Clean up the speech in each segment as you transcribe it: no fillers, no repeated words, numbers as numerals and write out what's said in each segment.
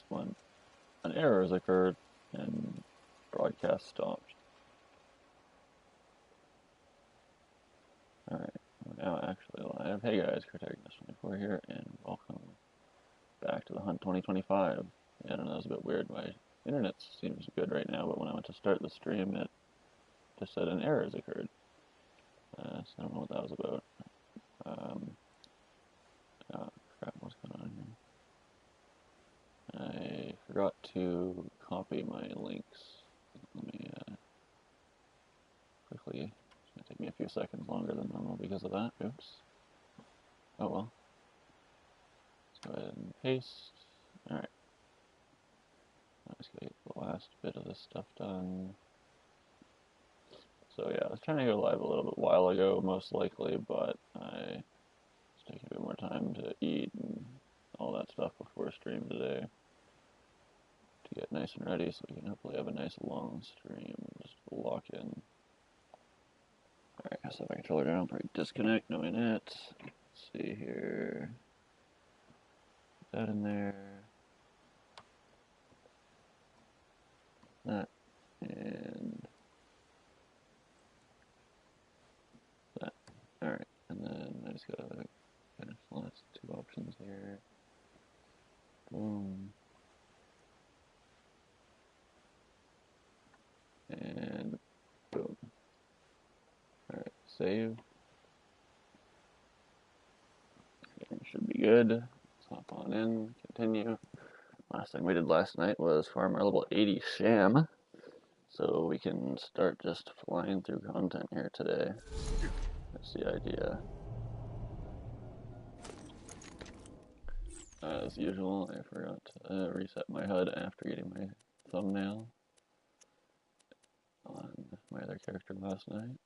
when an error has occurred and broadcast stopped. Alright, we're now actually live. Hey guys, Cortex24 here, and welcome back to the Hunt 2025. Yeah, I don't know, it's a bit weird. My internet seems good right now, but when I went to start the stream, it just said an error has occurred. So I don't know what that was about. Oh crap, what's going on here? I forgot to copy my links. Let me quickly, it's going to take me a few seconds longer than normal because of that. Oops. Oh well. Let's go ahead and paste. Alright. I'm just going to get the last bit of this stuff done. So yeah, I was trying to go live a little bit while ago, most likely, but I was taking a bit more time to eat and all that stuff before stream today to get nice and ready so we can hopefully have a nice long stream and just lock in. Alright, I'll set my controller down, probably disconnect, no internet. Let's see here. Put that in there. That and that. Alright, and then I just gotta finish the last two options here. Boom. And boom. Alright, save. Everything should be good. Let's hop on in, continue. Last thing we did last night was farm our level 80 sham, so we can start just flying through content here today. That's the idea. As usual, I forgot to reset my HUD after getting my thumbnail on my other character last night.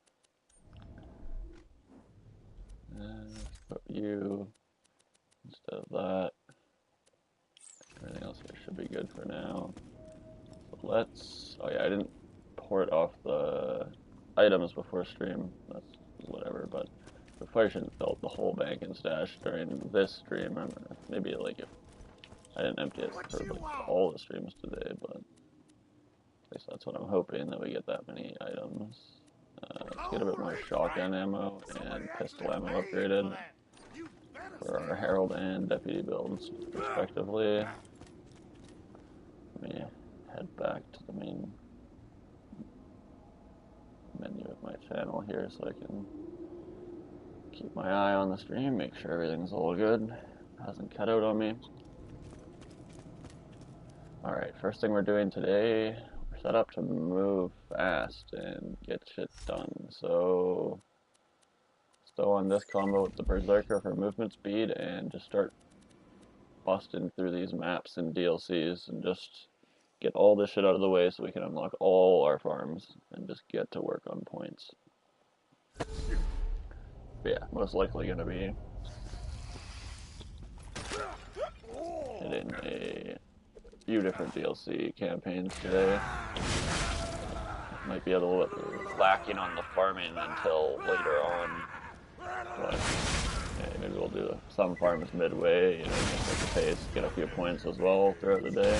Let's put you instead of that. Everything else here should be good for now. So let's, oh yeah, I didn't port off the items before stream. That's whatever, but we probably shouldn't fill the whole bank and stash during this stream. Maybe like if I didn't empty it for like all the streams today, but at least that's what I'm hoping, that we get that many items. Let's get a bit more shotgun ammo and pistol ammo upgraded for our Herald and Deputy builds, respectively. Let me head back to the main menu of my channel here so I can keep my eye on the stream, make sure everything's all good, hasn't cut out on me. Alright, first thing we're doing today, we're set up to move fast and get shit done. So, still on this combo with the Berserker for movement speed and just start busting through these maps and DLCs and just get all this shit out of the way so we can unlock all our farms and just get to work on points. But yeah, most likely gonna be hitting a few different DLC campaigns today. Might be a little bit lacking on the farming until later on, but yeah, maybe we'll do some farms midway, you know, just at the pace, get a few points as well throughout the day.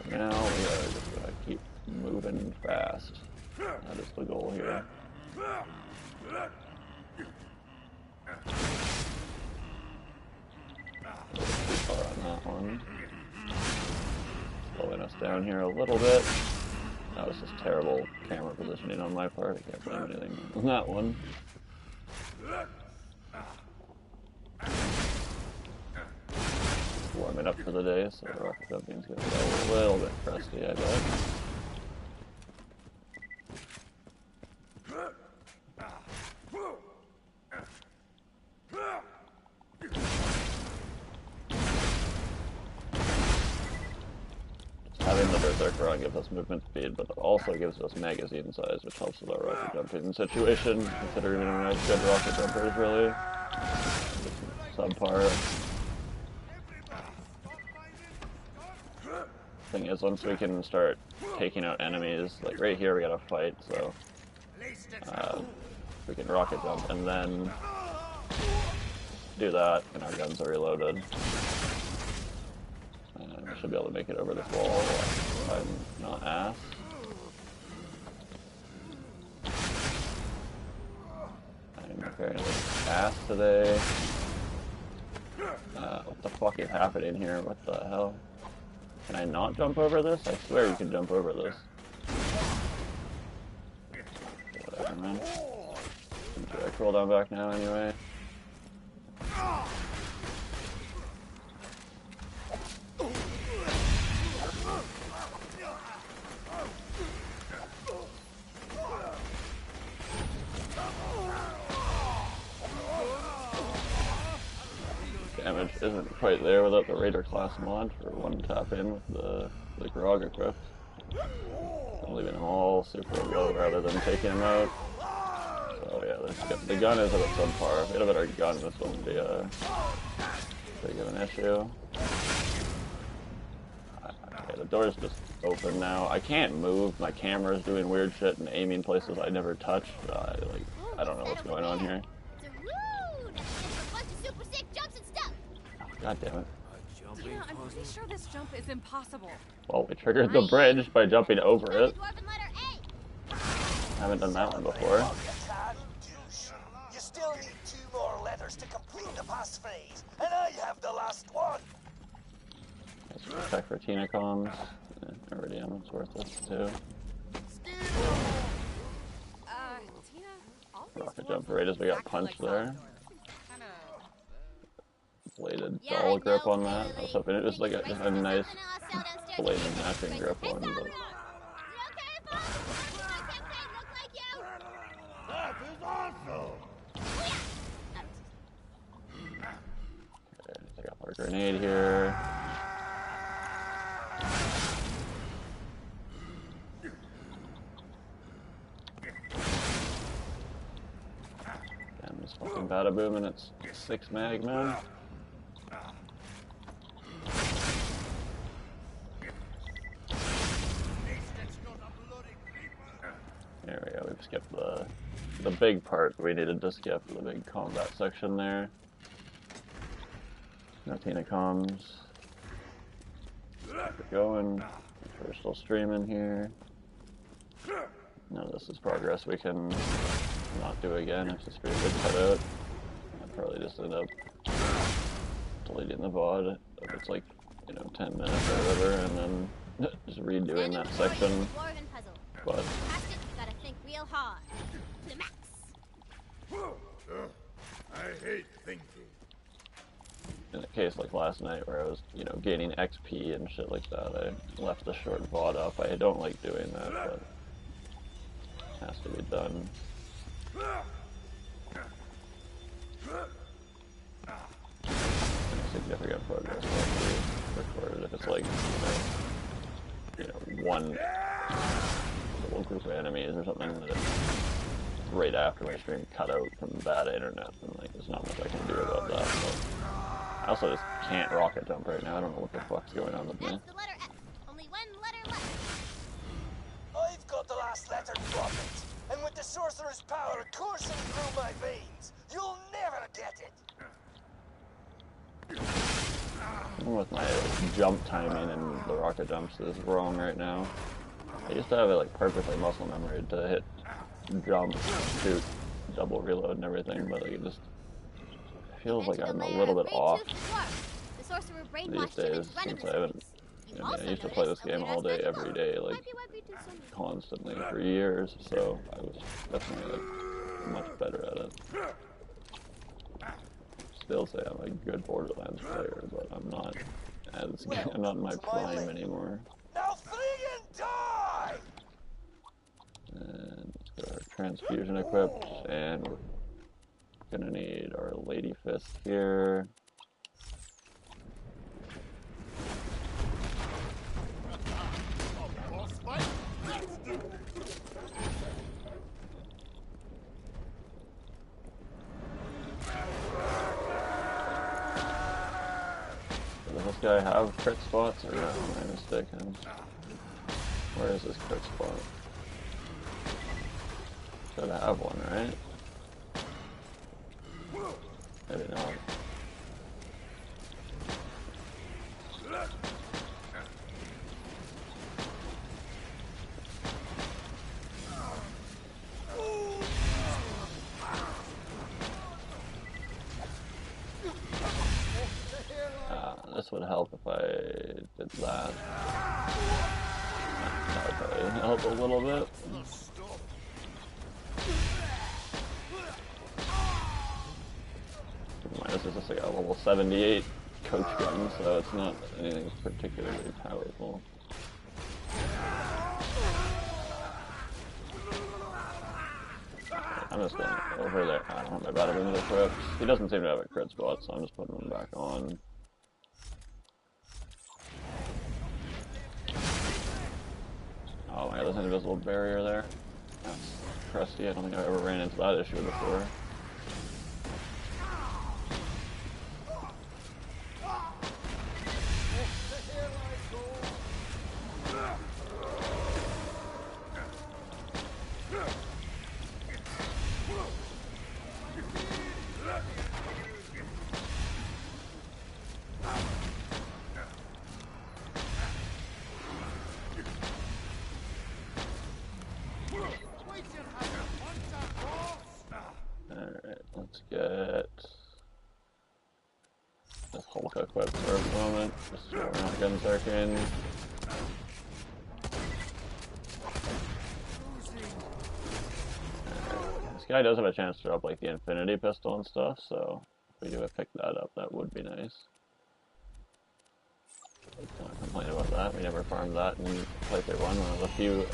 For now, we are just gonna keep moving fast. That is the goal here. Too far on that one. Slowing us down here a little bit. That was just terrible camera positioning on my part. I can't blame anything on that one. Warming up for the day, so rocket jumping's gonna get a little bit crusty, I bet. Having the Berserker on gives us movement speed, but it also gives us magazine size, which helps with our rocket jumping situation, considering we don't have good rocket jumpers, really. Subpar. Thing is, once we can start taking out enemies, like right here we got a fight, so we can rocket jump and then do that, and our guns are reloaded. And should be able to make it over this wall if I'm not ass. I'm apparently ass today. What the fuck is happening here? What the hell? Can I not jump over this? I swear you can jump over this. Whatever, man. Do I crawl down back now anyway? Damage isn't quite there without the Raider class mod for one tap in with the Grog equipped. I'm leaving him all super low rather than taking him out. So yeah, the gun is a bit subpar. If we had a better gun, this wouldn't be a big of an issue. Okay, the door's just open now. I can't move. My camera's doing weird shit and aiming places I never touched. I don't know what's going on here. God damn it. Tina, I'm pretty sure this jump is impossible. Well, we triggered the bridge by jumping over it. Haven't done that one before. You still need 2 more letters to complete the pass phase, and I have the last one. Let's check for Tina comms. Iridium, it's worth it too. Tina, all these Rocket jump right as we got punched there. Bladed Yeah, doll grip on that. I was hoping it was like a nice bladed matching grip one, but That is awesome. okay, take off our grenade here. Damn, this fucking bada boom and it's 6 mag, man. There we go, we've skipped the big part we needed to skip, the big combat section there. No Tina comms. Keep it going. We're still streaming here. No, this is progress we can not do again if the screen gets cut out. I'd probably just end up deleting the VOD if it's like, 10 minutes or whatever, and then just redoing that section. But gotta think real hard. To the max. I hate thinking. in a case like last night where I was, gaining XP and shit like that, I left the short VOD up. I don't like doing that, but it has to be done. Significant progress will be recorded if it's like, one little group of enemies or something that right after my stream cut out from bad internet, and like there's not much I can do about that. But I also just can't rocket jump right now. I don't know what the fuck's going on with me. That's the letter F. Only one letter left. I've got the last letter, Prophet, and with the sorcerer's power coursing through my veins, you'll never get it. Even with my jump timing and the rocket jumps is wrong right now. I used to have it perfectly muscle memory to hit jump, shoot, double reload and everything, but it just feels like I'm a little bit off these days since I haven't. I used to play this game all day, every day, constantly for years, so I was definitely much better at it. Still say I'm a good Borderlands player, but I'm not I'm not in my prime anymore. Now flee and die! And let's get our transfusion equipped, and we're gonna need our Lady Fist here. Does this guy have crit spots, or am I mistaken? Where is this crit spot? Should have one, right? Maybe not. this would help if I did that. That would probably help a little bit. This is just like a level 78 coach gun, so it's not anything particularly powerful. I'm just going over there. I don't have my battle beam equipped. He doesn't seem to have a crit spot, so I'm just putting him back on. Oh my god, there's an invisible barrier there. That's crusty. I don't think I ever ran into that issue before. Let's get this Hulk equipped for a moment, just so we're not gunzerking. This guy does have a chance to drop like the infinity pistol and stuff, so if we do pick that up, that would be nice. Don't complain about that, we never farmed that in playthrough 1. One of the few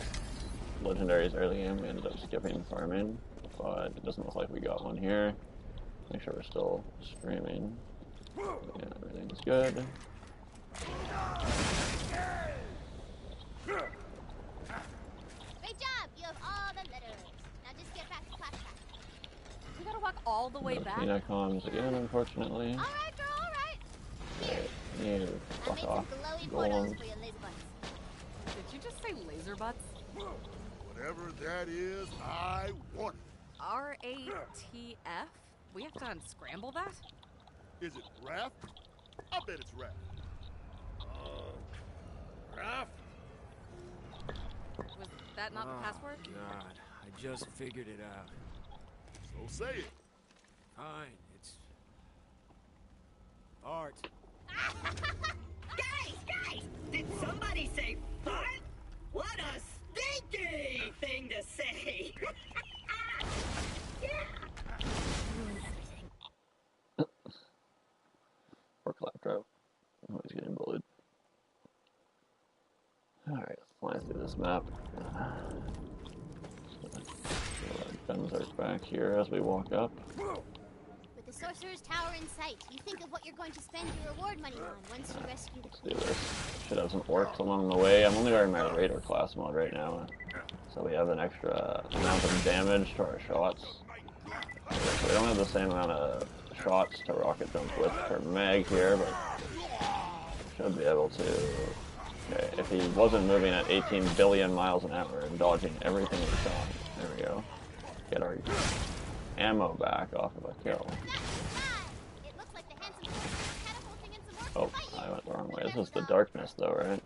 legendaries early game we ended up skipping farming, but it doesn't look like we got one here. Make sure we're still streaming. Yeah, everything's good. Great job! You have all the letters. Now just get back to class. We gotta walk all the way back. Tina comms again, unfortunately. Alright, girl, alright. Here. You I fuck made off. some glowy Golem. portals for your laser butts. Did you just say laser butts? Whatever that is, I want it. RATF? We have to unscramble that? Is it Raph? I bet it's Raph. Raph? Was that not the password? God, I just figured it out. So say it. Fine, it's art. Guys! Did somebody say fart? What a stinky thing to say! Or Claptrap. Oh, he's getting bullied. Alright, let's fly through this map. Guns are back here as we walk up. With the Sorcerer's Tower in sight, you think of what you're going to spend your reward money on once you rescue the Let's do this. Should have some orcs along the way. I'm only wearing my Raider class mod right now, so we have an extra amount of damage to our shots. So we don't have the same amount of shots to rocket jump with for Meg here, but should be able to. Okay, if he wasn't moving at 18 billion miles an hour and dodging everything we shot, there we go. Get our ammo back off of a kill. It looks like the handsome sorcerer is catapulting in some orcs Oh, to fight you. I went the wrong way. This is the darkness though, right?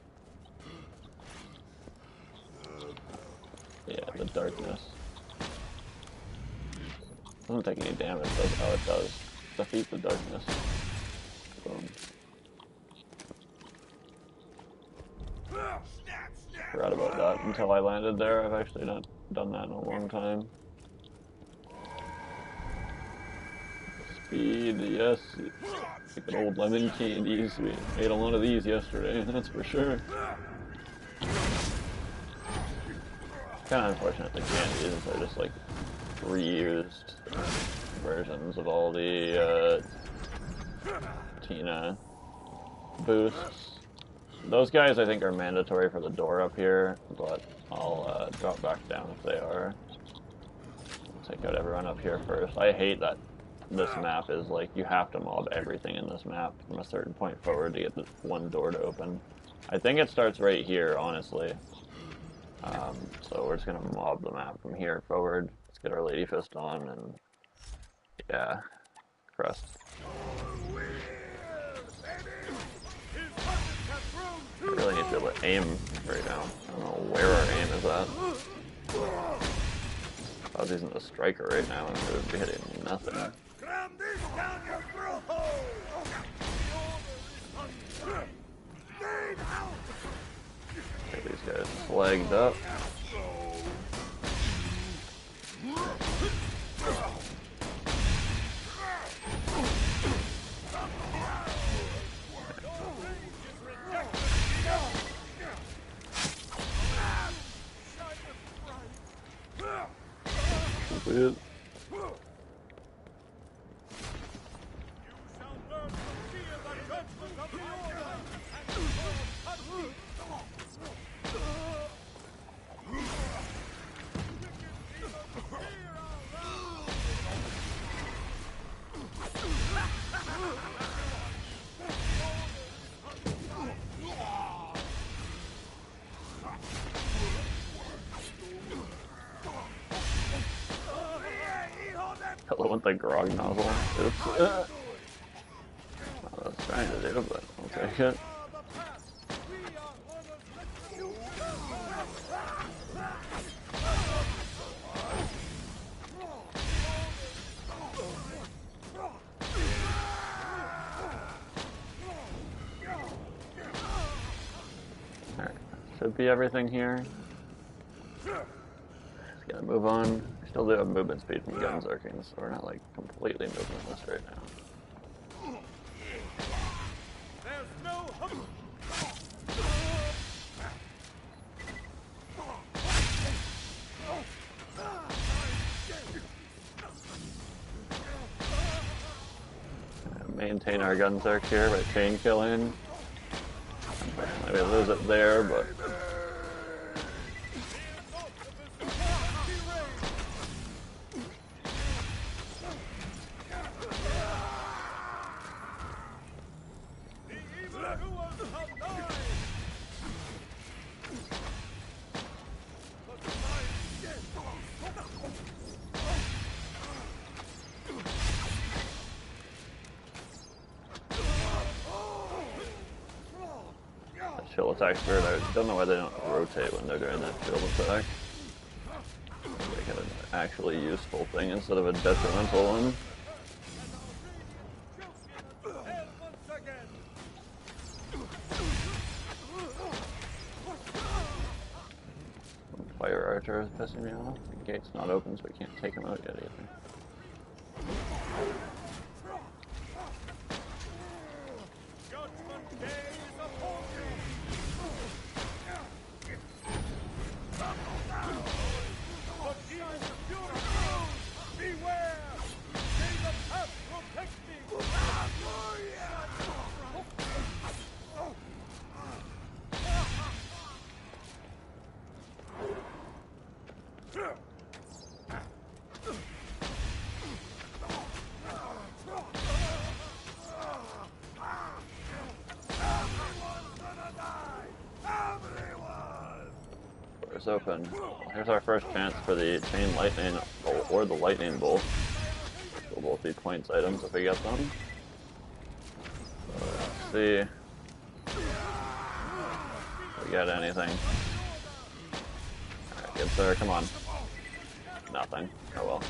Yeah, the darkness. Doesn't take any damage, does how it does. Defeat the darkness. Boom. Forgot about that until I landed there. I've actually not done that in a long time. Speed, yes. Like an old lemon candies. We ate a lot of these yesterday, that's for sure. Kind of unfortunate the candies are just like reused versions of all the Tina boosts. Those guys I think are mandatory for the door up here, but I'll drop back down if they are. I'll take out everyone up here first. I hate that this map is like, you have to mob everything in this map from a certain point forward to get this one door to open. I think it starts right here, honestly. So we're just gonna mob the map from here forward. Let's get our Lady Fist on and yeah, crust. I really need to be able to aim right now. I don't know where our aim is at. If I was using the striker right now, I would be hitting nothing. Cram this down your throat hole! lagged up. Completed. Hello with the grog nozzle. Oops. What I was trying to do, but I'll take it. Alright, should be everything here. Just gonna move on. We still do have movement speed from gun zerking, so we're not like completely movementless right now. There's no hope. Maintain our gun zerk here by chain killing. Maybe lose it there, but chill attack spirit. I don't know why they don't rotate when they're doing that shield attack. Make it an actually useful thing instead of a detrimental one. Fire archer is pissing me off. The gate's not open, so we can't take him out yet either. Doors open. Here's our first chance for the chain lightning or the lightning bolt. They'll both be points items if we get them. So let's see if we get anything. Alright, good sir, come on. Nothing. Oh well.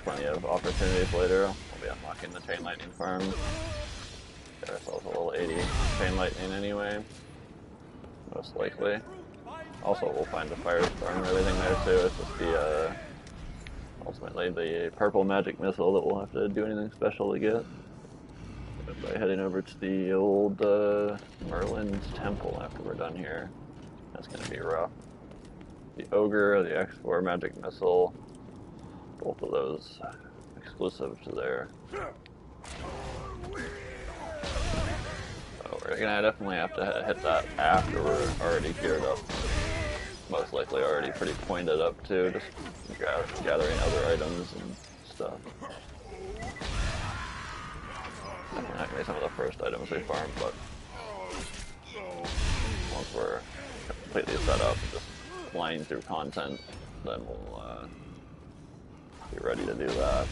Plenty of opportunities later. We'll be unlocking the chain lightning farm. Get ourselves a little 80 chain lightning anyway. Most likely. Also, we'll find the firestorm and everything there too. It's just the, ultimately the purple magic missile that we'll have to do anything special to get. By heading over to the old, Merlin's temple after we're done here. That's gonna be rough. The ogre, the X4 magic missile, both of those exclusive to there. So we're gonna definitely have to hit that after we're already geared up. Most likely already pretty pointed up too, just gathering other items and stuff. Definitely not gonna be some of the first items we farm, but once we're completely set up and just flying through content, then we'll be ready to do that.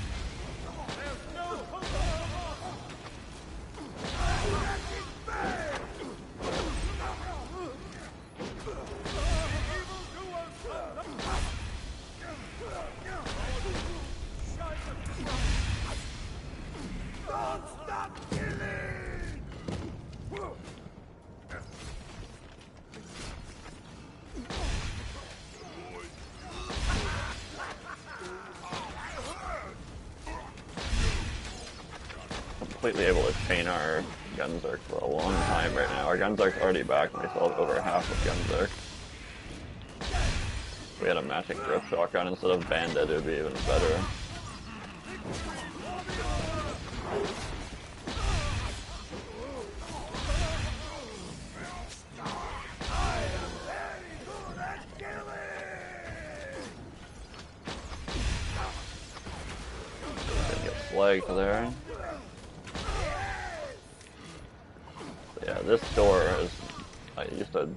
completely able to chain our Gunzerk for a long time right now. Our Gunzerk's already back, and we still have over half of Gunzerk. If we had a magic grip shotgun instead of bandit, it would be even better. Flag there. But yeah, this door is. I used to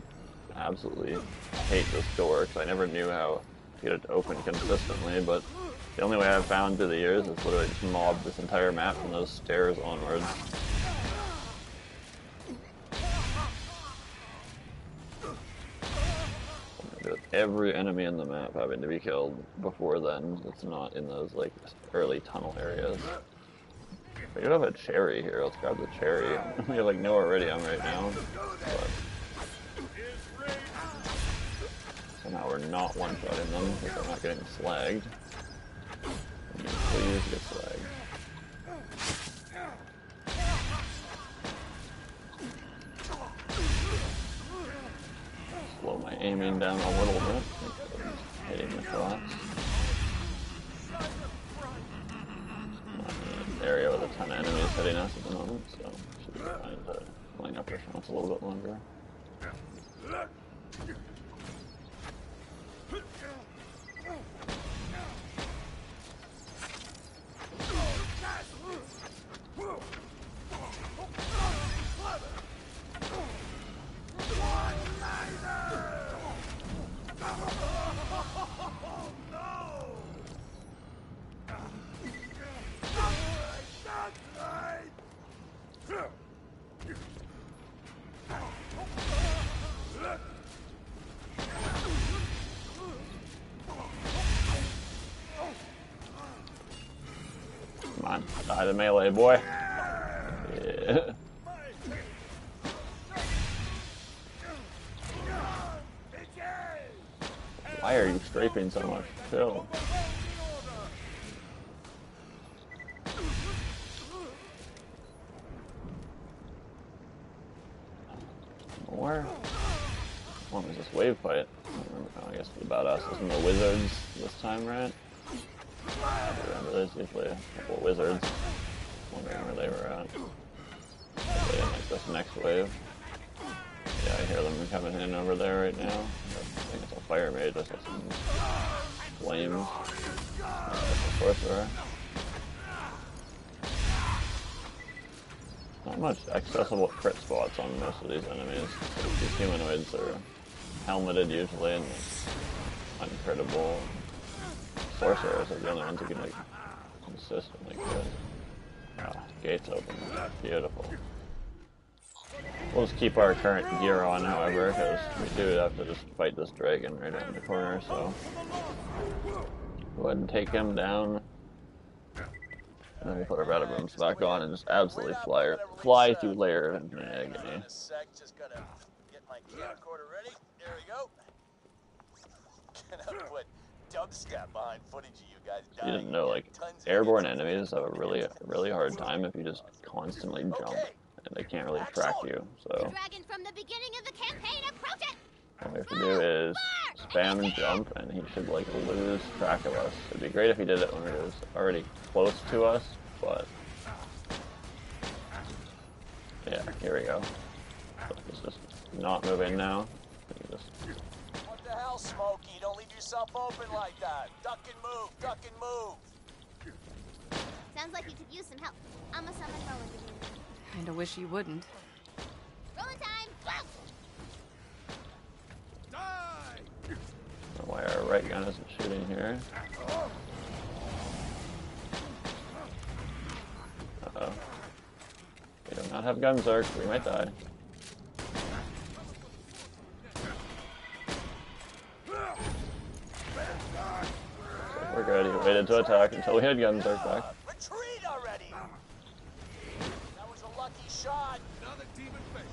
absolutely hate this door because I never knew how to get it to open consistently. But the only way I've found through the years is literally just mob this entire map from those stairs onwards. With every enemy in the map having to be killed before then. It's not in those like early tunnel areas. We do have a cherry here. Let's grab the cherry. We have like no iridium right now, but somehow we're not one-shotting them because they're not getting slagged. Please get slagged. Slow my aiming down a little bit. Hitting the shots. Area with a ton of enemies hitting us at the moment, so should be fine to line up our shots a little bit longer. Come on, die the melee, boy. Yeah. Why are you scraping so much? Chill. More? What was this wave fight? I guess the badass isn't the wizards this time, right? I remember there's usually a couple of wizards. Wondering where they were at. Probably in like this next wave. Yeah, I hear them coming in over there right now. I think it's a fire mage, just with some flames. A sorcerer. Not much accessible crit spots on most of these enemies. These humanoids are helmeted usually and uncritable. Sorcerers are the only ones who can like consistently crit. Ah, gates open. Beautiful. We'll just keep our current gear on, however, because we do have to just fight this dragon right in the corner, so go ahead and take him down. And then we'll put our battle booms back on and just absolutely fly through layer and agony. Just gotta get my camcorder ready. There we go. Gonna put dubstep behind footage of you guys dying. You didn't know, like, airborne enemies have a really hard time if you just constantly jump. And they can't really track you, so Dragon from the beginning of the campaign, approach it! all we have to do is spam and jump, and he should like lose track of us. It'd be great if he did it when he was already close to us, but yeah, here we go. So he's just not moving now. He just... What the hell, Smokey? Don't leave yourself open like that. Duck and move, duck and move. Sounds like you could use some help. I'm a summon Roland again. Kinda wish you wouldn't. Roland time! Go! Die! I don't know why our right gun isn't shooting here. Uh-oh. We do not have Gunzerk, we might die. So we're good, he waited to attack until we had Gunzerk back. Retreat already! That was a lucky shot. Another demon face.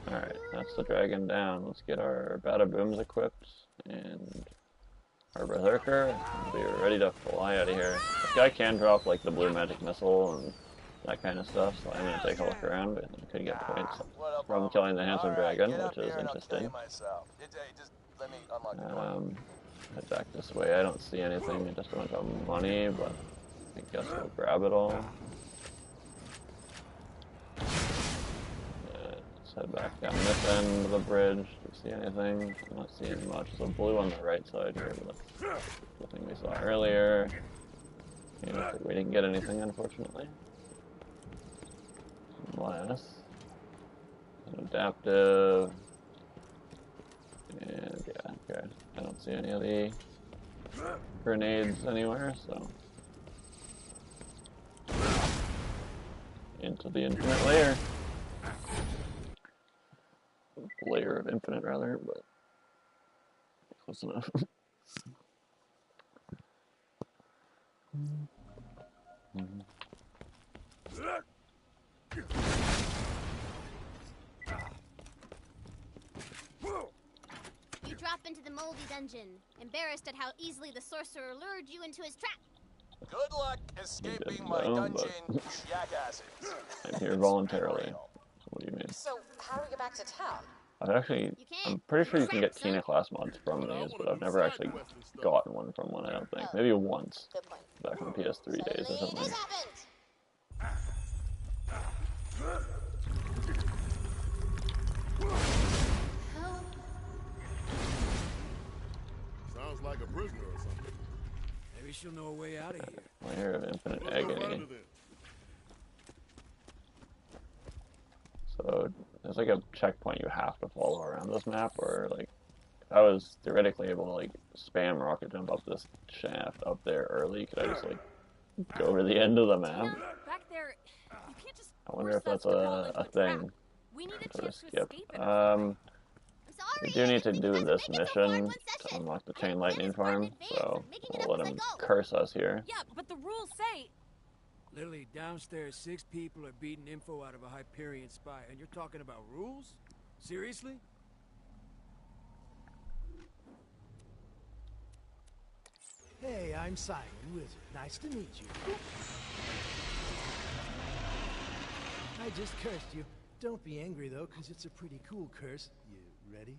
Alright, that's the dragon down. Let's get our bada booms equipped and our berserker and be ready to fly out of here. This guy can drop like the blue magic missile and that kind of stuff, so I'm gonna take a look around, but I could get points What up, from Mom? killing the handsome Alright, dragon, get which up here is and I'll tell you interesting. myself. Hey, just let me unlock the door. Head back this way. I don't see anything, just a bunch of money, but I guess we'll grab it all. Let's head back down this end of the bridge. Do you see anything? I'm not seeing much. There's a blue on the right side here, but that's the thing we saw earlier. Yeah, we didn't get anything, unfortunately. Unless an adaptive. And yeah, okay. I don't see any of the grenades anywhere, so. Into the infinite layer. Layer of infinite, rather, but close enough. You drop into the moldy dungeon, embarrassed at how easily the sorcerer lured you into his trap. Good luck escaping my know, dungeon, jackasses. I'm here voluntarily. What do you mean? So, how do we get back to town? I'm pretty sure you can get Tina class mods from these, but I've never actually gotten one from one, I don't think. Maybe once, Good point. back on PS3 days or something. This happened. Sounds like a prisoner or something. Maybe she'll know a way out of here. Layer of infinite What's in front agony. of them? So, there's like a checkpoint you have to follow around this map, or like, if I was theoretically able to like spam rocket jump up this shaft up there early, could I just like go over the end of the map? Back there, you can't just. I wonder if force us that's to fall into a a trap. thing We need a to chance to skip. escape it. I'm sorry. We do need to I didn't do think this I'd make it so far in mission one to session. unlock the I chain plan lightning this far in farm, advance, so making it we'll up let as I him go. curse us here. Yeah, but the rules say. Literally, downstairs, 6 people are beating info out of a Hyperion spy, and you're talking about rules? Seriously? Hey, I'm Simon, Wizard. Nice to meet you. I just cursed you. Don't be angry, though, because it's a pretty cool curse. You ready?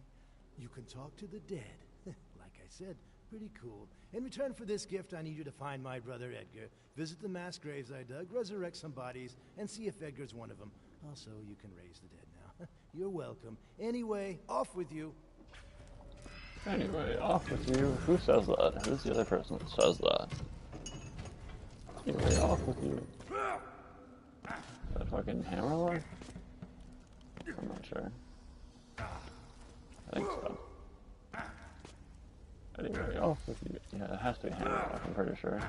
You can talk to the dead. Like I said, pretty cool. In return for this gift, I need you to find my brother Edgar, visit the mass graves I dug, resurrect some bodies, and see if Edgar's one of them. Also, you can raise the dead now. You're welcome. Anyway, off with you. Anyway, off with you. Who says that? Who's the other person that says that? Anyway, off with you. That fucking Hammerlock? I'm not sure. I think so. Anyway, off with you. Yeah, it has to be Hammerlock, I'm pretty sure.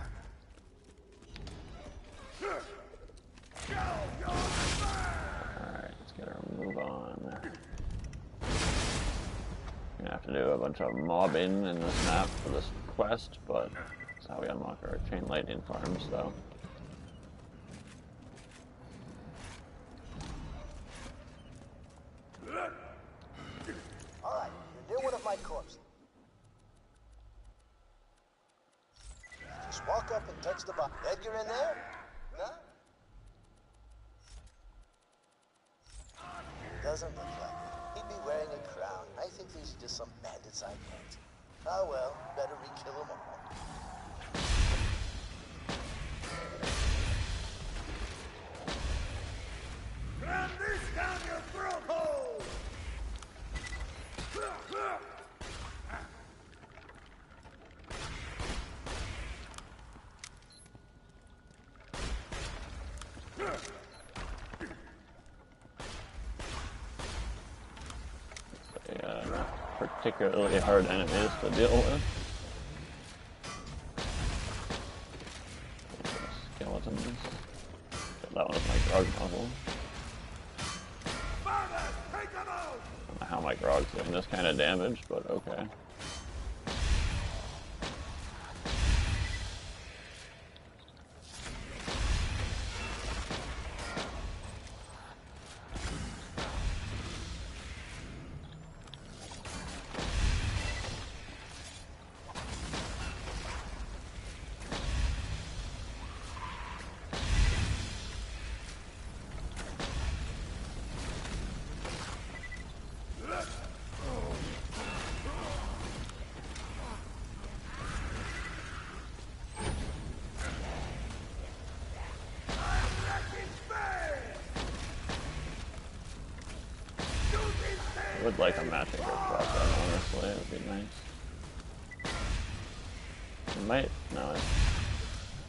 Alright, let's get our move on. We're gonna have to do a bunch of mobbing in this map for this quest, but that's how we unlock our chain lightning farm, so. Alright, you're near one of my corpses. Just walk up and touch the button. Edgar in there? No? Doesn't look like it. He'd be wearing a crown. I think these are just some bandits I met. Oh well, better re-kill them all. Ram this down your throat hole! Yeah, not particularly hard enemies to deal with. Skeletons. That one was my grog muzzle. I don't know how my grog's doing this kind of damage, but okay. would like a matching with shotgun, honestly, it would be nice. It might, no.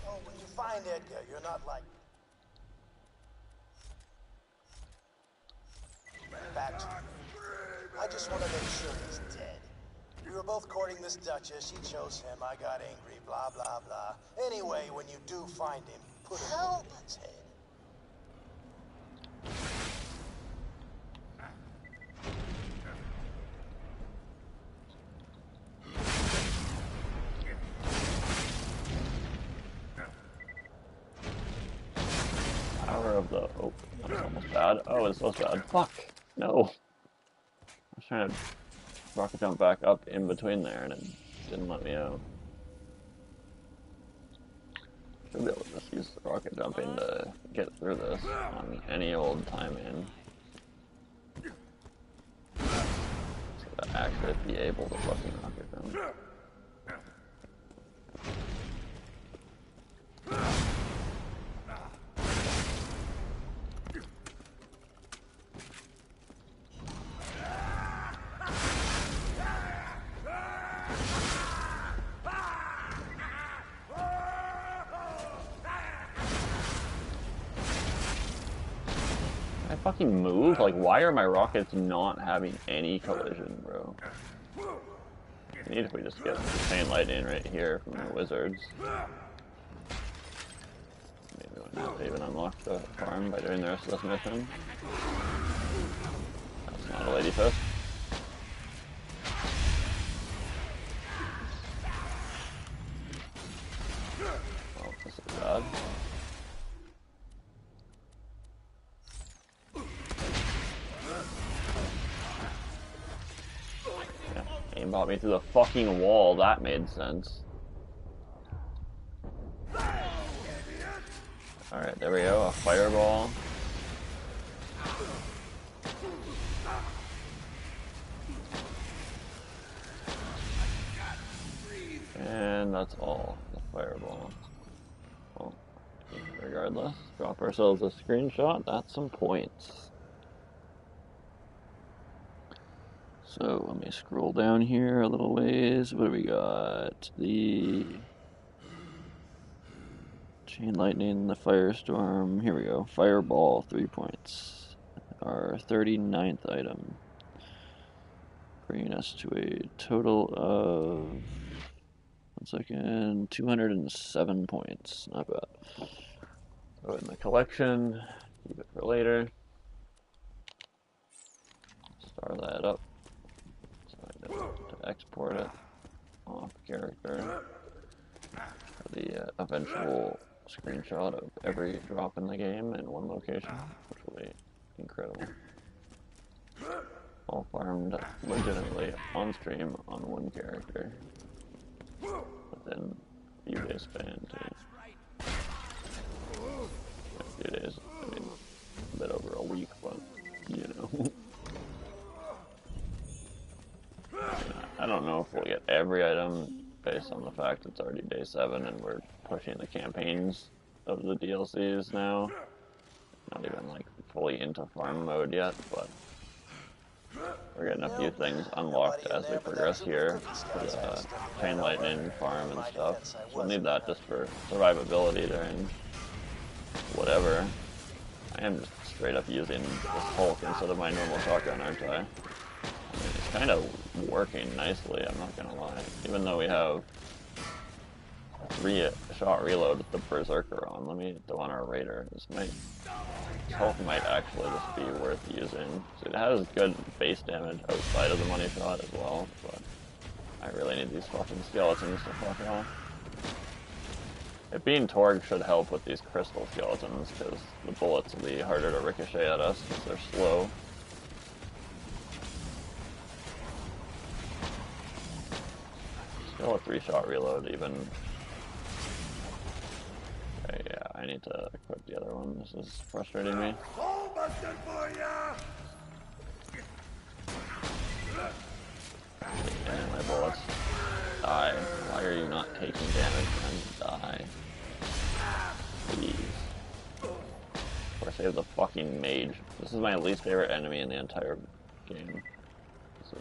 Oh, when you find Edgar, you're not like... Back to you. I just want to make sure he's dead. We were both courting this Duchess, she chose him, I got angry, blah, blah, blah. Anyway, when you do find him, put him on his head. Power of the... Oh, that was almost bad. Oh, it's so bad. Fuck! No! I was trying to rocket jump back up in between there and it didn't let me out. Should be able to just use the rocket jumping to get through this on any old time in. So to actually be able to fucking rocket jump. Fucking move? Like, why are my rockets not having any collision, bro? I need if we just get chain lightning right here from the wizards. Maybe we have to even unlock the farm by doing the rest of this mission. That's not a lady fist. Oh, this is bad. Brought me through the fucking wall. That made sense. Alright, there we go. A fireball. And that's all. The fireball. Well, regardless, drop ourselves a screenshot. That's some points. So let me scroll down here a little ways. What do we got? The chain lightning, the firestorm. Here we go. Fireball, 3 points. Our 39th item. Bringing us to a total of, 1 second, 207 points. Not bad. Throw it in the collection. Keep it for later. Star that up. To export it off character for the eventual screenshot of every drop in the game in one location, which will be incredible. All farmed legitimately on stream on one character within a few days span too. A few days, I mean, a bit over a week, but you know. I don't know if we'll get every item based on the fact it's already day 7 and we're pushing the campaigns of the DLCs now. Not even like fully into farm mode yet, but we're getting a few things unlocked as we progress here for the chain lightning farm and stuff. We'll need that just for survivability during whatever. I am just straight up using this Hulk instead of my normal shotgun, aren't I? I mean, it's kind of working nicely, I'm not gonna lie. Even though we have 3-shot reload with the Berserker on, let me throw on our Raider. This Hulk might actually just be worth using. So it has good base damage outside of the money shot as well, but I really need these fucking skeletons to fuck off. It being Torg should help with these crystal skeletons, because the bullets will be harder to ricochet at us because they're slow. Still a 3-shot reload even. Okay, yeah, I need to equip the other one. This is frustrating me. And my bullets. Die. Why are you not taking damage, and die? Please. Or save the fucking mage. This is my least favorite enemy in the entire game.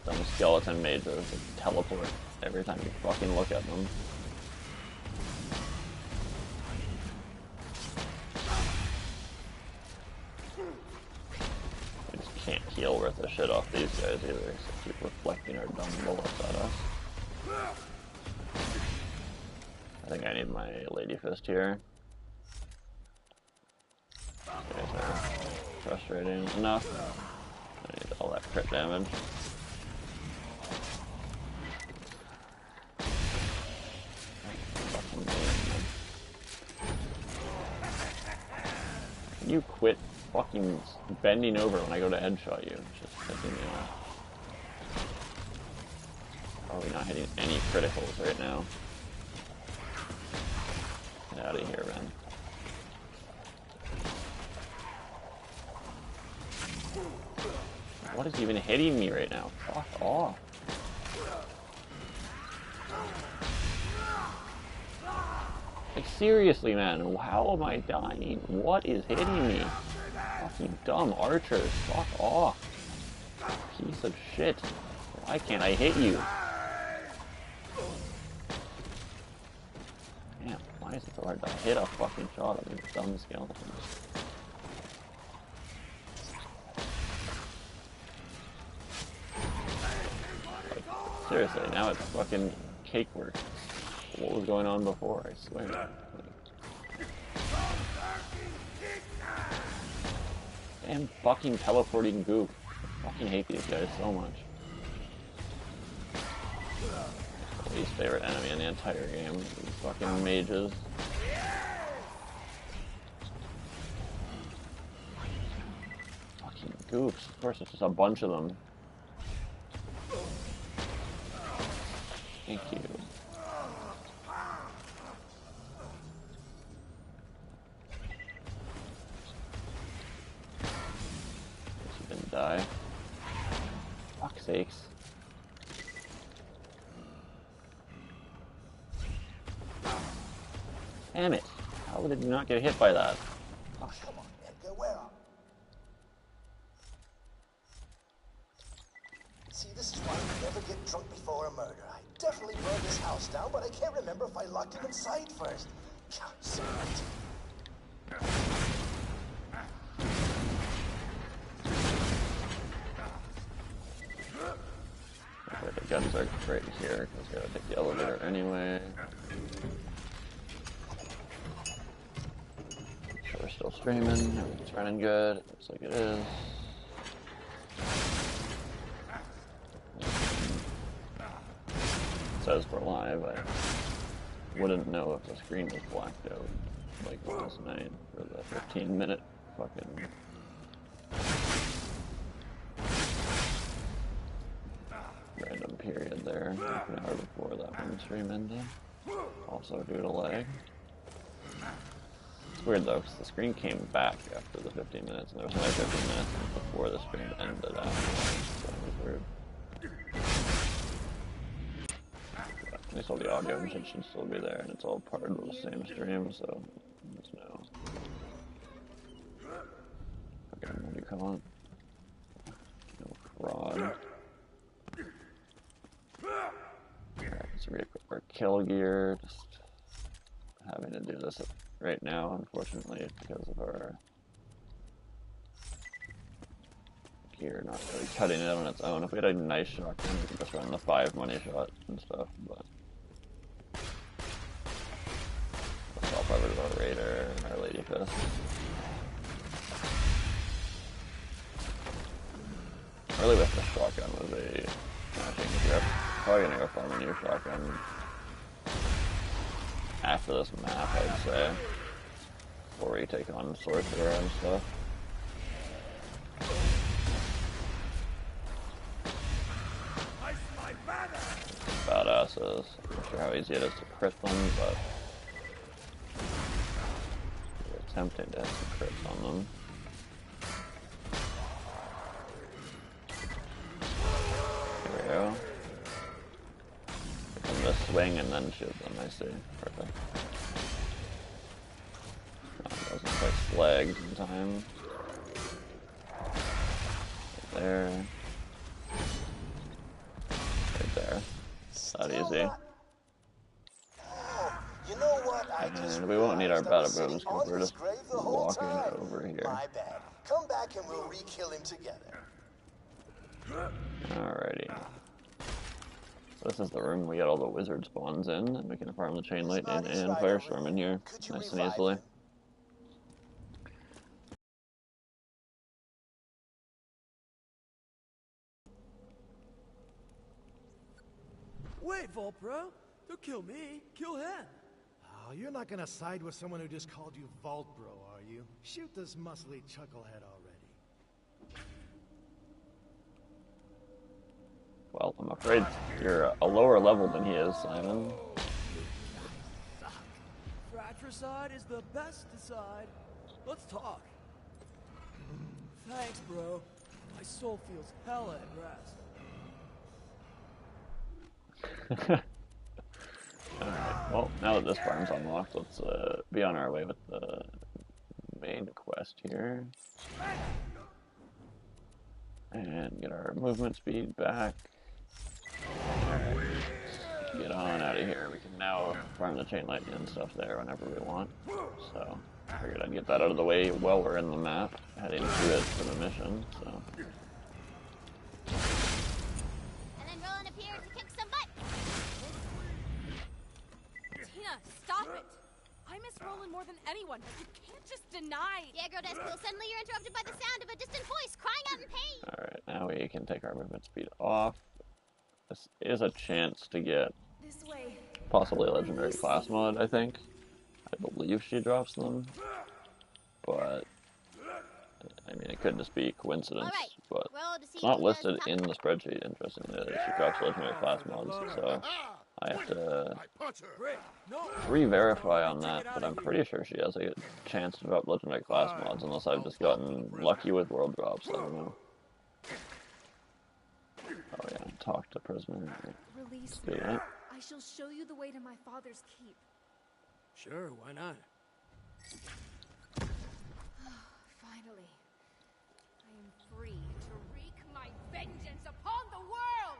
Them skeleton mages that teleport every time you fucking look at them. We just can't heal worth a shit off these guys either, so keep reflecting our dumb bullets at us. I think I need my Lady Fist here. These guys are frustrating enough. I need all that crit damage. Can you quit fucking bending over when I go to headshot you? It's just pissing me off. Probably not hitting any criticals right now. Get out of here, man. What is even hitting me right now? Fuck off. Like, seriously, man, how am I dying? What is hitting me? Fucking dumb archers. Fuck off. Piece of shit. Why can't I hit you? Damn, why is it so hard to hit a fucking shot at these dumb skeletons? Like, seriously, now it's fucking cake work. What was going on before, I swear. Like, damn fucking teleporting goop. I fucking hate these guys so much. Least favorite enemy in the entire game. These fucking mages. Fucking goops. Of course, it's just a bunch of them. Thank you. Guess you didn't die. Fuck's sakes. Damn it! How did you not get hit by that? Oh, come on, Edgar, where are we? See, this is why you never get drunk before a murder. I definitely burned this house down, but I can't remember if I locked him inside first. God, so okay, the guns are right here, because we gotta take the elevator anyway. We're still streaming, everything's running good, it looks like it is. It says we're live. I wouldn't know if the screen was blacked out like last night for the 15-minute fucking random period there, half an hour before that one stream ended. Also due to lag. It's weird though, because the screen came back after the 15 minutes, and there was another 15 minutes before the stream ended after. So it was weird. But at least all the audio and shit should still be there, and it's all part of the same stream, so there's no... Okay, what do you call it? No fraud. Alright, let's re-equip our kill gear. Just having to do this right now, unfortunately, because of our gear not really cutting it on its own. If we had a nice shotgun, we could just run the 5 money shot and stuff, but let's all covered our Raider and our Lady Fist. Really with the shotgun was a smashing grip. Probably gonna go farm a new shotgun after this map, I'd say, before we take on Sorcerer and stuff. Badasses. I'm not sure how easy it is to crit them, but we're attempting to hit some crits on them. Here we go. From this swing and then shoot them, I see. Perfect. Doesn't quite flag in time. Right there. Not Still easy. not- Oh, you know what? I just And we won't need our realized I was bada sitting booms because on we're his just grave the whole walking time. over here. My bad. Come back and we'll re-kill him together. Alrighty. So this is the room we get all the wizard spawns in, and we can farm the chain lightning Smarty's and right firestorm over in here, Could you nice and revive easily. him? Wait, Volpro. Don't kill me. Kill him. Oh, you're not gonna side with someone who just called you Vault Bro, are you? Shoot this muscly chucklehead already. Well, I'm afraid you're a lower level than he is, Simon. Fratricide is the best decide. Let's talk. Thanks, bro. My soul feels hella at rest. Alright, well, now that this farm's unlocked, let's be on our way with the main quest here. And get our movement speed back. Alright, get on out of here. We can now farm the chain lightning and stuff there whenever we want. So, I figured I'd get that out of the way while we're in the map, heading to it for the mission, so. And then Roland appeared to kick some butt. Tina, stop it! I miss Roland more than anyone, but you can't just deny. Yeah, Grotesque, well, suddenly you're interrupted by the sound of a distant voice crying out in pain. Alright, now we can take our movement speed off. This is a chance to get This way. possibly a legendary class mod, I think. I believe she drops them. But, I mean, it could just be coincidence. All right. But Roll to see it's not who does listed top- in the spreadsheet, interestingly, that she drops legendary class mods. So I have to I punch her. Great. No. re-verify on that, but I'm pretty sure she has a chance to drop legendary class mods, unless I've just gotten lucky with world drops. I don't know. Oh yeah, talk to prisoner. Release Do me. that. I shall show you the way to my father's keep. Sure, why not? Finally, I am free to wreak my vengeance upon the world!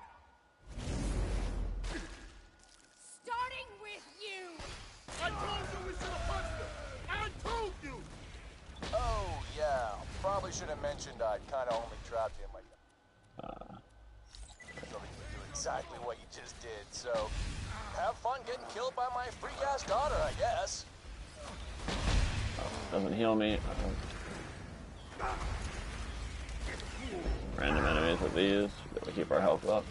Starting with you! I told you we should have punched her. I told you. Oh, yeah. Probably should have mentioned I kind of only trapped him like that. So he would do exactly what you just did, so have fun getting killed by my freak-ass daughter, I guess. Doesn't heal me. Random enemies with these. Gotta keep our health up.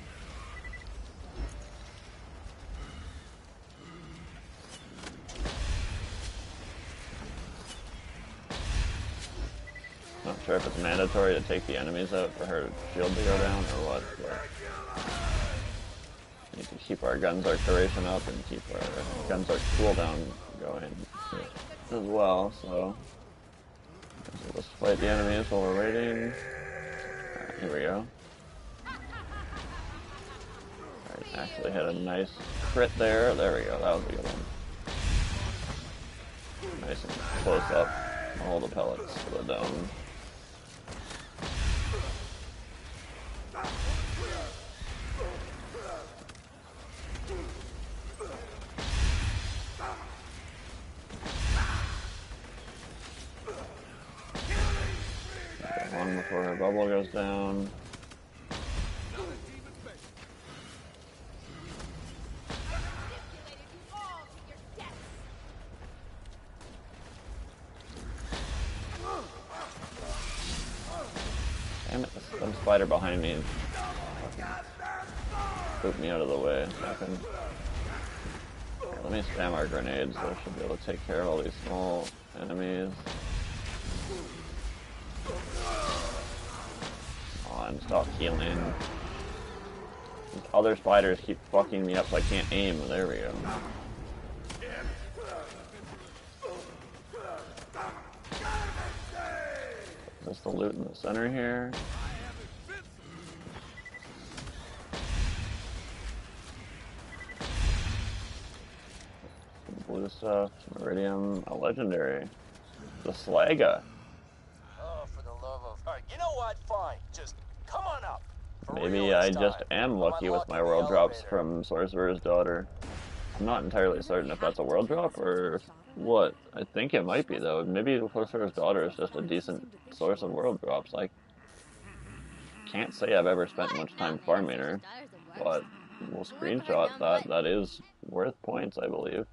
Not sure if it's mandatory to take the enemies out for her shield to go down or what, but we need to keep our guns arc duration up and keep our guns arc cooldown going as well, so we'll just fight the enemies while we're waiting. Alright, here we go. Alright, actually had a nice crit there. There we go, that was a good one. Nice and close up. All the pellets to the dome. One before her bubble goes down. Damn it, some spider behind me. Boot me out of the way. Let me spam our grenades, so I should be able to take care of all these small enemies. Come on, stop healing. These other spiders keep fucking me up so I can't aim. There we go. Is this the loot in the center here? Some blue stuff, some iridium, a legendary. The Slaga. Oh, for the love of... Alright, you know what? Fine. Just come on up. For Maybe real I this just time. am lucky with my world drops from Sorcerer's Daughter. I'm not entirely certain if that's a world drop or what. I think it might be though. Maybe Sorcerer's Daughter is just a decent source of world drops. I can't say I've ever spent much time farming her, but we'll screenshot that. That is worth points, I believe.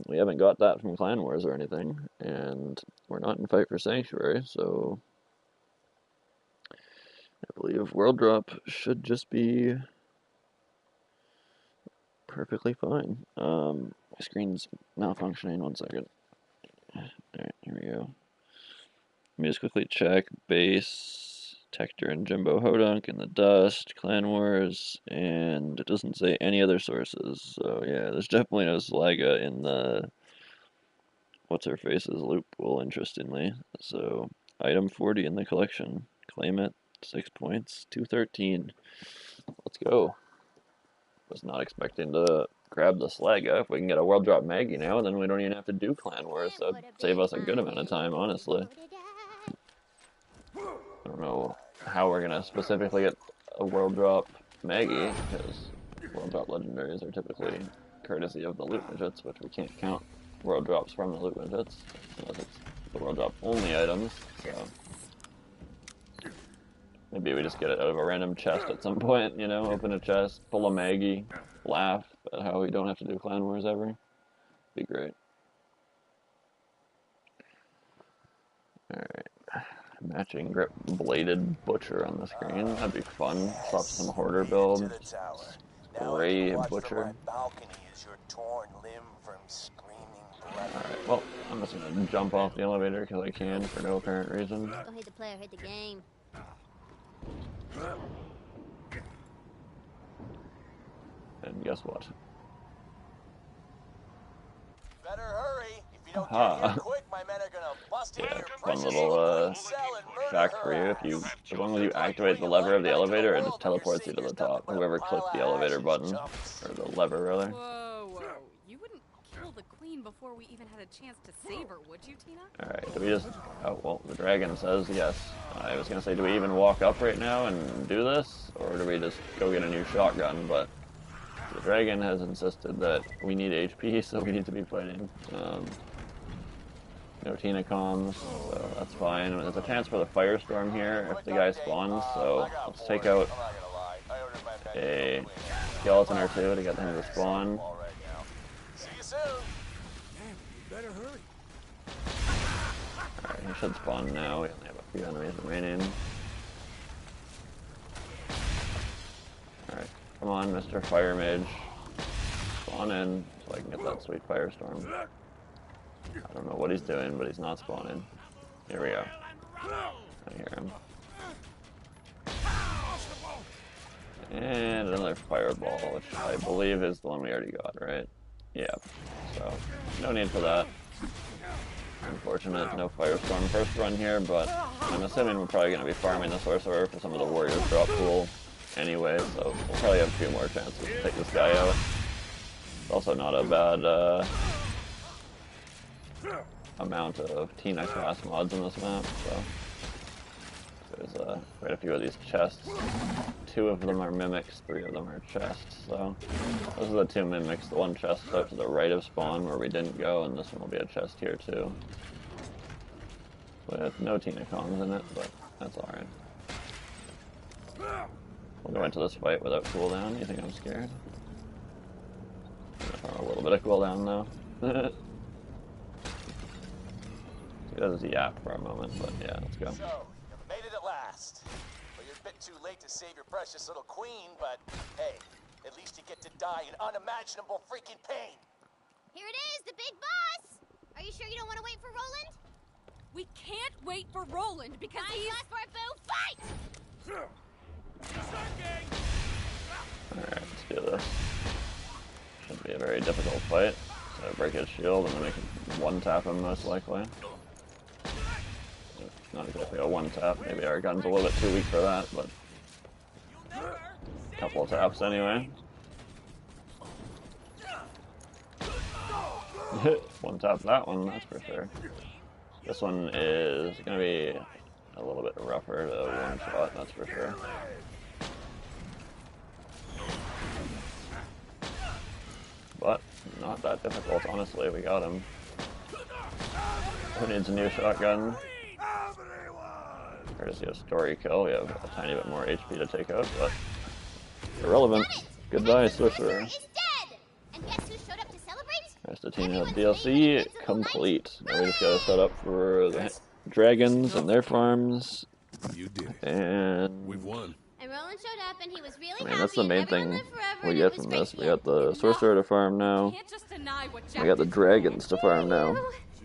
We haven't got that from Clan Wars or anything, and we're not in Fight for Sanctuary, so I believe World Drop should just be perfectly fine. My screen's malfunctioning. 1 second. Alright, here we go. Let me just quickly check. Base, Tector and Jimbo Hodunk in the Dust, Clan Wars, and it doesn't say any other sources. So yeah, there's definitely no Slaga in the What's-Her-Face's loot pool, interestingly. So, item 40 in the collection. Claim it. 6 points. 213. Let's go. Was not expecting to grab the Slaga. If we can get a world drop Maggie now, then we don't even have to do Clan Wars. That would save us a good amount of time, honestly. I don't know how we're gonna specifically get a world drop Maggie, because world drop legendaries are typically courtesy of the loot widgets, which we can't count world drops from the loot widgets, unless it's the world drop only items, so maybe we just get it out of a random chest at some point, you know, open a chest, pull a Maggie, laugh at how we don't have to do Clan Wars ever. Be great. Alright. Matching grip bladed butcher on the screen. That'd be fun. Stop some hoarder build. Gray butcher. Alright, well, I'm just gonna jump off the elevator because I can for no apparent reason. Don't hate the player, hate the game. And guess what? Better hurry. If you don't get here quick, my men are gonna bust in your fun little fact for you. As long as you activate the lever of the elevator, it just teleports you to the top. Whoever clicked the elevator button, or the lever rather. Whoa, whoa. You wouldn't kill the queen before we even had a chance to save her, would you, Tina? Alright, do we just... Oh, well, the dragon says yes. I was gonna say, do we even walk up right now and do this? Or do we just go get a new shotgun? But the dragon has insisted that we need HP, so we need to be fighting. No Tina comms, so that's fine. There's a chance for the firestorm here if the guy spawns, so let's take out a skeleton or two to get him to spawn. Alright, he should spawn now. We only have a few enemies remaining. Alright, come on, Mr. Fire Mage. Spawn in so I can get that sweet firestorm. I don't know what he's doing, but he's not spawning. Here we go. I hear him. And another fireball, which I believe is the one we already got, right? Yeah. So, no need for that. Unfortunate, no firestorm first run here, but I'm assuming we're probably going to be farming the sorcerer for some of the warriors drop pool anyway, so we'll probably have a few more chances to take this guy out. It's also not a bad amount of Tina class mods in this map, so there's quite a few of these chests. 2 of them are mimics, 3 of them are chests, so those are the 2 mimics. The one chest out to the right of spawn where we didn't go, and this one will be a chest here too. With no Tina comms in it, but that's alright. We'll go into this fight without cooldown. You think I'm scared? A little bit of cooldown though. He does yap for a moment, but yeah, let's go. So, you made it at last. Well, you're a bit too late to save your precious little queen, but hey, at least you get to die in unimaginable freaking pain. Here it is, the big boss! Are you sure you don't want to wait for Roland? We can't wait for Roland because he's... last for a boo fight! Alright, let's do this. Should be a very difficult fight. So break his shield and then we can one-tap him most likely. Not exactly a one-tap, maybe our gun's a little bit too weak for that, but a couple of taps anyway. One-tap that one, that's for sure. This one is gonna be a little bit rougher to one shot, that's for sure. But not that difficult, honestly. We got him. Who needs a new shotgun? Courtesy of story kill, we have a tiny bit more HP to take out, but irrelevant. Goodbye, sorcerer. Is dead. And guess who showed up to celebrate? Rest of the team have DLC complete. Now we just gotta set up for the dragons and their farms. You did it. And We've won. And Roland showed up and he was really I mean, happy. that's the main and everyone thing lived forever, we and get it was from great this. to We the got the end. sorcerer to farm now. Can't just deny what We got the dragons to farm now.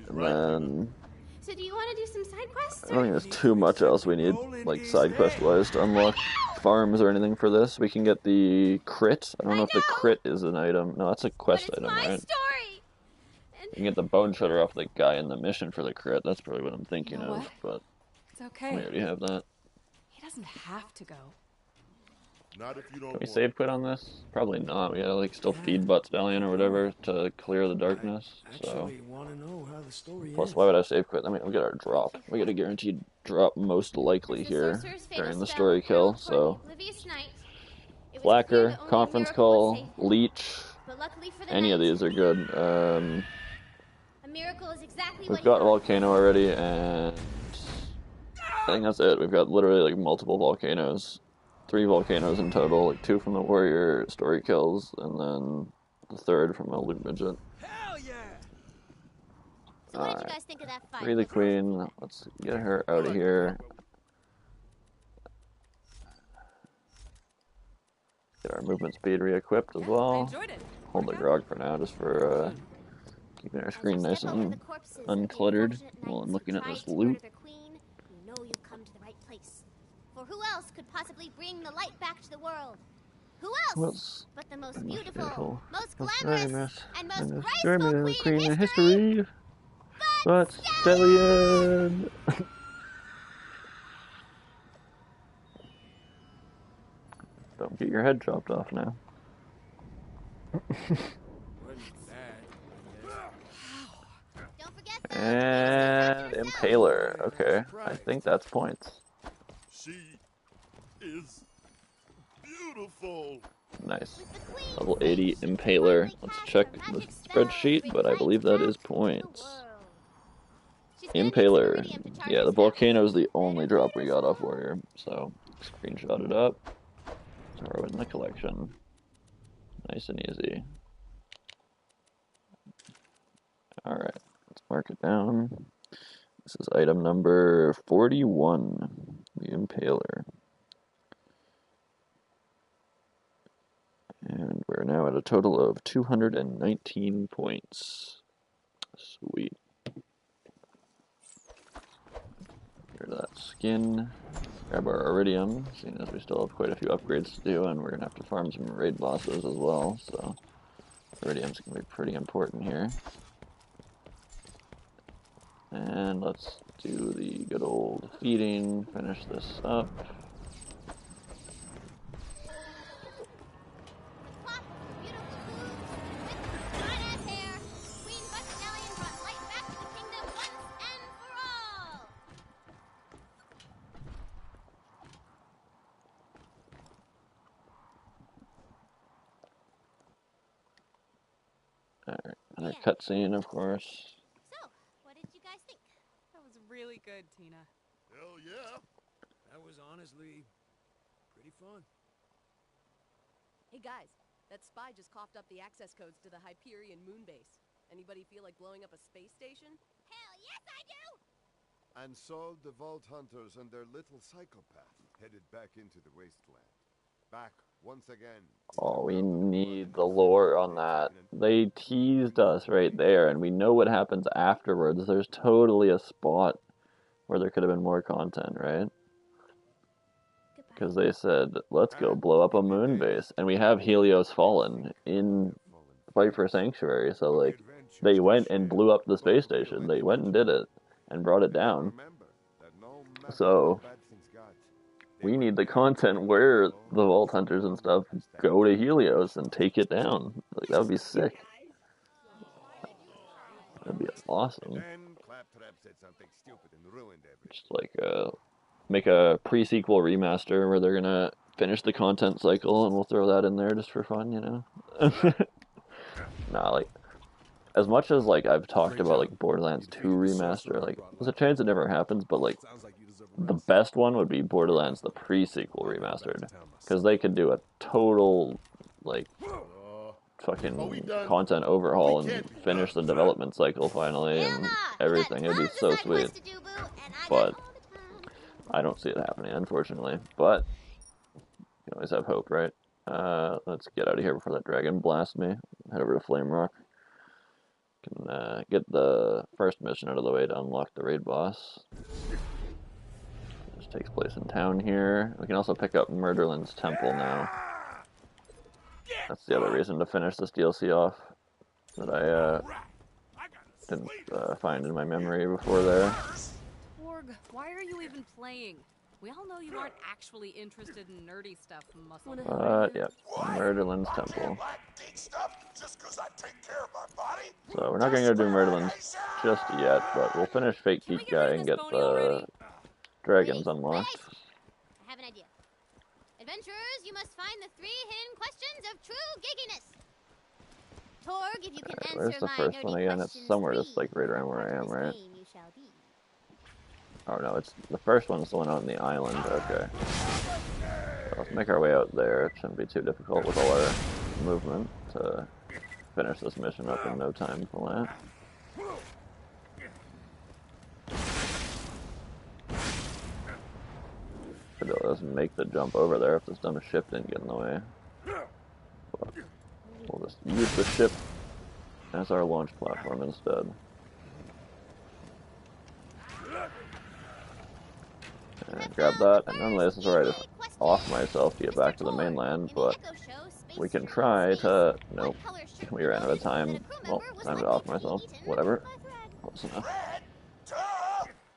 And then So do you want to do some side quests? I don't think there's too much else we need, like side quest wise, to unlock farms or anything for this. We can get the crit. I don't know if the crit is an item. No, that's a quest But it's item, my right? story. And You can get the bone shredder off the guy in the mission for the crit. That's probably what I'm thinking You know of, what? but It's okay. we already have that. He doesn't have to go. Not if you don't Can we want save quit on this? Probably not. We gotta like still feed Butt Stallion or whatever to clear the darkness. I So actually want to know how the story plus, ends. why would I save quit? I mean, we get our drop. We get a guaranteed drop, most likely here during the story kill. So Flacker, conference call, leech. Any of these are good. A miracle is exactly We've got volcano already, and I think that's it. We've got literally like multiple volcanoes. 3 volcanoes in total, like 2 from the warrior story kills, and then the 3rd from a loot midget. Hell yeah! So what did you guys think of that fight? Free the queen. Let's get her out of here. Get our movement speed re-equipped as I well. enjoyed it. Hold the grog for now, just for keeping our screen nice and uncluttered while I'm looking at this loot. You know you've come to the right place. For who else could possibly bring the light back to the world? Who Who else else? but the most Most beautiful, most most glamorous, and most most graceful glamorous queen in history? But Stallion! Don't get your head chopped off now. Wasn't bad. Don't forget the And Impaler. Okay, I think that's points. she is beautiful. Nice. Level 80 Impaler. Let's check the spreadsheet, but I believe that is points. Impaler. Yeah, the volcano is the only drop we got off warrior, so screenshot it up. Throw it in the collection. Nice and easy. Alright, let's mark it down. This is item number 41, the Impaler. And we're now at a total of 219 points. Sweet. Get rid of that skin. Grab our iridium, seeing as we still have quite a few upgrades to do, and we're going to have to farm some raid bosses as well, so iridium's going to be pretty important here. And let's do the good old feeding, finish this up. Alright, another cutscene, of course. So, what did you guys think? That was really good, Tina. Hell yeah. That was honestly pretty fun. Hey guys, that spy just coughed up the access codes to the Hyperion moon base. Anybody feel like blowing up a space station? Hell yes, I do! And so the Vault Hunters and their little psychopath headed back into the wasteland. Back once again. Oh, we need the lore on that. They teased us right there, and we know what happens afterwards. There's totally a spot where there could have been more content, right? Because they said, let's go blow up a moon base. And we have Helios Fallen in Fight for Sanctuary, so like, they went and blew up the space station. They went and did it, and brought it down. So, we need the content where the Vault Hunters and stuff go to Helios and take it down. Like, that would be sick. That'd be awesome. Then Claptrap said something stupid and ruined everything. Just like a make a pre-sequel remaster where they're gonna finish the content cycle, and we'll throw that in there just for fun, you know? Nah, like, as much as, like, I've talked about, like, Borderlands 2 remaster, like, there's a chance it never happens, but, like, the best one would be Borderlands, the pre-sequel remastered. Because they could do a total, like, fucking content overhaul and finish the development cycle finally and everything. It'd be so sweet. But I don't see it happening, unfortunately. But you can always have hope, right? Let's get out of here before that dragon blasts me. Head over to Flame Rock. Can get the first mission out of the way to unlock the raid boss. This takes place in town here. We can also pick up Murderland's Temple now. That's the other reason to finish this DLC off that I didn't find in my memory before there. Org, why are you even playing? We all know you aren't actually interested in nerdy stuff, muscle. Yeah, Murderland's Temple. So we're not going to go do Murderland's just yet, but we'll finish Fake Geek Guy and get the dragons unlocked. I have an idea. Adventurers, you must find the 3 hidden questions of true gigginess. Torg, if you can answer Where's the first one again? It's somewhere just like right around where I am, right? Oh no, it's the first one's the one on the island. Okay. So let's make our way out there. It shouldn't be too difficult with all our movement to finish this mission up in no time for that. Could just make the jump over there if this dumb ship didn't get in the way. But we'll just use the ship as our launch platform instead. And grab that, and normally this is where I just off myself to get back to the mainland, but we can try to... Nope, we ran out of time. Well, time to off myself. Whatever. Close enough.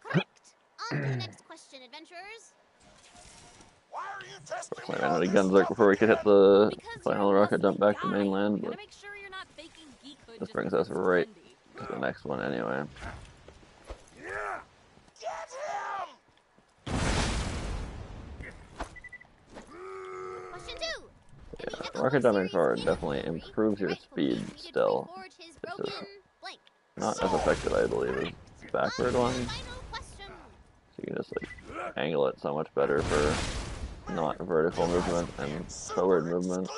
Correct. On to the next question, adventurers. I ran out of guns right before we could hit the final rocket jump back to mainland, but this brings us right to the next one anyway. Yeah, rocket jumping forward definitely improves your speed still. It's just not as effective, I believe, as the backward one. So you can just like angle it so much better for not vertical movement and forward movement.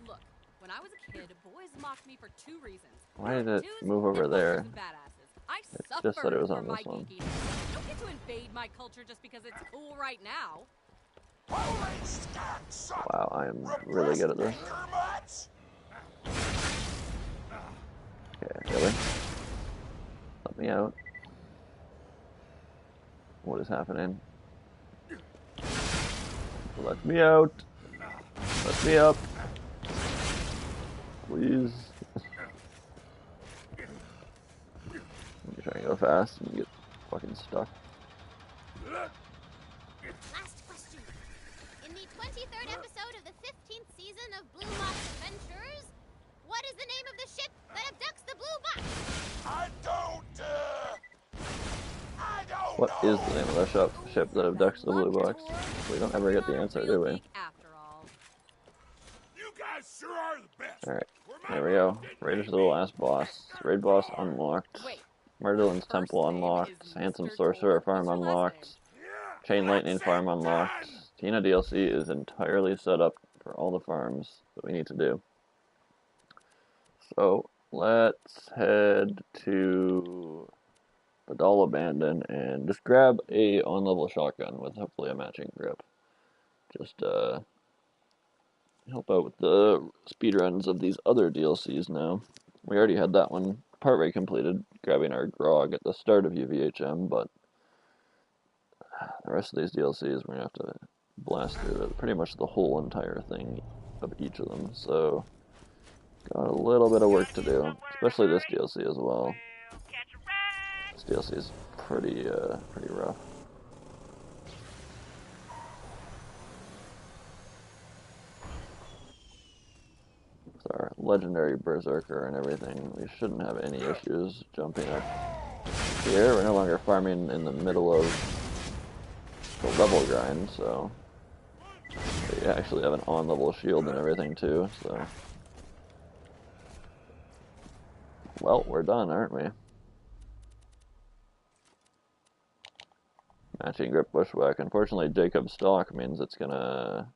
Look, when I was a kid, boys mocked me for 2 reasons. Why did it move over there? It just said it was on this one. You don't get to invade my culture just because it's cool right now. Wow, I am really good at this. Okay, really? Let me out. What is happening? Let me out. Let me up. Please. You're trying to go fast and you get fucking stuck. Last question. In the 23rd episode of the 15th season of Blue Box Adventures, what is the name of the ship that abducts the Blue Box? I don't What is the name of the ship that abducts the Blue Box? We don't ever get the answer, do we? You guys sure are the best. Alright, there we go. Raiders of the last boss. Raid boss unlocked. Murderland's Temple unlocked. Handsome Sorcerer Farm unlocked. Chain Lightning Farm unlocked. Tina DLC is entirely set up for all the farms that we need to do. So, let's head to the Doll Abandon and just grab a on-level shotgun with hopefully a matching grip. Just, help out with the speedruns of these other DLCs now. We already had that one partway completed, grabbing our grog at the start of UVHM, but the rest of these DLCs we're going to have to blast through pretty much the whole entire thing of each of them, so got a little bit of work to do, especially this DLC as well. This DLC is pretty rough. With our legendary Berserker and everything, we shouldn't have any issues jumping up here. We're no longer farming in the middle of the level grind, so we actually have an on-level shield and everything too, so... Well, we're done, aren't we? Matching grip bushwhack. Unfortunately, Jacob's stock means it's gonna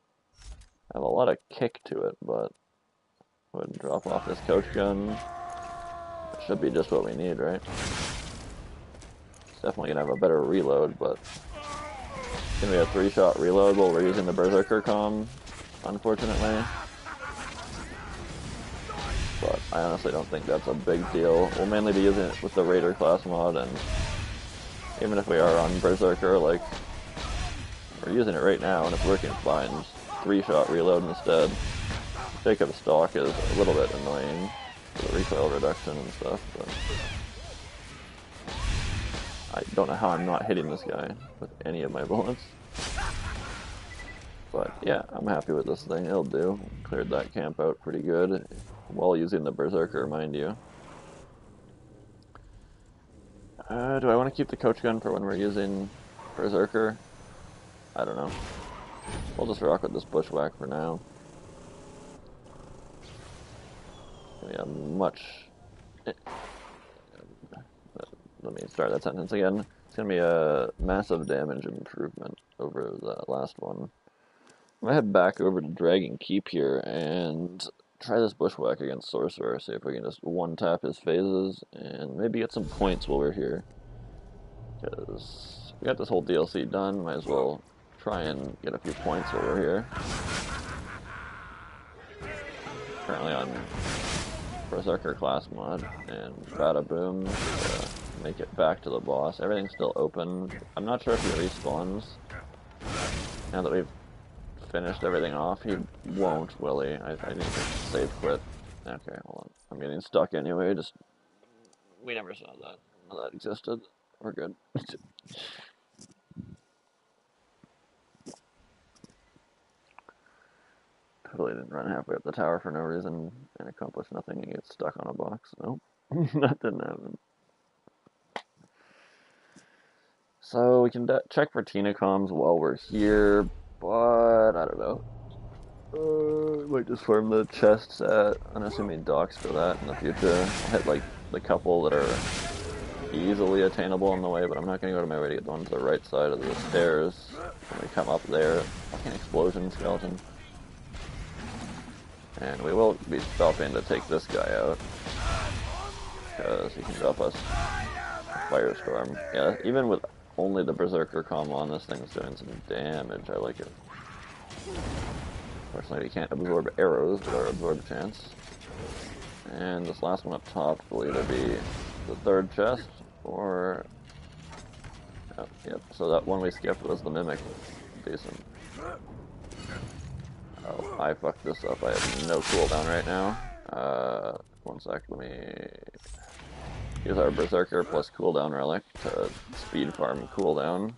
have a lot of kick to it, but go ahead and drop off this coach gun. It should be just what we need, right? It's definitely gonna have a better reload, but it's gonna be a 3-shot reload while we're using the Berserker comm, unfortunately. But I honestly don't think that's a big deal. We'll mainly be using it with the Raider class mod, and even if we are on Berserker, like, we're using it right now and it's working fine. Just 3-shot reload instead. Jacob's stock is a little bit annoying for the recoil reduction and stuff, but I don't know how I'm not hitting this guy with any of my bullets. But yeah, I'm happy with this thing. It'll do. Cleared that camp out pretty good while using the Berserker, mind you. Do I want to keep the coach gun for when we're using Berserker? I don't know. We'll just rock with this bushwhack for now. Yeah, much... Let me start that sentence again. It's going to be a massive damage improvement over the last one. I'm going to head back over to Dragon Keep here and try this bushwhack against Sorcerer, see if we can just one-tap his phases, and maybe get some points while we're here. Because we got this whole DLC done, might as well try and get a few points while we're here. Currently on Berserker class mod, and bada boom, make it back to the boss. Everything's still open. I'm not sure if he respawns. Now that we've finished everything off, he won't, will he? I need to save quit. Okay, hold on. I'm getting stuck anyway, just... We never saw that. That existed. We're good. Totally didn't run halfway up the tower for no reason and accomplish nothing and get stuck on a box. Nope. That didn't happen. So we can check for Tina comms while we're here, but I don't know. Might just farm the chests at unassuming docks for that in the future. I'll hit like the couple that are easily attainable on the way, but I'm not going to go to my way to get the one to the right side of the stairs. When we come up there, fucking explosion skeleton. And we will be stopping to take this guy out, because he can drop us a firestorm. Yeah, even with only the Berserker comm on, this thing's doing some damage. I like it. Fortunately, we can't absorb arrows with our absorb chance. And this last one up top will either be the third chest, or... Oh, yep, so that one we skipped was the Mimic. Decent. Oh, I fucked this up. I have no cooldown right now. One sec, let me use our Berserker plus cooldown relic to speed farm cooldown.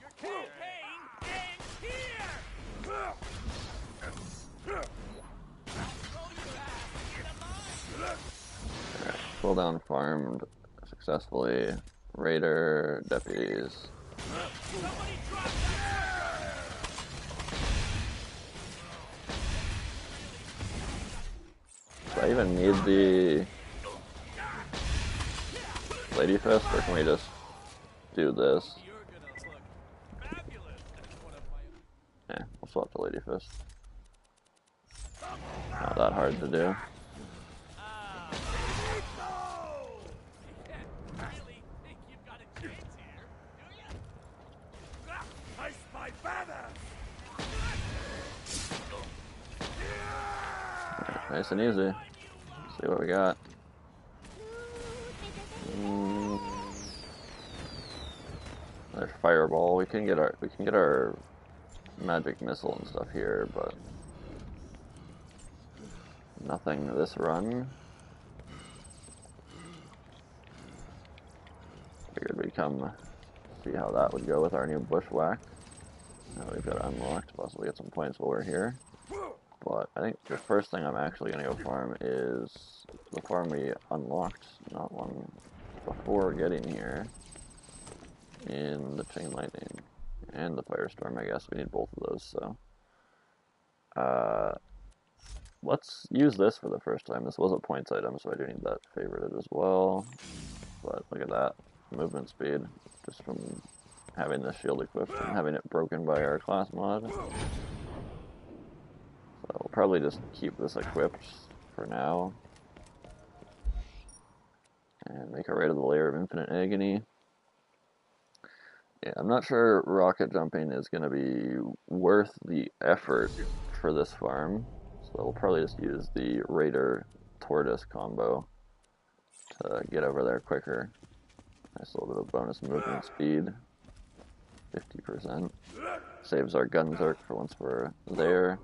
Alright, cooldown farmed successfully. Raider, deputies. Do I even need the Lady Fist, or can we just do this? Yeah, we'll swap the Lady Fist. Not that hard to do. Nice and easy. Let's see what we got. There's fireball. We can get our magic missile and stuff here, but nothing this run. Figured we'd come see how that would go with our new bushwhack. Now we've got it unlocked, possibly get some points while we're here. But I think the first thing I'm actually going to go farm is the farm we unlocked, not one before getting here. in the chain lightning and the firestorm. I guess we need both of those. So let's use this for the first time. This was a points item, so I do need that favorited as well. But look at that movement speed just from having this shield equipped and having it broken by our class mod. So we'll probably just keep this equipped for now and make our way to the layer of infinite agony. Yeah, I'm not sure rocket jumping is going to be worth the effort for this farm, so we'll probably just use the Raider Tortoise combo to get over there quicker. Nice little bit of bonus movement speed, 50%. Saves our Gunzerk for once we're there.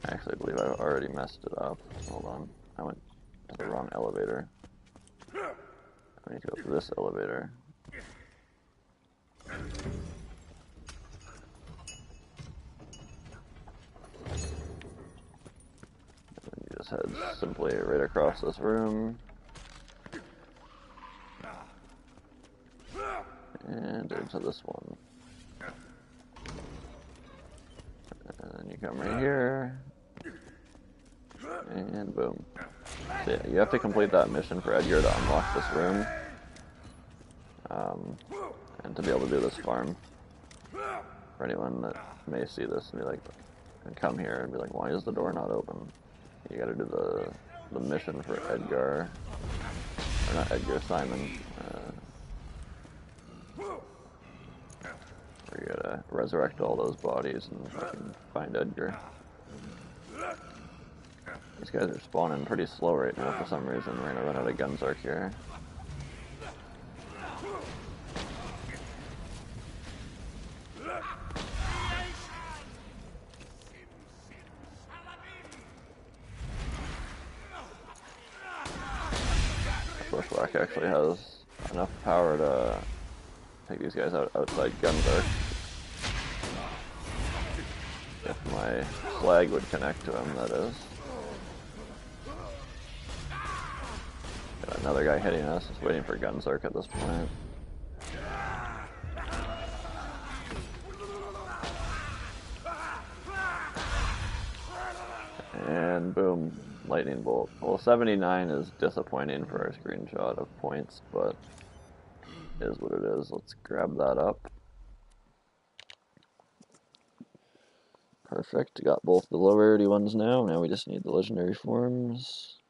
Actually, I believe I already messed it up. Hold on, I went to the wrong elevator. I need to go through this elevator. And then you just head simply right across this room. And into this one. And then you come right here. And boom. So yeah, you have to complete that mission for Edgar to unlock this room. And to be able to do this farm. For anyone that may see this and be like, and come here and be like, why is the door not open? You gotta do the mission for Edgar. Or not Edgar, Simon. Where you gotta resurrect all those bodies and fucking find Edgar. These guys are spawning pretty slow right now for some reason. We're gonna run out of Gunzerk here. Bushwhack actually has enough power to take these guys out outside Gunzerk. If my flag would connect to him, that is. Got another guy hitting us, just waiting for Gunzerk at this point. And boom, lightning bolt. Well, 79 is disappointing for our screenshot of points, but it is what it is. Let's grab that up. Perfect, got both the low rarity ones now. Now we just need the legendary forms.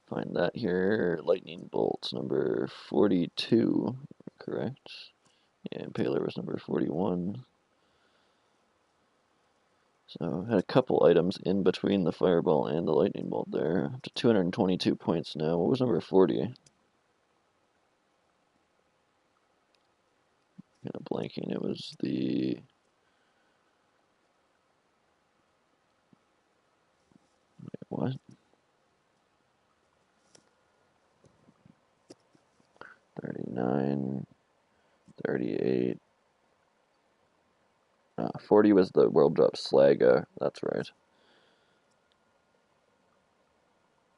Find that here. Lightning bolt number 42, correct? Yeah, Impaler was number 41. So had a couple items in between the fireball and the lightning bolt there. Up to 222 points now. What was number 40? Kind of blanking. It was the... Wait, what? 39, 38. 40 was the world drop Slaga. That's right.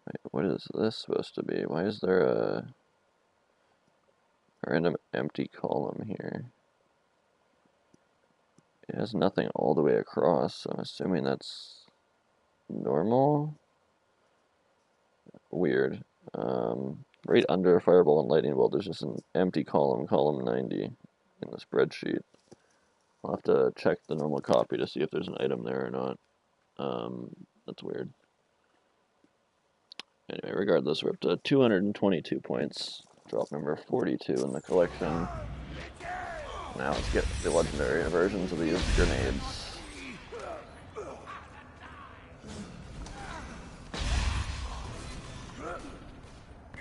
Wait, what is this supposed to be? Why is there a random empty column here? It has nothing all the way across, so I'm assuming that's normal? Weird. Right under Fireball and Lightning Bolt, there's just an empty column, column 90, in the spreadsheet. I'll have to check the normal copy to see if there's an item there or not. That's weird. Anyway, regardless, we're up to 222 points. Drop number 42 in the collection. Now let's get the legendary versions of these grenades.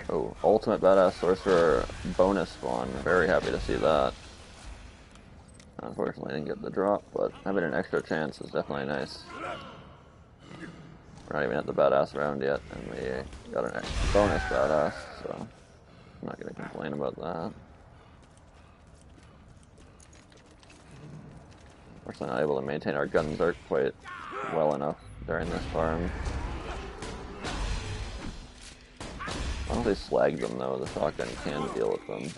Oh, Ultimate Badass Sorcerer bonus spawn. Very happy to see that. Unfortunately, I didn't get the drop, but having an extra chance is definitely nice. We're not even at the badass round yet, and we got an extra bonus badass, so I'm not going to complain about that. We're not able to maintain our Gunzerk quite well enough during this farm. I don't think they slag them though, the shotgun can deal with them.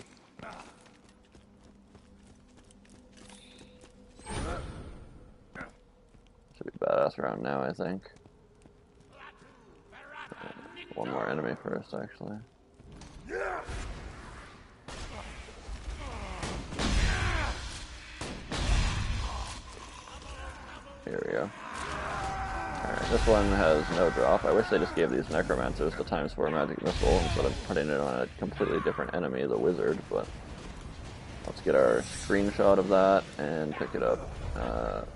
Should be badass around now, I think. One more enemy first, actually. Here we go. Alright, this one has no drop. I wish they just gave these necromancers the ×4 magic missile instead of putting it on a completely different enemy, the wizard, but let's get our screenshot of that and pick it up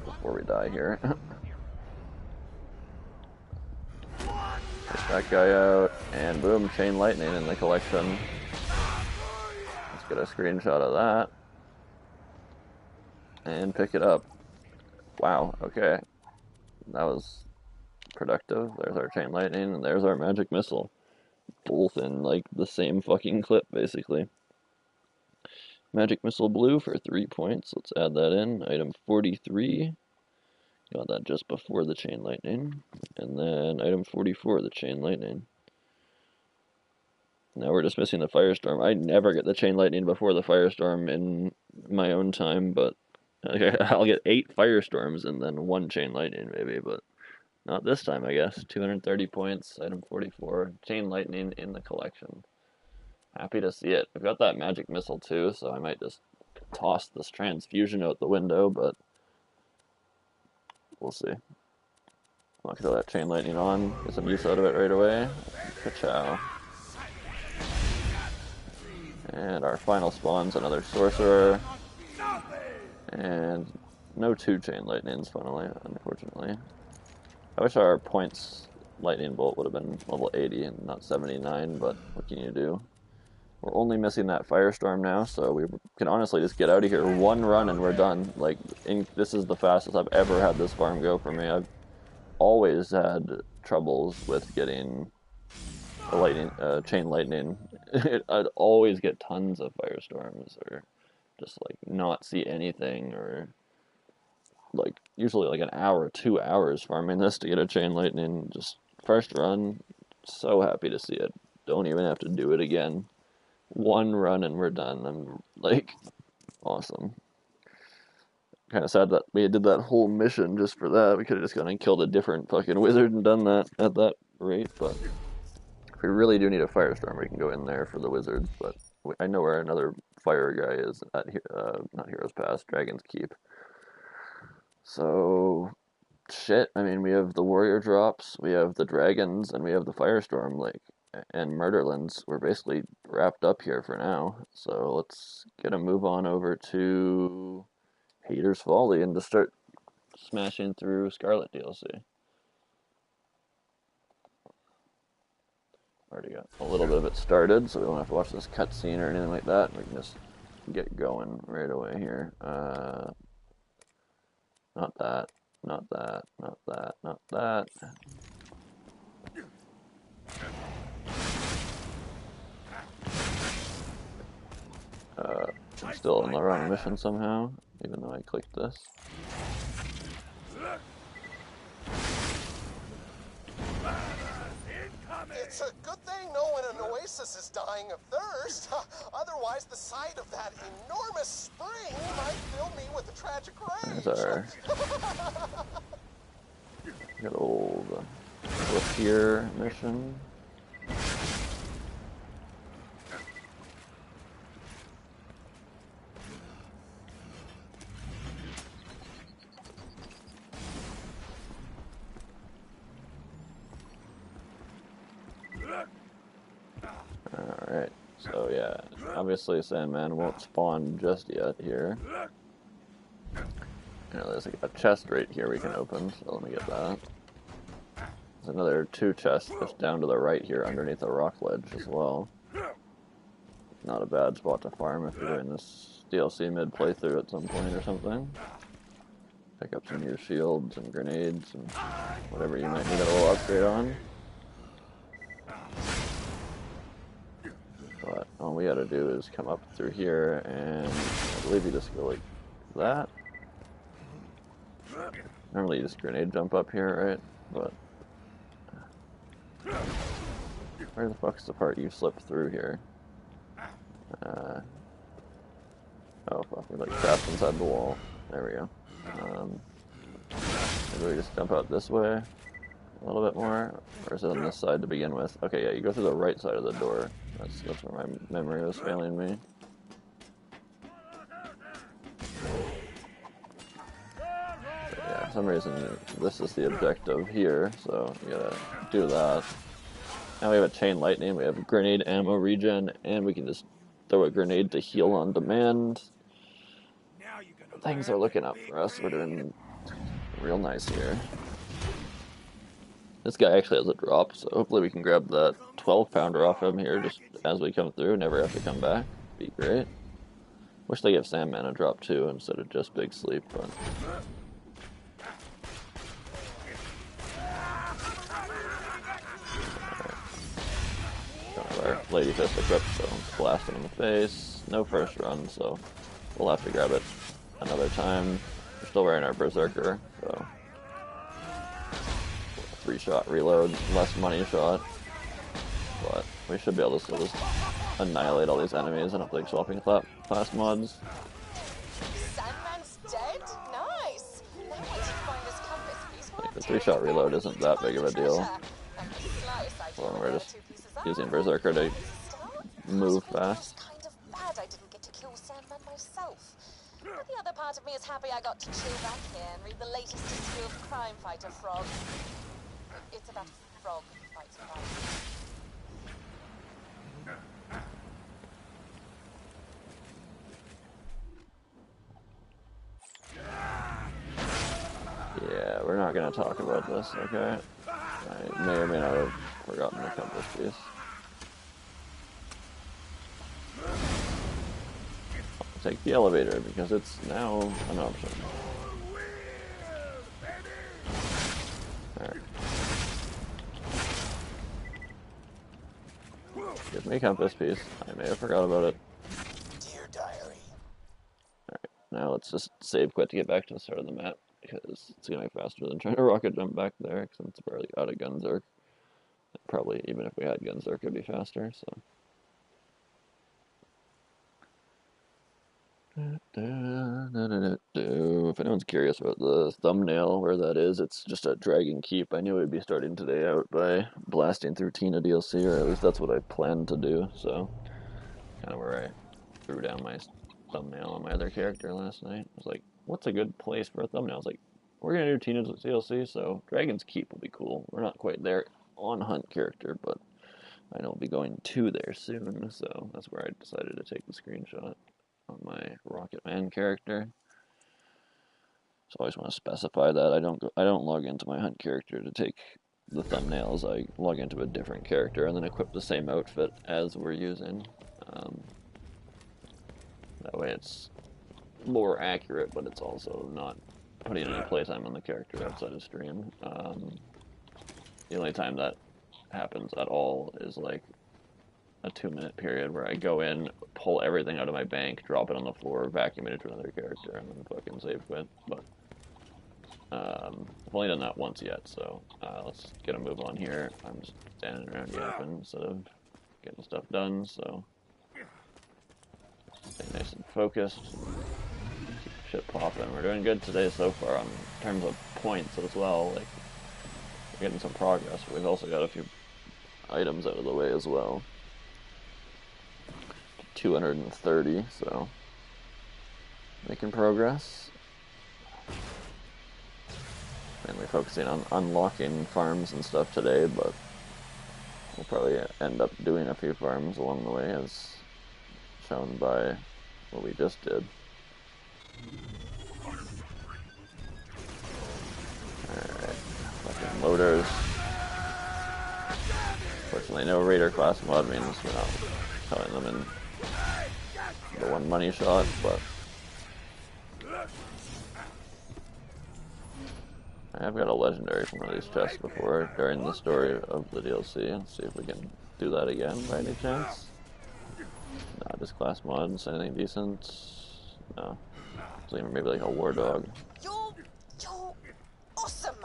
before we die here. Take that guy out, and boom, chain lightning in the collection. Let's get a screenshot of that and pick it up. Wow, okay. That was productive. There's our chain lightning, and there's our magic missile. Both in, like, the same fucking clip, basically. Magic missile blue for 3 points. Let's add that in. Item 43. Got that just before the chain lightning. And then item 44, the chain lightning. Now we're just missing the firestorm. I never get the chain lightning before the firestorm in my own time, but I'll get 8 firestorms and then 1 chain lightning maybe, but not this time, I guess. 230 points, item 44, chain lightning in the collection. Happy to see it. I've got that magic missile too, so I might just toss this transfusion out the window, but we'll see. I'll throw that chain lightning on, get some use out of it right away. Ka-chow. And our final spawn's another sorcerer. And no 2 chain lightnings, funnily, unfortunately. I wish our points lightning bolt would have been level 80 and not 79, but what can you do? We're only missing that firestorm now, so we can honestly just get out of here. 1 run and we're done. Like, this is the fastest I've ever had this farm go for me. I've always had troubles with getting a lightning, chain lightning. I'd always get tons of firestorms, or just like not see anything, or like usually like an hour, 2 hours farming this to get a chain lightning. Just first run, so happy to see it. Don't even have to do it again. 1 run and we're done. I'm like, awesome. Kind of sad that we did that whole mission just for that. We could have just gone and killed a different fucking wizard and done that at that rate, but if we really do need a firestorm, we can go in there for the wizards, but I know where another fire guy is at, not Heroes Pass, Dragon's Keep. So, shit, I mean, we have the warrior drops, we have the dragons, and we have the firestorm, like, and Murderlands. We're basically wrapped up here for now, so let's get a move on over to Hater's Folly and just start smashing through Scarlet DLC. Already got a little bit of it started, so we don't have to watch this cutscene or anything like that. We can just get going right away here. Not that, not that, not that, not that. I'm still on the wrong mission somehow, even though I clicked this. It's a good thing no one in Oasis is dying of thirst. Otherwise, the sight of that enormous spring might fill me with a tragic rage. There's our good old Here mission. Alright, so yeah, obviously Sandman won't spawn just yet here. You know, there's a chest right here we can open, so let me get that. There's another 2 chests just down to the right here underneath the rock ledge as well. Not a bad spot to farm if you're doing this DLC mid playthrough at some point or something. Pick up some new shields and grenades and whatever you might need a little upgrade on. But all we gotta do is come up through here, and I believe you just go like that. Normally you just grenade jump up here, right? But Where the fuck's the part you slip through here? Oh fuck, we're like trapped inside the wall. There we go. Maybe we just jump out this way a little bit more? Or is it on this side to begin with? Okay, yeah, you go through the right side of the door. That's where my memory was failing me. But yeah, for some reason this is the objective here, so you gotta do that. Now we have a chain lightning, we have grenade ammo regen, and we can just throw a grenade to heal on demand. Things are looking up for us. We're doing real nice here. This guy actually has a drop, so hopefully we can grab that 12-pounder off him here just as we come through. Never have to come back. Be great. Wish they give Sandman a drop too instead of just Big Sleep, but... Our Lady Fist equipped, so blast him in the face. No first run, so we'll have to grab it another time. We're still wearing our Berserker, so 3-shot reload, less money shot, but we should be able to still just annihilate all these enemies and like swapping class mods. Sandman's dead? Nice. Now I need to find this compass piece. Like the 3-shot reload isn't that big of a deal. Well, we're just using Berserker to move fast. Kind of bad I didn't get to kill Sandman myself. But the other part of me is happy I got to chill back here and read the latest issue of Crime Fighter Frog. It's about a frog fighting Yeah, we're not going to talk about this, okay? I may or may not have forgotten the compass piece. I'll take the elevator because it's now an option. Alright. Give me a compass piece. I may have forgot about it. Dear diary. Alright, now let's just save quit to get back to the start of the map, because it's gonna be faster than trying to rocket jump back there, since it's barely out of Gunzerk. Probably, even if we had Gunzerk, it'd be faster, so. If anyone's curious about the thumbnail, where that is, it's just a Dragon Keep. I knew we'd be starting today out by blasting through Tina DLC, or at least that's what I planned to do, so. Kind of where I threw down my thumbnail on my other character last night. I was like, what's a good place for a thumbnail? I was like, we're going to do Tina's DLC, so Dragon's Keep will be cool. We're not quite there on Hunt character, but I know we'll be going to there soon, so that's where I decided to take the screenshot on my Rocket Man character. So I always want to specify that I don't log into my Hunt character to take the thumbnails. I log into a different character and then equip the same outfit as we're using. That way it's more accurate, but it's also not putting any playtime on the character outside of stream. The only time that happens at all is like a 2-minute period where I go in, pull everything out of my bank, drop it on the floor, vacuum it into another character, and then fucking save quit. But I've only done that once yet, so let's get a move on here. I'm just standing around yapping instead of getting stuff done, so stay nice and focused. Keep shit popping. We're doing good today so far in terms of points as well. Like, we're getting some progress. We've also got a few items out of the way as well. 230, so making progress. Mainly focusing on unlocking farms and stuff today, but we'll probably end up doing a few farms along the way, as shown by what we just did. Alright, fucking loaders. Fortunately, no Raider class mod means we're not telling them in the one money shot, but I have got a legendary from one of these chests before during the story of the DLC. Let's see if we can do that again by any chance. No, just class mods, anything decent? No. So maybe like a war dog. You're awesome.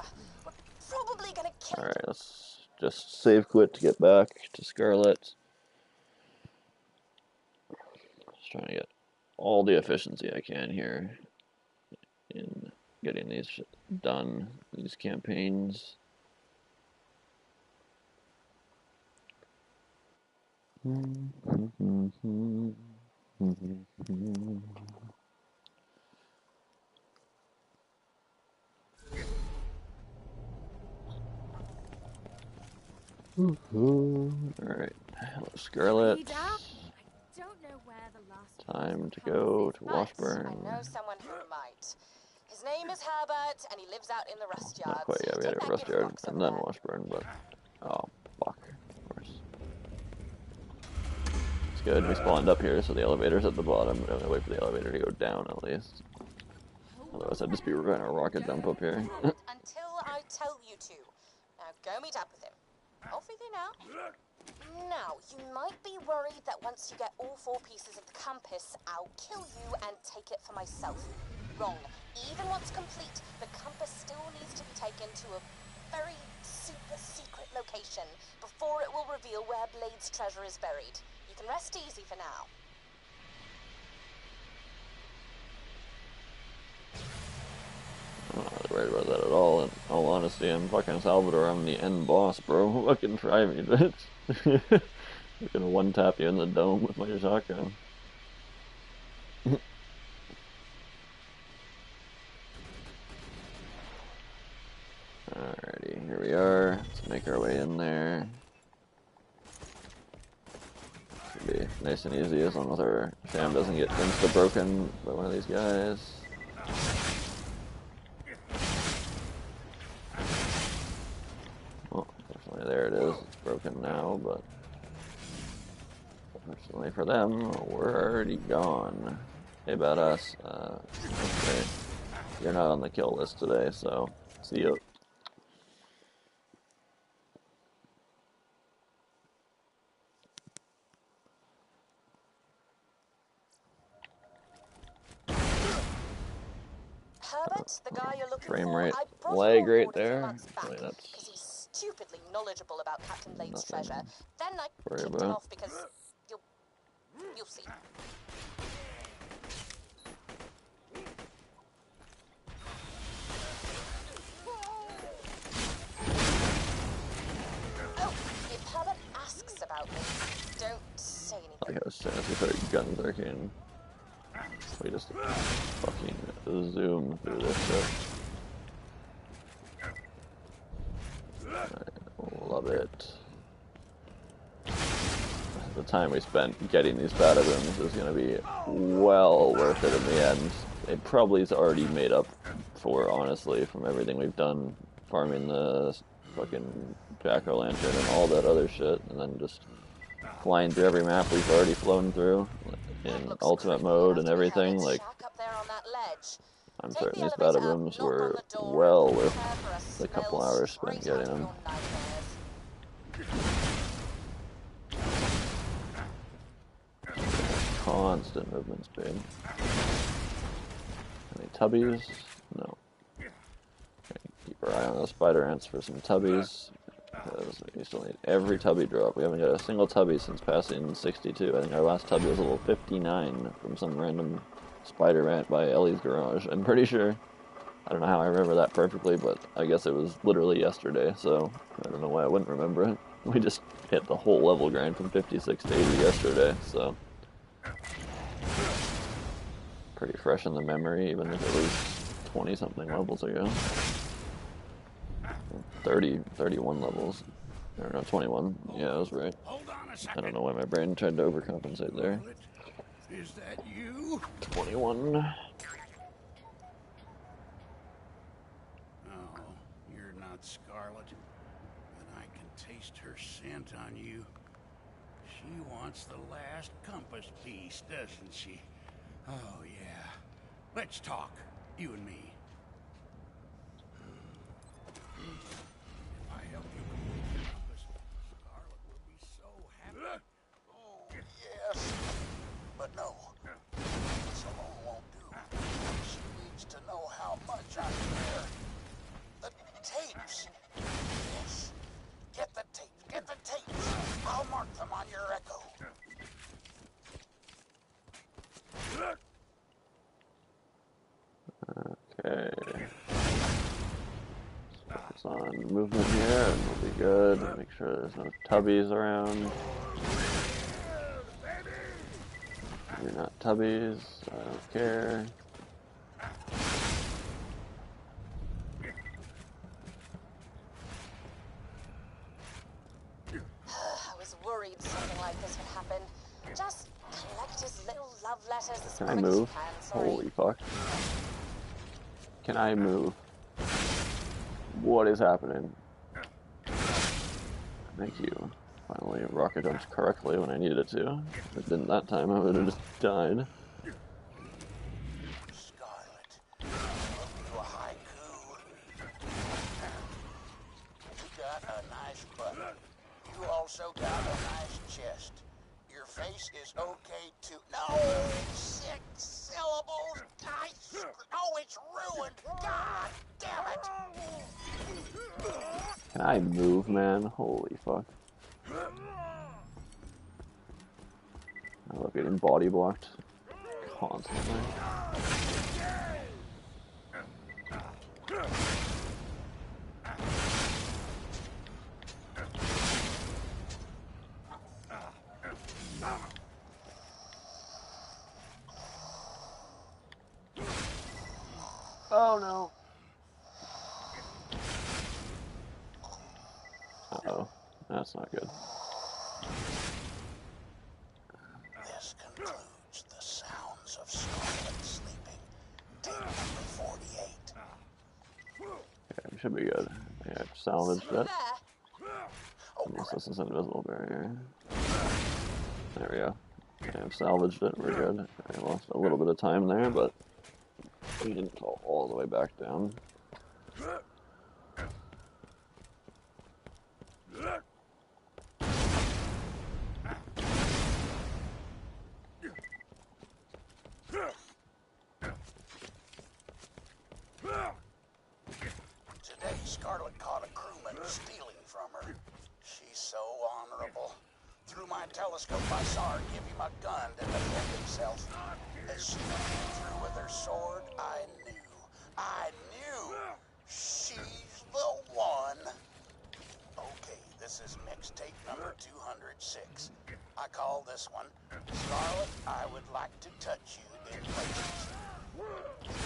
We're probably gonna kill. Alright, let's just save quit to get back to Scarlet. Just trying to get all the efficiency I can here in getting these done, these campaigns. Alright, hello Scarlet. Leader, I don't know where the last Time to go to Right, Washburn. I know someone who might. His name is Herbert, and he lives out in the rust yard. Not quite, yeah, we had Take a that rust gift yard box and over then there. Washburn, but oh fuck, of course. It's good, we spawned up here, so the elevator's at the bottom, but I'm gonna wait for the elevator to go down at least. Otherwise I'd just be trying to rocket jump up here. Until I tell you to. Now go meet up with him. Off with you now. Now, you might be worried that once you get all 4 pieces of the compass, I'll kill you and take it for myself. Wrong. Even once complete, the compass still needs to be taken to a very super secret location before it will reveal where Blade's treasure is buried. You can rest easy for now. I'm not really worried about that at all. In all honesty, I'm fucking Salvador. I'm the end boss, bro. Fucking try me, bitch. I'm gonna one tap you in the dome with my shotgun. Alrighty, here we are. Let's make our way in there. Should be nice and easy as long as our sham doesn't get insta-broken by one of these guys. Well, unfortunately there it is. It's broken now, but unfortunately for them, we're already gone. Hey, badass. Okay. You're not on the kill list today, so see you. Herbert, the guy you're looking Frame for, rate I brought lag him on right board a few there. months back Actually, because that's he's stupidly knowledgeable about Captain Blade's nothing treasure. Then I worry kicked him about. off because you'll see. Oh, if Herbert asks about me, don't say anything. Like I was saying, if our guns are can we just fucking zoom through this shit. I love it. The time we spent getting these bada-booms is going to be well worth it in the end. It probably is already made up for, honestly, from everything we've done, farming the fucking jack-o'-lantern and all that other shit, and then just flying through every map we've already flown through in ultimate mode and everything. Like, I'm certain these bada-booms were well worth the couple hours spent getting them. Constant movement speed. Any tubbies? No. Okay, keep our eye on those spider ants for some tubbies, because we still need every tubby drop. We haven't got a single tubby since passing 62. I think our last tubby was level 59 from some random spider ant by Ellie's garage. I'm pretty sure. I don't know how I remember that perfectly, but I guess it was literally yesterday, so I don't know why I wouldn't remember it. We just hit the whole level grind from 56 to 80 yesterday, so pretty fresh in the memory, even if it was 20-something levels ago. 31 levels. Or no, 21. Yeah, I was right. I don't know why my brain tried to overcompensate there. Is that you? 21. Oh, you're not Scarlet. But I can taste her scent on you. She wants the last compass piece, doesn't she? Oh, yeah. Let's talk, you and me. If I help you complete the compass, Scarlet will be so happy. Oh. Yes, but no. This alone won't do. She needs to know how much I care. The tapes. Yes. Get the focus on movement here, and we'll be good. Make sure there's no tubbies around. You're not tubbies, I don't care. I was worried something like this would happen. Just collect his little love letters as Can I quick as you move? can, sorry. Holy fuck. Can I move? What is happening? Thank you. Finally, rocket jumps correctly when I needed it to. If it didn't that time, I would have just died. Scarlet, you a haiku. You got a nice butt. You also got a nice chest. Your face is okay too. No! 6 syllables! Oh, it's ruined! God damn it! Can I move, man? Holy fuck. I love getting body blocked constantly. Oh no. Uh-oh. That's not good. This concludes the sounds of Scarlet sleeping. Tape number 48. Okay, we should be good. Yeah, I've salvaged it. Unless this is an invisible barrier. There we go. Okay, I've salvaged it. We're good. I lost a little bit of time there, but we didn't fall all the way back down. Today, Scarlet caught a crewman stealing from her. She's so honorable. Through my telescope, I saw her give him a gun to defend himself. As she came through with her sword, I knew she's the one. Okay, this is mixtape number 206. I call this one, Scarlet, I Would Like to Touch You in Places.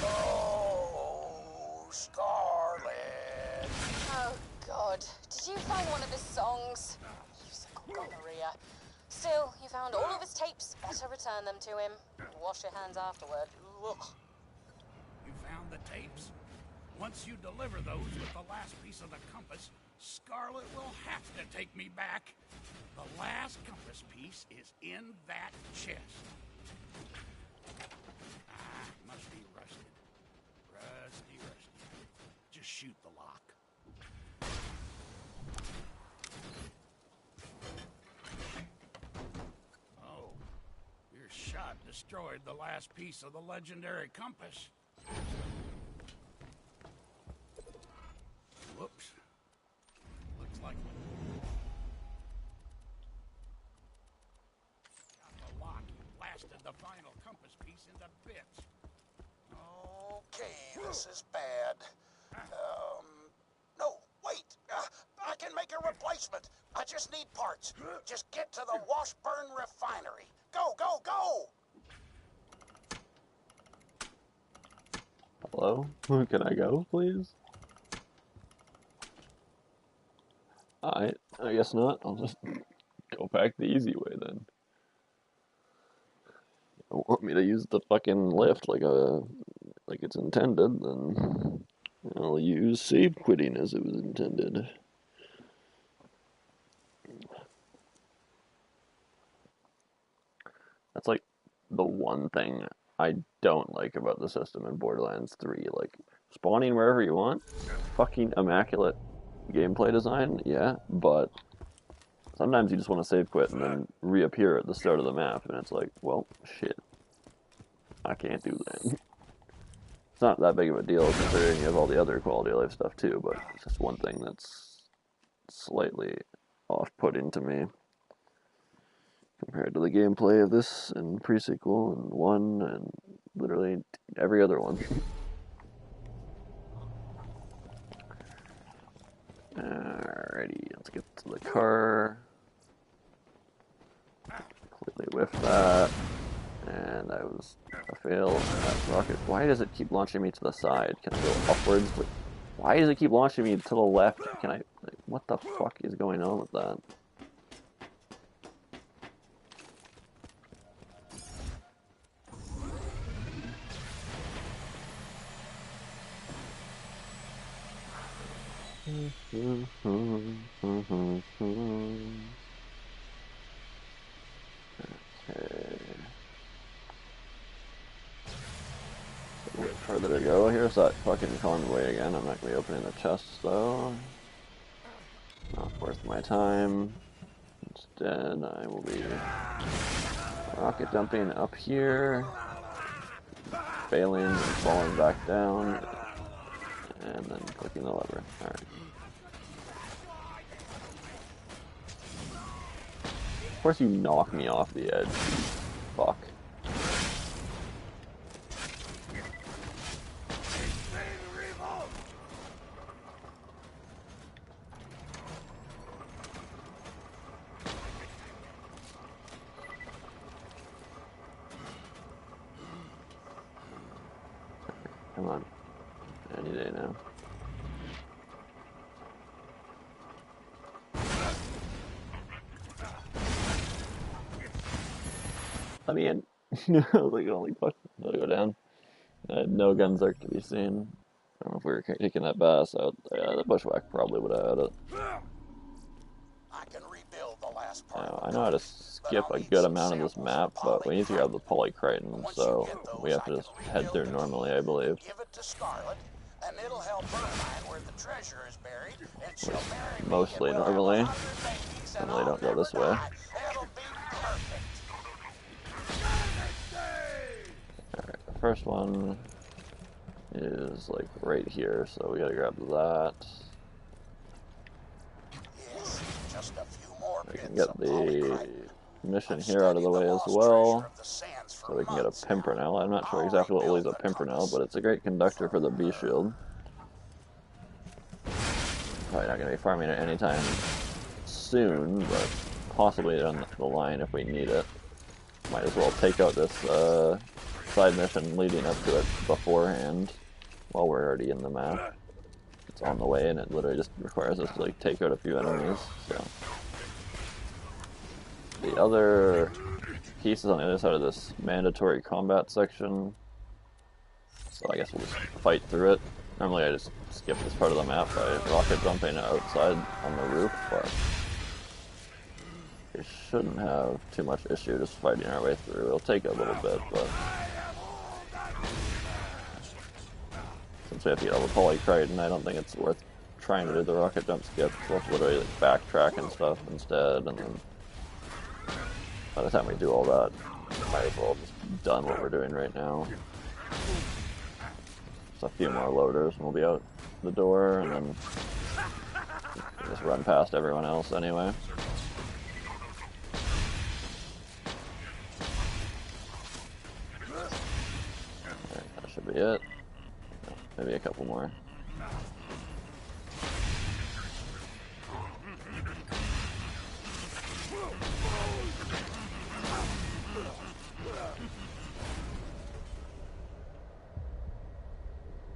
Oh, Scarlet. Oh, God. Did you find one of his songs? You gonorrhea. Still, you found all of his tapes. Better return them to him. Wash your hands afterward. Ugh. You found the tapes? Once you deliver those with the last piece of the compass, Scarlet will have to take me back. The last compass piece is in that chest. Ah, must be rusted. Rusty. Just shoot the lock. Oh, your shot destroyed the last piece of the legendary compass. Whoops. Looks like got the lock and blasted the final compass piece into bits. Okay, this is bad. No, wait. I can make a replacement. I just need parts. Just get to the Washburn refinery. Go, go, go! Hello? Can I go, please? I guess not. I'll just go back the easy way then. You want me to use the fucking lift like it's intended, then I'll use save quitting as it was intended. That's like the one thing I don't like about the system in Borderlands 3. Like, spawning wherever you want, fucking immaculate gameplay design, yeah, but sometimes you just want to save quit and then reappear at the start of the map, and it's like, well, shit. I can't do that. It's not that big of a deal considering you have all the other quality of life stuff too, but it's just one thing that's slightly off-putting to me compared to the gameplay of this and pre-sequel and 1 and literally every other one. was a fail. That rocket. Why does it keep launching me to the side? Can I go upwards? Why does it keep launching me to the left? Can I? Like, what the fuck is going on with that? A bit further to go. Here's that fucking convoy again. I'm not gonna be opening the chests though. Not worth my time. Instead, I will be rocket dumping up here, failing and falling back down, and then clicking the lever. Alright. Of course you knock me off the edge. Fuck. Come on. Any day now. Let me in. Like, holy fuck. I'll go down. No guns are to be seen. I don't know if we were taking that bass out. The bushwhack probably would have had it. I can rebuild the last part. Now, I know how to skip a good amount of this map, but we need to grab the polycriton, so we have to just head through normally, I believe. Give it to Scarlet, and it'll help her find where the treasure is buried, and she'll marry me. Mostly normally. Normally don't go this way. It'll be perfect. Alright, the first one is like right here, so we gotta grab that. Yes, just a few more We can bits get of the polycrite. mission here out of the way as well, so we can get a pimpernel. I'm not sure exactly what will use a pimpernel, but it's a great conductor for the B shield. Probably not going to be farming it anytime soon, but possibly on the line if we need it. Might as well take out this side mission leading up to it beforehand while we're already in the map. It's on the way and it literally just requires us to like take out a few enemies, so. The other pieces on the other side of this mandatory combat section, so I guess we'll just fight through it. Normally I just skip this part of the map by rocket jumping outside on the roof, but we shouldn't have too much issue just fighting our way through. It'll take a little bit, but since we have to get all the polycriton, I don't think it's worth trying to do the rocket jump skip. We'll have to literally like backtrack and stuff instead, and then by the time we do all that, we might as well have just done what we're doing right now. Just a few more loaders and we'll be out the door, and then just run past everyone else anyway. Alright, that should be it. Maybe a couple more.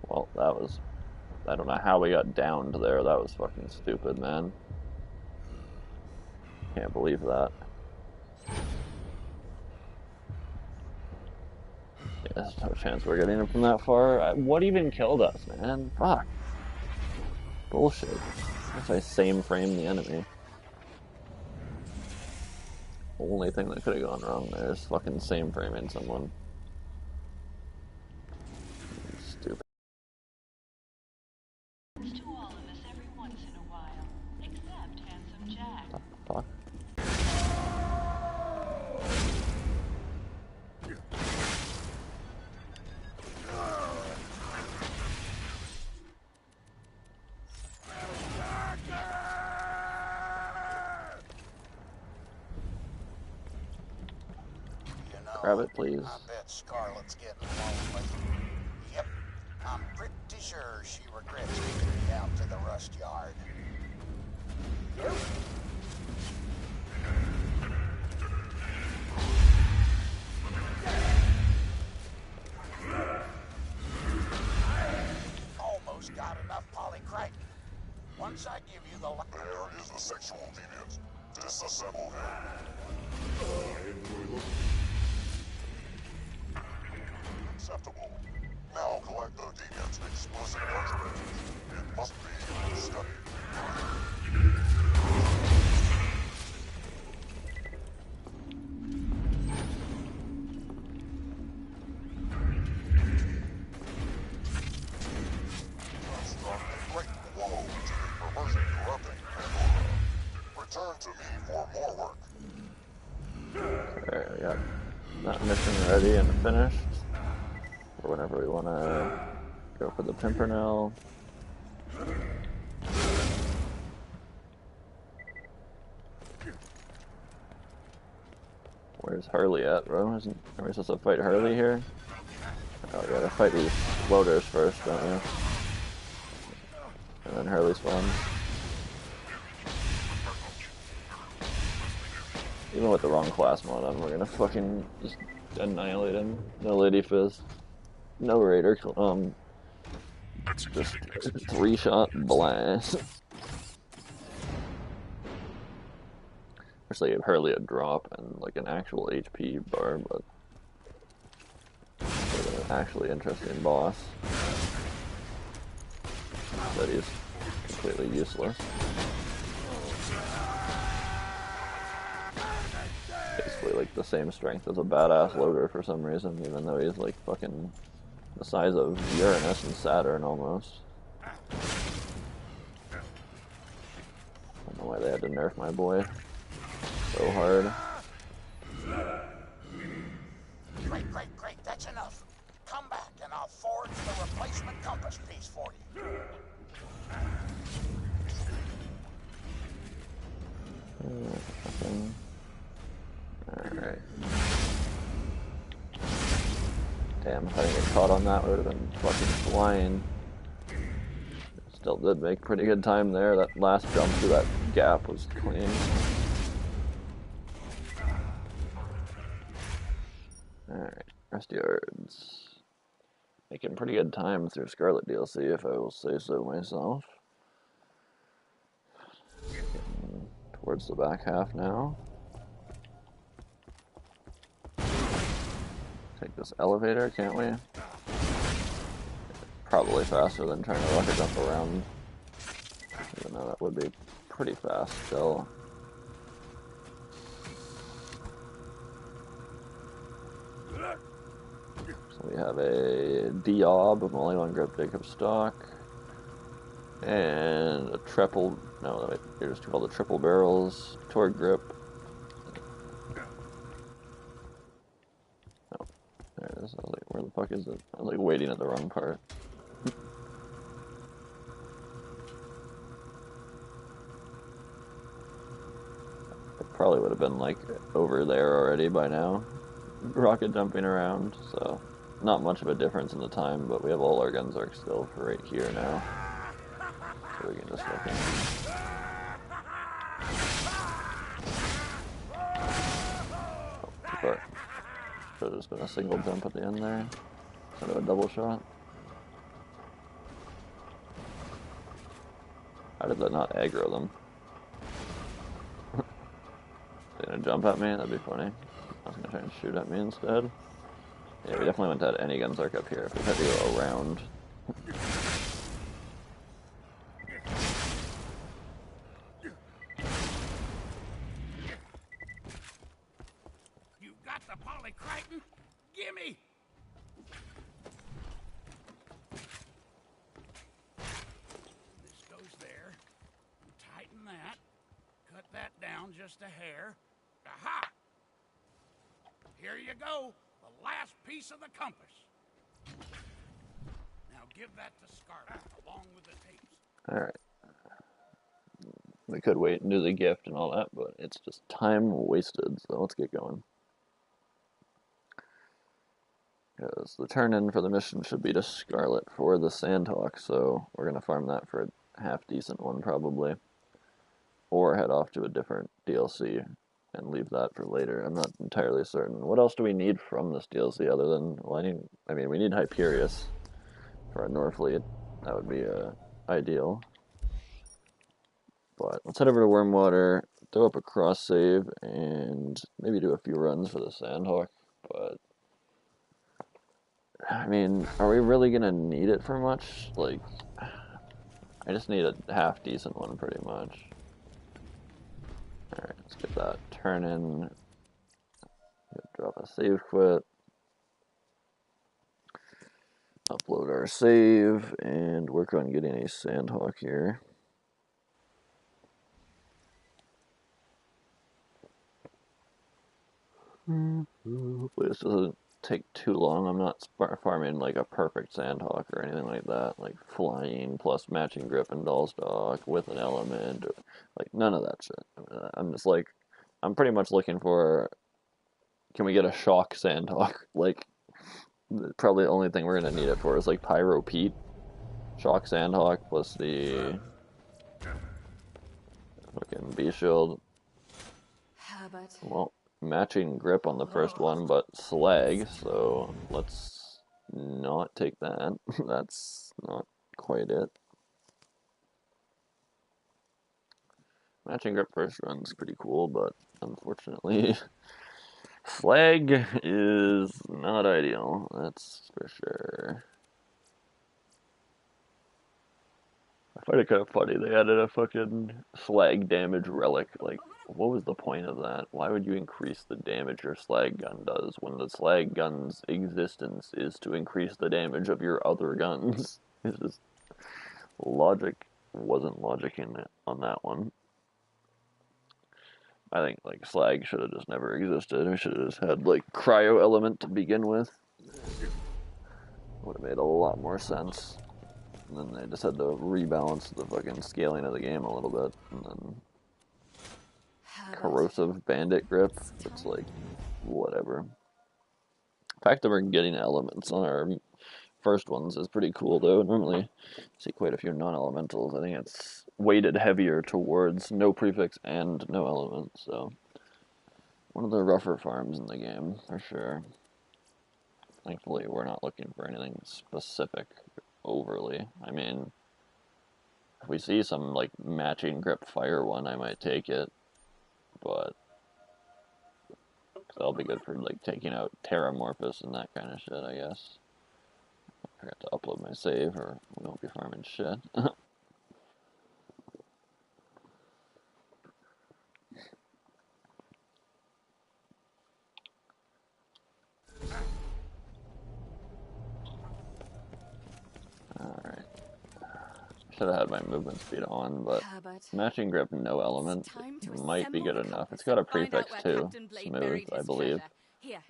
Well, that was... I don't know how we got down to there. That was fucking stupid, man. Can't believe that. Yeah, there's no chance we're getting him from that far. What even killed us, man? Fuck. Bullshit. If I same frame the enemy. Only thing that could have gone wrong there is fucking same framing someone. Stupid. To all of us every once in a while, except Handsome Jack. Fuck. Grab it, please. I bet Scarlet's getting lonely. Yep, I'm pretty sure she regrets taking me out to the rust yard. Ammo's got enough polycrite. Once I give you the... There is the sexual deviant. Disassemble him. Acceptable. Now collect the deviant's explicit nutriment. It must be studied. Construct a great blow to the perversion corrupting Pandora. Return to me for more work. Okay, we got that mission ready and finished. Or whenever we want to go for the Pimpernel. Where's Harley at, bro? Are we supposed to fight Harley here? Oh, we gotta fight these loaders first, don't we? And then Harley spawns. Even with the wrong class mod on, we're gonna fucking just annihilate him. No Lady Fizz. No Raider. Just 3-shot blast. Actually, gave Harley a drop and like an actual HP bar, but an actually interesting boss. But he's completely useless. Basically like the same strength as a badass loader for some reason, even though he's like fucking the size of Uranus and Saturn almost. I don't know why they had to nerf my boy so hard. Great, that's enough. Come back and I'll forge the replacement compass piece for you. Alright. Damn, if I didn't get caught on that, we would have been fucking flying. Still did make pretty good time there. That last jump through that gap was clean. Alright, rest yards. Making pretty good time through Scarlet DLC, if I will say so myself. Getting towards the back half now. Take this elevator, can't we? Probably faster than trying to rocket jump around. Even though that would be pretty fast still. So we have a Diob, a Molly-1 Grip Jacob stock, and a triple, no, wait, here's called the triple barrels, Torque Grip. Oh, there it is. I was like, where the fuck is it? I was like waiting at the wrong part. It probably would have been like over there already by now, rocket jumping around, so not much of a difference in the time, but we have all our guns arc still for right here now. So we can just fucking... Oh, should have just been a single jump at the end there, instead of a double shot. How did that not aggro them? They're gonna jump at me? That'd be funny. I was gonna try and shoot at me instead. Yeah, we definitely wouldn't have any guns arc up here if we had to go around. You got the polycriton? Gimme! This goes there. Tighten that. Cut that down just a hair. Aha! Here you go. The last piece of the compass. Now give that to Scarlet along with the tapes. Alright. We could wait and do the gift and all that, but it's just time wasted, so let's get going. Because the turn-in for the mission should be to Scarlet for the Sandhawk, so we're going to farm that for a half-decent one, probably. Or head off to a different DLC and leave that for later. I'm not entirely certain. What else do we need from this DLC other than... Well, we need Hyperius for our Norfleet. That would be ideal. But let's head over to Wormwater, throw up a cross save, and maybe do a few runs for the Sandhawk. But I mean, are we really gonna need it for much? Like, I just need a half decent one, pretty much. Alright, let's get that turn in. Drop a save quit. Upload our save, and work on getting a Sandhawk here. Hopefully this doesn't take too long. I'm not farming like a perfect Sandhawk or anything like that, like flying plus matching grip and doll stock with an element, or like none of that shit. I'm just like, I'm pretty much looking for, can we get a shock Sandhawk? Like, probably the only thing we're gonna need it for is like Pyro Pete, shock Sandhawk plus the fucking B shield. Herbert. Well, matching grip on the first one, but slag, so let's not take that. That's not quite it. Matching grip first run's pretty cool, but unfortunately, slag is not ideal, that's for sure. I find it kind of funny, they added a fucking slag damage relic. Like, what was the point of that? Why would you increase the damage your slag gun does when the slag gun's existence is to increase the damage of your other guns? It's just, logic wasn't logicking it on that one. I think, like, slag should have just never existed. We should have just had, like, cryo element to begin with. Would have made a lot more sense. And then they just had to rebalance the fucking scaling of the game a little bit. And then corrosive bandit grip, it's like, whatever. The fact that we're getting elements on our first ones is pretty cool, though. Normally, see quite a few non-elementals. I think it's weighted heavier towards no prefix and no element, so one of the rougher farms in the game, for sure. Thankfully, we're not looking for anything specific overly. I mean, if we see some, like, matching grip fire one, I might take it, but that'll be good for, like, taking out Terramorphous and that kind of shit, I guess. I forgot to upload my save, or we won't be farming shit. Alright. Should have had my movement speed on, but matching grip no element might be good enough. It's got a prefix too. Smooth, I believe,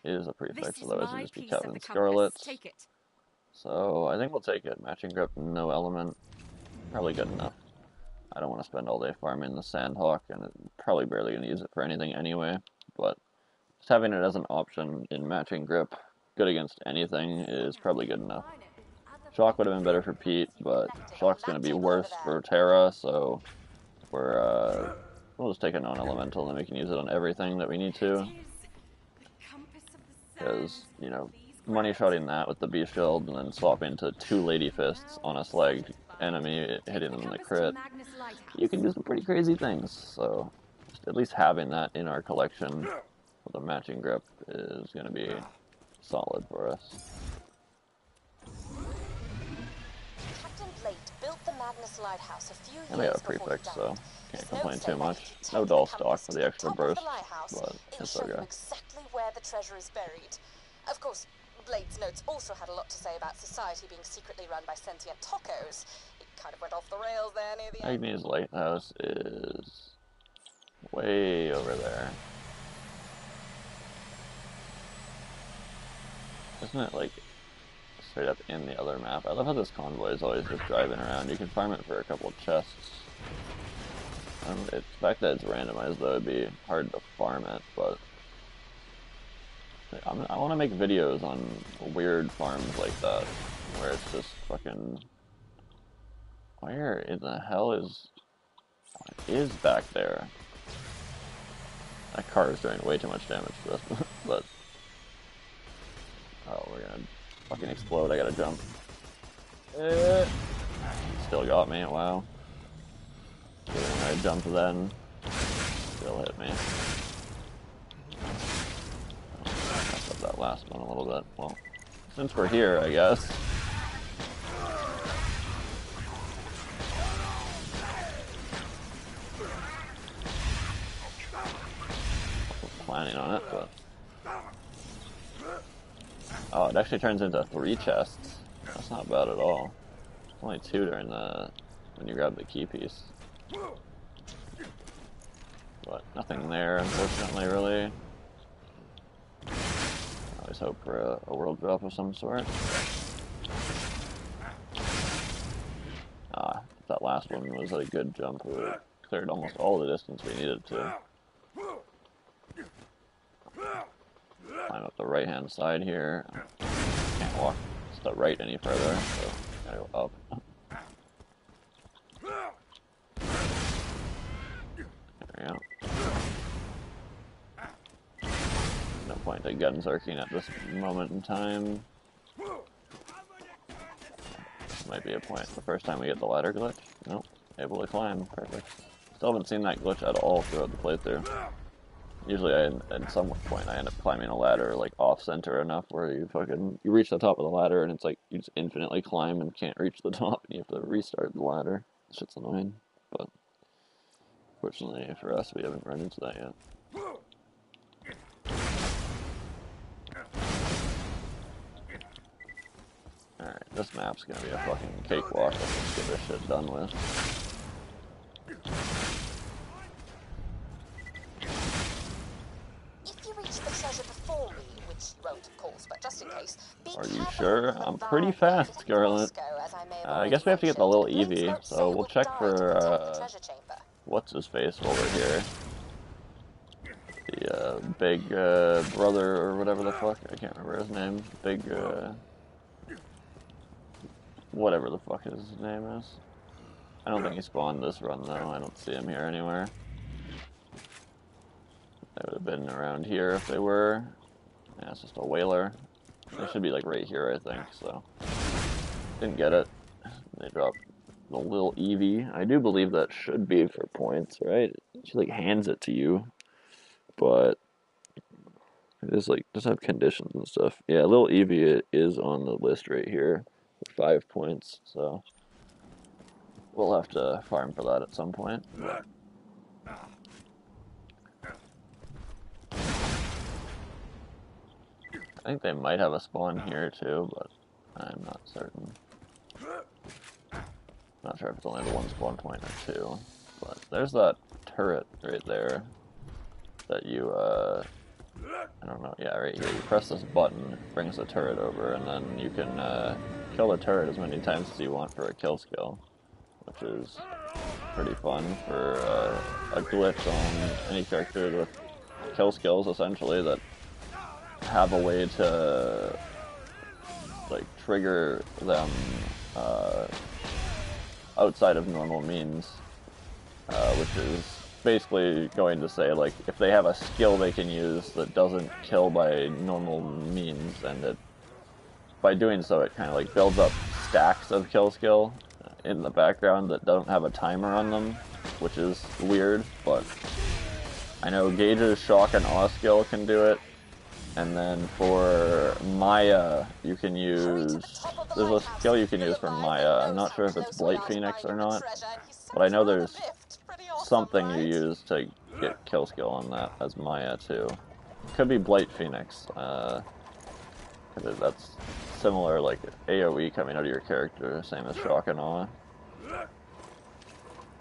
is a prefix, otherwise it'd just be Captain Scarlet's. So I think we'll take it. Matching grip no element, probably good enough. I don't want to spend all day farming the Sandhawk, and probably barely going to use it for anything anyway, but just having it as an option in matching grip, good against anything, is probably good enough. Shock would have been better for Pete, but Shock's going to be worse for Terra, so we'll just take a non-elemental and then we can use it on everything that we need to. Because, you know, money-shotting that with the B-Shield and then swapping to 2 Lady Fists on a slag enemy, hitting them in the crit, you can do some pretty crazy things, so just at least having that in our collection with a matching grip is going to be solid for us. And I got a prefix, so can't complain too much. No doll stock for the extra burst, but it's okay. Exactly where the treasure is buried. Of course, Blade's notes also had a lot to say about society being secretly run by sentient tacos. It kind of went off the rails there near the end. Agnes Lighthouse is way over there. Isn't it like straight up in the other map? I love how this convoy is always just driving around. You can farm it for a couple of chests. The fact that it's randomized, though, it'd be hard to farm it, but I want to make videos on weird farms like that, where it's just fucking... Where in the hell is back there? That car is doing way too much damage to us, but... Oh, we're gonna fucking explode, I gotta jump. still got me. Wow. When I jumped then, still hit me. Messed up that last one a little bit. Well, since we're here, I guess. Planning on it, but oh, it actually turns into 3 chests. That's not bad at all. It's only 2 during when you grab the key piece. But nothing there, unfortunately, really. I always hope for a world drop of some sort. That last one was a good jump. We cleared almost all the distance we needed to. Climb up the right-hand side here. Can't walk to the right any further, so gotta go up. There we go. No point to gun zerking at this moment in time. This might be a point. The first time we get the ladder glitch. Nope. Able to climb. Perfect. Still haven't seen that glitch at all throughout the playthrough. Usually, at some point, I end up climbing a ladder like off-center enough where you reach the top of the ladder and it's like you just infinitely climb and can't reach the top and you have to restart the ladder. Shit's annoying, but fortunately for us, we haven't run into that yet. Alright, this map's gonna be a fucking cakewalk. Let's just get this shit done with. Are you sure? I'm pretty fast, Scarlet. I guess we have to get the little Eevee, so we'll check for, what's-his-face over here. The, big, brother, or whatever the fuck, I can't remember his name. Big, whatever the fuck his name is. I don't think he spawned this run, though. I don't see him here anywhere. They would have been around here if they were. Yeah, it's just a whaler. They should be like right here, I think, so. Didn't get it. They dropped the little Eevee. I do believe that should be for points, right? She like hands it to you. But it is like, does have conditions and stuff. Yeah, little Eevee is on the list right here. For 5 points, so. We'll have to farm for that at some point. But I think they might have a spawn here too, but I'm not certain. Not sure if it's only the 1 spawn point or 2. But there's that turret right there that you, I don't know, yeah, right here. You press this button, it brings the turret over, and then you can kill the turret as many times as you want for a kill skill, which is pretty fun for a glitch on any character with kill skills, essentially, that have a way to like trigger them outside of normal means, which is basically going to say like if they have a skill they can use that doesn't kill by normal means, and it by doing so it kind of like builds up stacks of kill skill in the background that don't have a timer on them, which is weird. But I know Gage's shock and awe skill can do it. And then for Maya, you can use, there's a skill you can use for Maya. I'm not sure if it's Blight Phoenix or not, but I know there's something you use to get kill skill on that as Maya too. It could be Blight Phoenix, because that's similar, like AoE coming out of your character, same as shock and awe.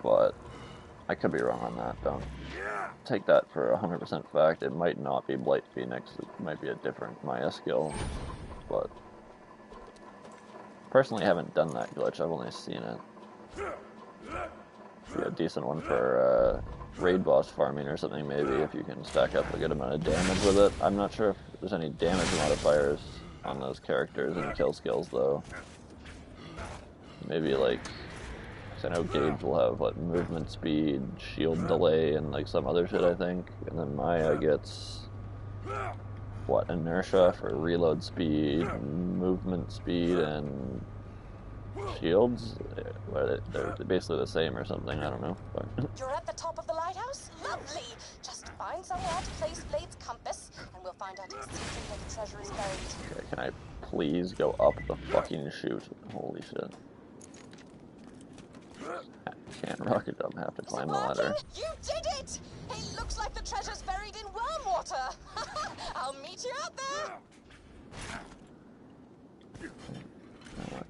But I could be wrong on that, don't take that for 100% fact. It might not be Blight Phoenix, it might be a different Maya skill, but personally I haven't done that glitch, I've only seen it. Be a decent one for raid boss farming or something, maybe, if you can stack up a good amount of damage with it. I'm not sure if there's any damage modifiers on those characters and kill skills, though. Maybe like, I know Gage will have what, movement speed, shield delay, and like some other shit, I think. And then Maya gets what, inertia for reload speed, movement speed, and shields, but they're basically the same or something. I don't know. But You're at the top of the lighthouse? Lovely! Just find somewhere to place Blade's compass, and we'll find out exactly where the treasure is buried. okay, can I please go up the fucking chute? Holy shit. Can't rocket jump, have to climb the ladder. You did it! It looks like the treasure's buried in worm water. I'll meet you out there.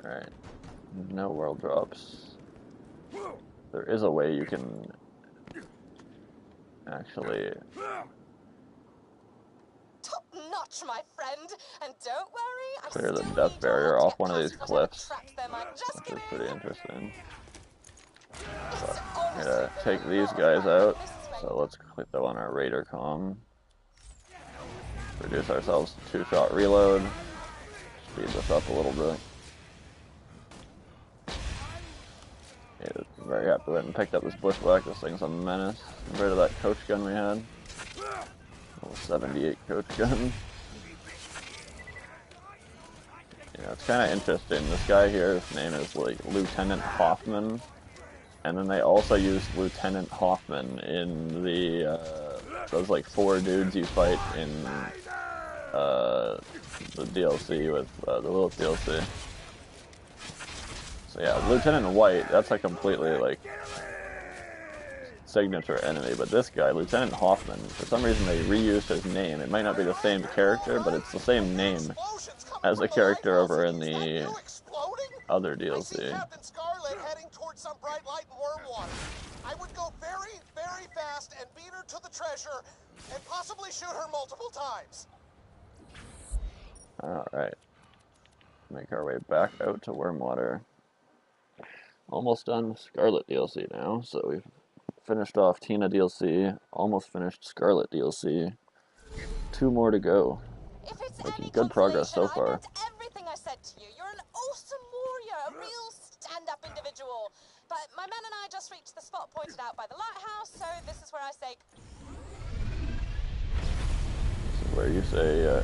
Alright. No world drops. There is a way you can actually... Top notch, my friend. And don't worry, clear the death barrier off one of these cliffs, which is pretty interesting. But I'm gonna take these guys out, so let's click them on our Raider comm. Reduce ourselves to 2-shot reload. Speed this up a little bit. Yeah, very happy that I picked up this bushwhack. This thing's a menace compared to that coach gun we had. Little 78 coach gun. Yeah, it's kind of interesting. This guy here, his name is like Lieutenant Hoffman. And then they also used Lieutenant Hoffman in the, those like 4 dudes you fight in, the DLC with, the Lilith DLC. So yeah, Lieutenant White, that's a completely, like, signature enemy, but this guy, Lieutenant Hoffman, for some reason they reused his name. It might not be the same character, but it's the same name as the character over in the other DLC. Some bright light in Wormwater. I would go very, very fast and beat her to the treasure and possibly shoot her multiple times. Alright. Make our way back out to Wormwater. Almost done Scarlet DLC now, so we've finished off Tina DLC, almost finished Scarlet DLC. 2 more to go. Making good progress so far. I meant everything I said to you. You're an awesome warrior, a real stand-up individual. But my men and I just reached the spot pointed out by the lighthouse, so this is where I say... Where you say,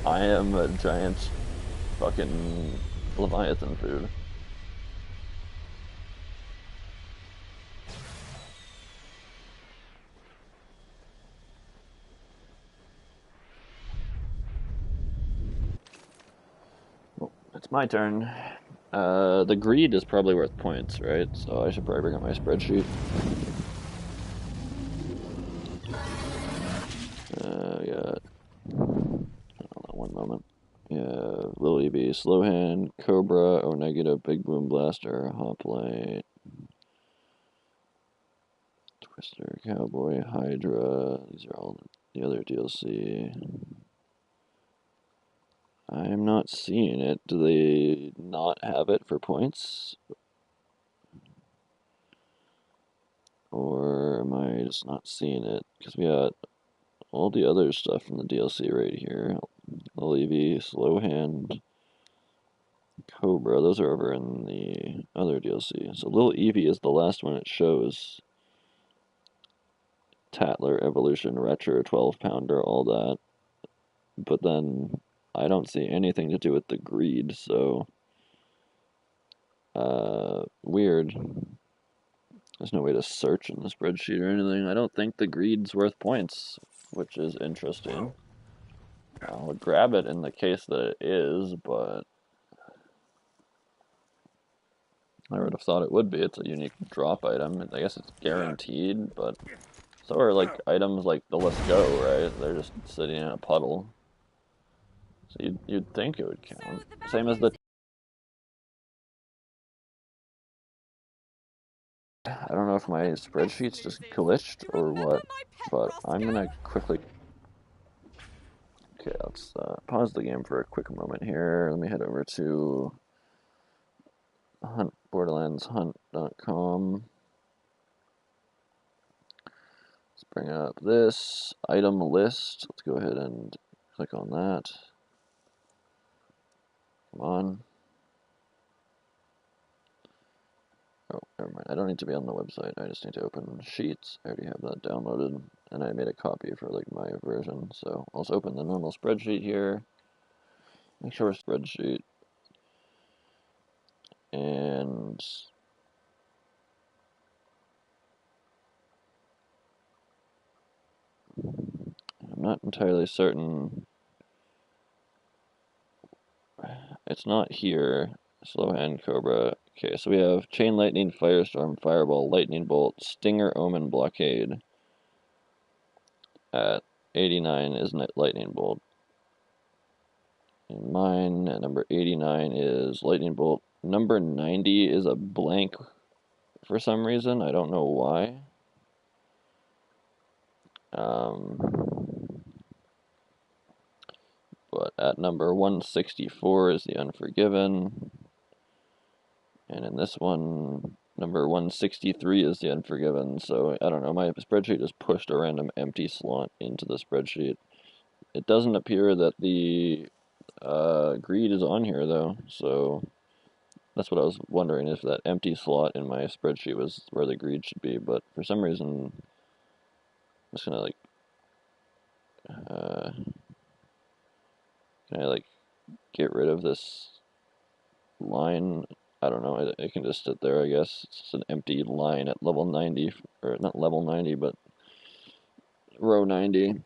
I am a giant fucking Leviathan food. Well, it's my turn. The greed is probably worth points, right? So I should probably bring up my spreadsheet. Yeah. Hold on one moment. Yeah, Lily B, Slowhand, Cobra, O Negative, Big Boom Blaster, Hoplite, Twister, Cowboy, Hydra. These are all the other DLC. I'm not seeing it. Do they not have it for points? Or am I just not seeing it? Because we got all the other stuff from the DLC right here. Levy, Slowhand, Cobra. Those are over in the other DLC. So Little Eevee is the last one it shows. Tatler, Evolution, Retro, 12-pounder, all that. But then I don't see anything to do with the greed, so... weird. There's no way to search in the spreadsheet or anything. I don't think the greed's worth points, which is interesting. I'll grab it in the case that it is, but I would have thought it would be. It's a unique drop item. I guess it's guaranteed, but so are like items like the Let's Go, right? They're just sitting in a puddle. So you'd think it would count. Same as the... I don't know if my spreadsheet's just glitched or what, but I'm gonna quickly... Okay, let's pause the game for a quick moment here. Let me head over to borderlandshunt.com. Let's bring up this item list. Let's go ahead and click on that. Come on. Oh, never mind. I don't need to be on the website. I just need to open Sheets. I already have that downloaded, and I made a copy for like my version. So I'll just open the normal spreadsheet here. Make sure spreadsheet. and I'm not entirely certain. It's not here. Slow hand Cobra. Okay, so we have Chain Lightning, Firestorm, Fireball, Lightning Bolt, Stinger, Omen, Blockade. At 89 is Lightning Bolt. And mine at number 89 is Lightning Bolt. Number 90 is a blank for some reason. I don't know why. But at number 164 is the Unforgiven. And in this one, number 163 is the Unforgiven. So, I don't know, my spreadsheet just pushed a random empty slot into the spreadsheet. It doesn't appear that the Greed is on here, though. So, that's what I was wondering, if that empty slot in my spreadsheet was where the Greed should be. But for some reason, I'm just gonna, like, can I, like, get rid of this line? I don't know, it can just sit there, I guess. It's just an empty line at level 90, or not level 90, but row 90,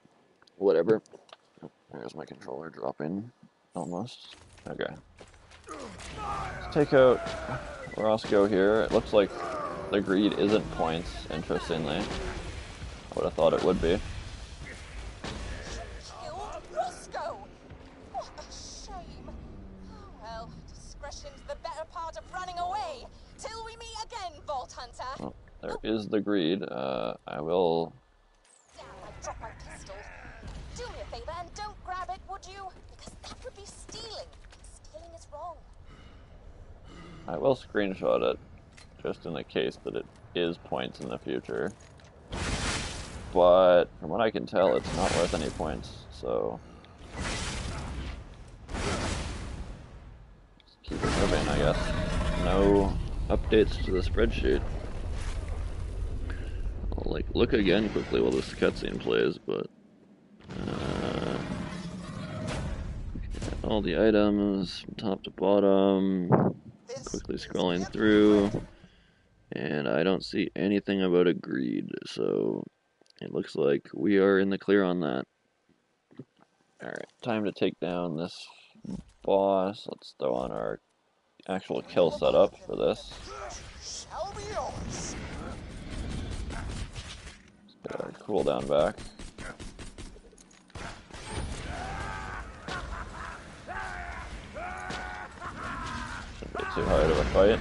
whatever. There's my controller dropping, almost. Okay. Let's take out Roscoe here. It looks like the Greed isn't points, interestingly. I would have thought it would be. Kill Roscoe! What a shame. Oh well, discretion's the better part of running away. Till we meet again, Vault Hunter. Well, there is the Greed. I will... Damn, I dropped my pistol. Do me a favor and don't grab it, would you? Because that would be stealing. Stealing is wrong. I will screenshot it, just in the case that it is points in the future. But from what I can tell, it's not worth any points, so just keep it moving, I guess. No updates to the spreadsheet. I'll, like, look again quickly while this cutscene plays, but all the items from top to bottom, quickly scrolling through, and I don't see anything about a Greed, so it looks like we are in the clear on that. Alright, time to take down this boss. Let's throw on our actual kill setup for this. Shall be yours. Let's get our cooldown back. Shouldn't be too hard of a fight.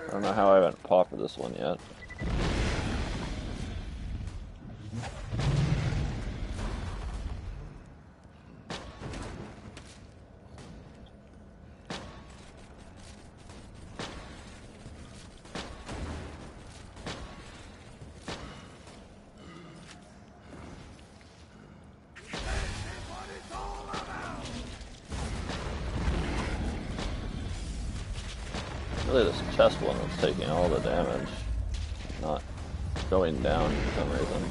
I don't know how I haven't popped this one yet. Really, this chest one was taking all the damage, not going down for some reason.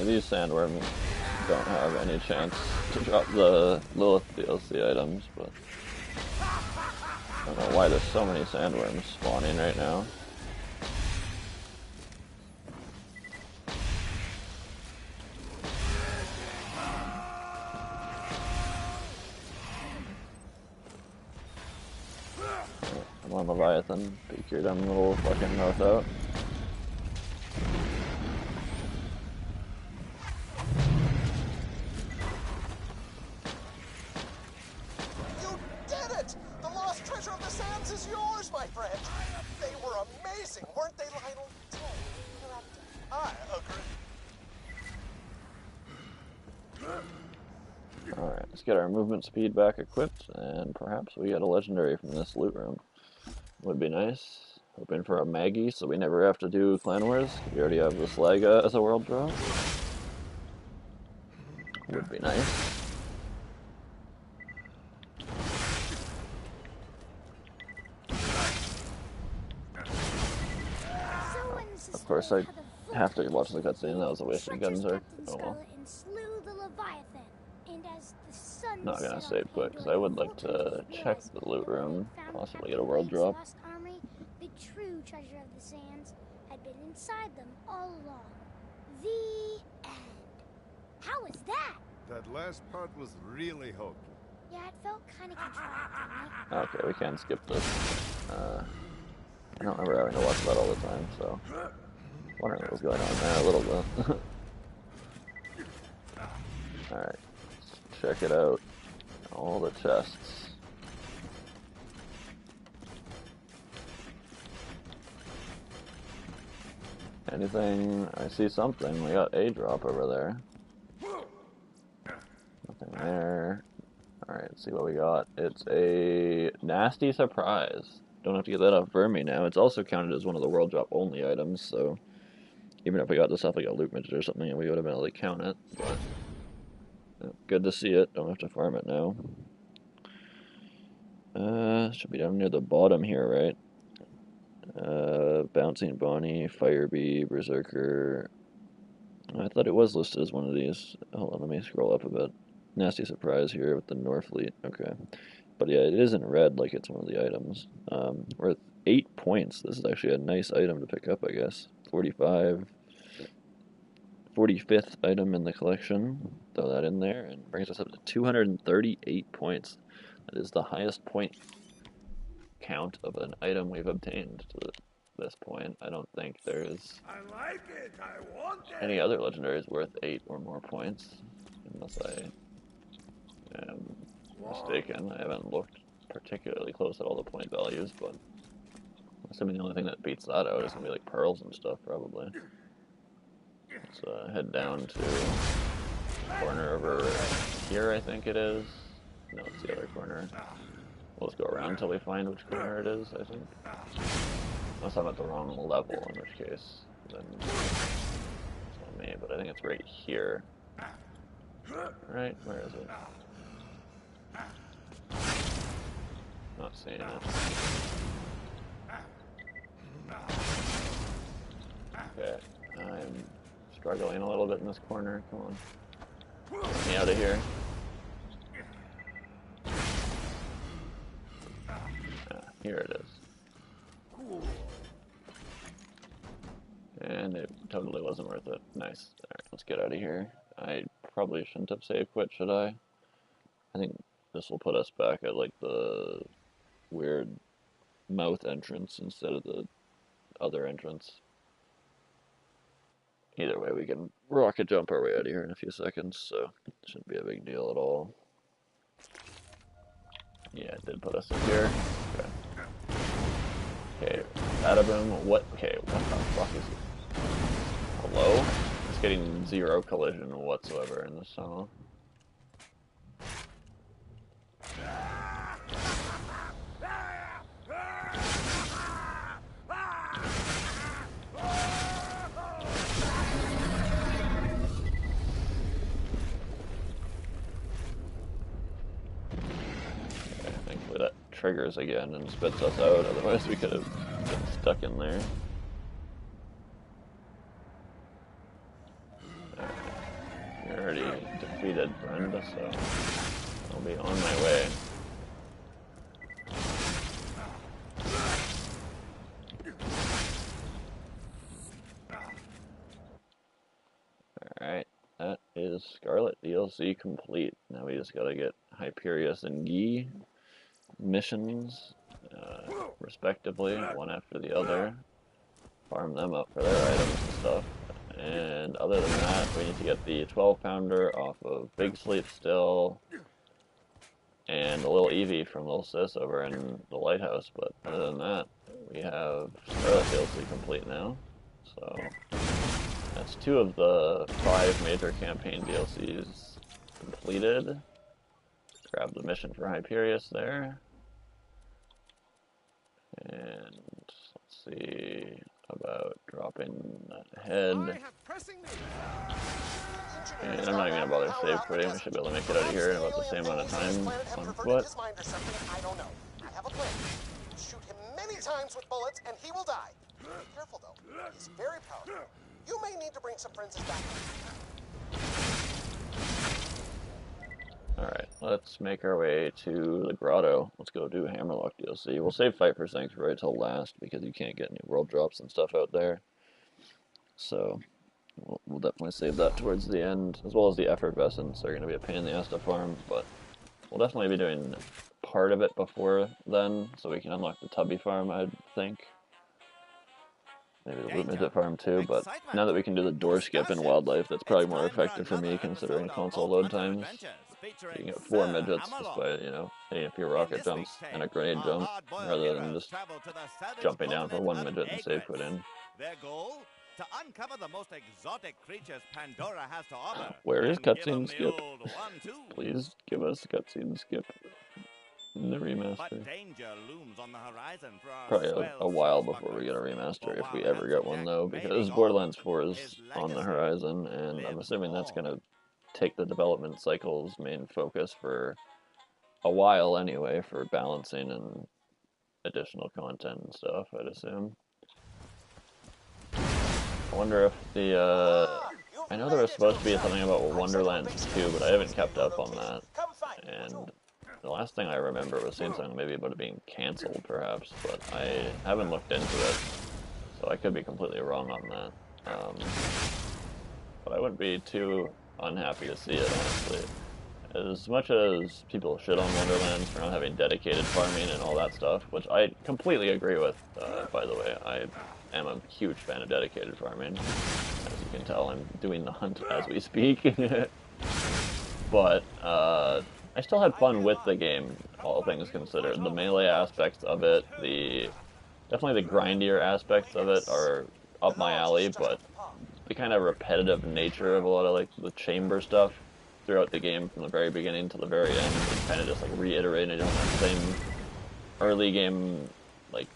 These sandworms don't have any chance to drop the Lilith DLC items, but I don't know why there's so many sandworms spawning right now. Come on, Leviathan. Peek your dumb little fucking mouth out. You did it! The lost treasure of the sands is yours, my friend! They were amazing, weren't they, Lionel? Correct. I agree. Alright, let's get our movement speed back equipped, and perhaps we get a legendary from this loot room. Would be nice. Hoping for a Maggie, so we never have to do Clan Wars. We already have the Slaga as a world drop. Would be nice. Of course, I have to watch the cutscene. That was a waste of guns. Or oh well. Not gonna save quick because I would like to check the loot room, possibly get a world drop. The true treasure of the sands had been inside them all along. The end. How was that? That last part was really hokey. Yeah, it felt kind of contrived. Okay, we can skip this. I don't remember having to watch that all the time, so wondering what was going on there a little bit. Alright, let's check it out. All the chests. Anything? I see something. We got a drop over there. Nothing there. Alright, let's see what we got. It's a nasty surprise. Don't have to get that off Vermi now. It's also counted as one of the world drop only items, so even if we got this off like a loot midget or something, we would have been able to count it. But good to see it. Don't have to farm it now. Should be down near the bottom here, right? Bouncing Bonnie, Fire Bee, Berserker. I thought it was listed as one of these. Hold on, let me scroll up a bit. Nasty surprise here with the Norfleet. Okay. But yeah, it is in red like it's one of the items. Worth 8 points. This is actually a nice item to pick up, I guess. 45. 45th item in the collection. Throw that in there and brings us up to 238 points. That is the highest point count of an item we've obtained to this point. I don't think there's any other legendaries worth 8 or more points, unless I am mistaken. I haven't looked particularly close at all the point values, but assuming the only thing that beats that out is going to be like pearls and stuff, probably. Let's head down to the corner over here, I think it is. No, it's the other corner. We'll just go around until we find which corner it is, I think. Unless I'm at the wrong level, in which case, then it's not me, but I think it's right here. Right? Where is it? Not seeing it. Okay, I'm struggling a little bit in this corner. Come on. Get me out of here. Here it is. And it totally wasn't worth it. Nice. Alright, let's get out of here. I probably shouldn't have save quit, should I? I think this will put us back at like the weird mouth entrance instead of the other entrance. Either way, we can rocket jump our way out of here in a few seconds, so it shouldn't be a big deal at all. Yeah, it did put us in here. Okay. Okay, Badaboom, what? Okay, what the fuck is it? Hello? It's getting 0 collision whatsoever in this tunnel. Thankfully that triggers again and spits us out, otherwise we could have been stuck in there. We already defeated Brenda, so I'll be on my way. Alright, that is Scarlet DLC complete. Now we just gotta get Hyperius and Guy missions. respectively, one after the other. Farm them up for their items and stuff. And other than that, we need to get the 12-pounder off of Big Sleep still, and a little Eevee from Little Sis over in the lighthouse. But other than that, we have Scarlet DLC complete now. So that's 2 of the 5 major campaign DLCs completed. Grab the mission for Hyperius there. And let's see about dropping that head. And I'm not even gonna bother save quitting. We should be able to make it out of here in about the same amount of time on foot. I don't know. I have a plan. Shoot him many times with bullets and he will die. Be careful though. He's very powerful. You may need to bring some friends back. Alright, let's make our way to the grotto. Let's go do Hammerlock DLC. We'll save Fight for Sanctuary till last because you can't get any world drops and stuff out there. So we'll definitely save that towards the end, as well as the Effervescents. They're going to be a pain in the ass to farm, but we'll definitely be doing part of it before then, so we can unlock the Tubby farm, I think. Maybe the Loot Midget farm too, but now that we can do the door skip in Wildlife, that's probably more effective for me considering console load times. So you can get 4 midgets just by, you know, hitting a few rocket jumps and a grenade jump, rather than just jumping down for 1 midget and save quit in. Their goal? To uncover the most exotic creatures Pandora has to offer. Where is cutscene skip? Please give us cutscene skip in the remaster. But danger looms on the horizon for our Probably a while before we get a remaster, if we ever get one though, because Borderlands 4 is on the horizon, and I'm assuming that's going to take the development cycle's main focus for a while anyway, for balancing and additional content and stuff, I'd assume. I wonder if the, I know there was supposed to be something about Wonderlands 2, but I haven't kept up on that, and the last thing I remember was seeing something maybe about it being cancelled, perhaps, but I haven't looked into it, so I could be completely wrong on that. But I wouldn't be too unhappy to see it, honestly. As much as people shit on Wonderlands for not having dedicated farming and all that stuff, which I completely agree with, by the way. I am a huge fan of dedicated farming. As you can tell, I'm doing the hunt as we speak. But I still had fun with the game, all things considered. The melee aspects of it, definitely the grindier aspects of it are up my alley, but the kind of repetitive nature of a lot of like the chamber stuff throughout the game from the very beginning to the very end, and kind of just like reiterating on that same early game like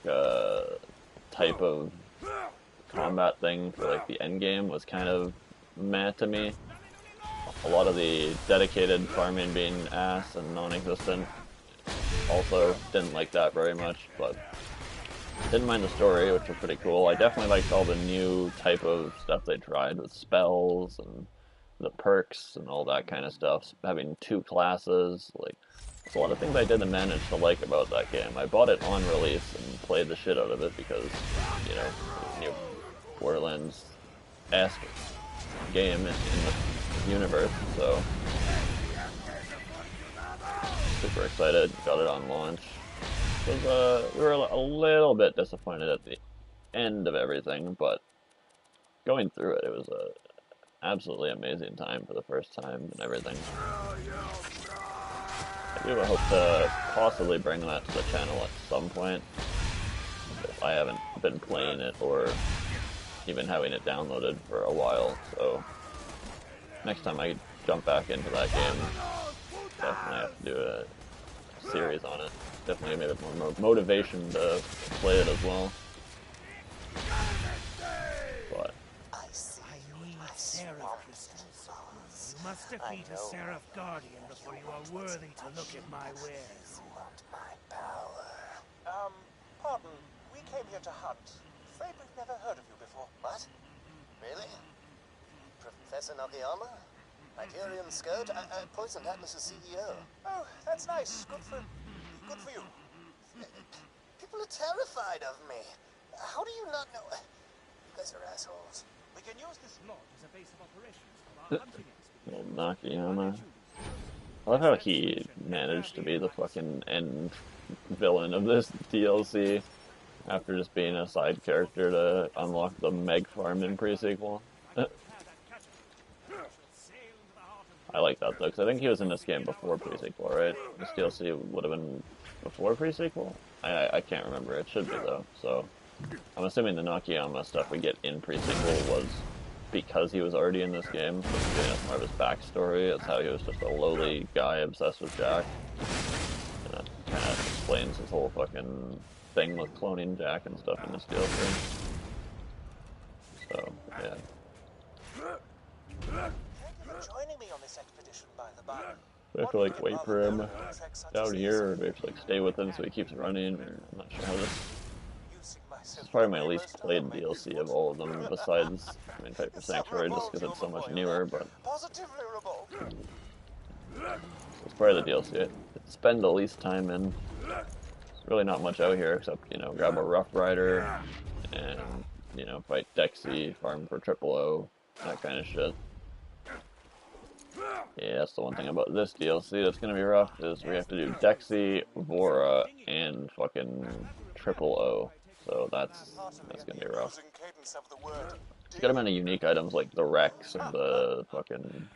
type of combat thing for like the end game was kind of meh to me. A lot of the dedicated farming being ass and non-existent. Also didn't like that very much, but didn't mind the story, which was pretty cool. I definitely liked all the new type of stuff they tried with spells and the perks and all that kind of stuff. Having 2 classes, like, there's a lot of things I didn't manage to like about that game. I bought it on release and played the shit out of it because, you know, new Borderlands-esque game in the universe, so super excited, got it on launch. We were a little bit disappointed at the end of everything, but going through it, it was a absolutely amazing time for the first time and everything. I do hope to possibly bring that to the channel at some point. I haven't been playing it or even having it downloaded for a while, so next time I jump back into that game, definitely have to do a series on it. Definitely made it more motivation to play it as well. But I see you in my Seraph crystals. You must defeat a Seraph Guardian before you are worthy to look at my wares. my power. Pardon, we came here to hunt. Afraid we've never heard of you before. What? Really? Professor Nakayama? Hyperion Scout? I poisoned Atlas' CEO. Oh, that's nice. Good for you. People are terrified of me. How do you not know? You guys are assholes. We can use this lot as a base of operations for our hunting expedition. Nakayama. I love how he managed to be the fucking end villain of this DLC after just being a side character to unlock the Meg farm in pre-sequel. I like that though, because I think he was in this game before pre-sequel, right? This DLC would have been before pre-sequel? I can't remember. It should be though. So I'm assuming the Nakayama stuff we get in pre-sequel was because he was already in this game, so it's giving us more of his backstory. It's how he was just a lowly guy obsessed with Jack. And that kind of explains his whole fucking thing with cloning Jack and stuff in this DLC. So, yeah. Joining me on this expedition, by the by. We have to like wait for him down here, or we have to like stay with him so he keeps running, or I'm not sure how this... It's probably my least played DLC of all of them, besides, I mean, Fight for Sanctuary, just because it's so much newer, but... It's probably the DLC I spend the least time in. There's really not much out here, except, you know, grab a Rough Rider, and, you know, fight Dexy, farm for Triple O, that kind of shit. Yeah, that's the one thing about this DLC that's gonna be rough, is we have to do Dexy, Vora, and fucking Triple O. So that's gonna be rough. Got a many unique items like the Rex and the fucking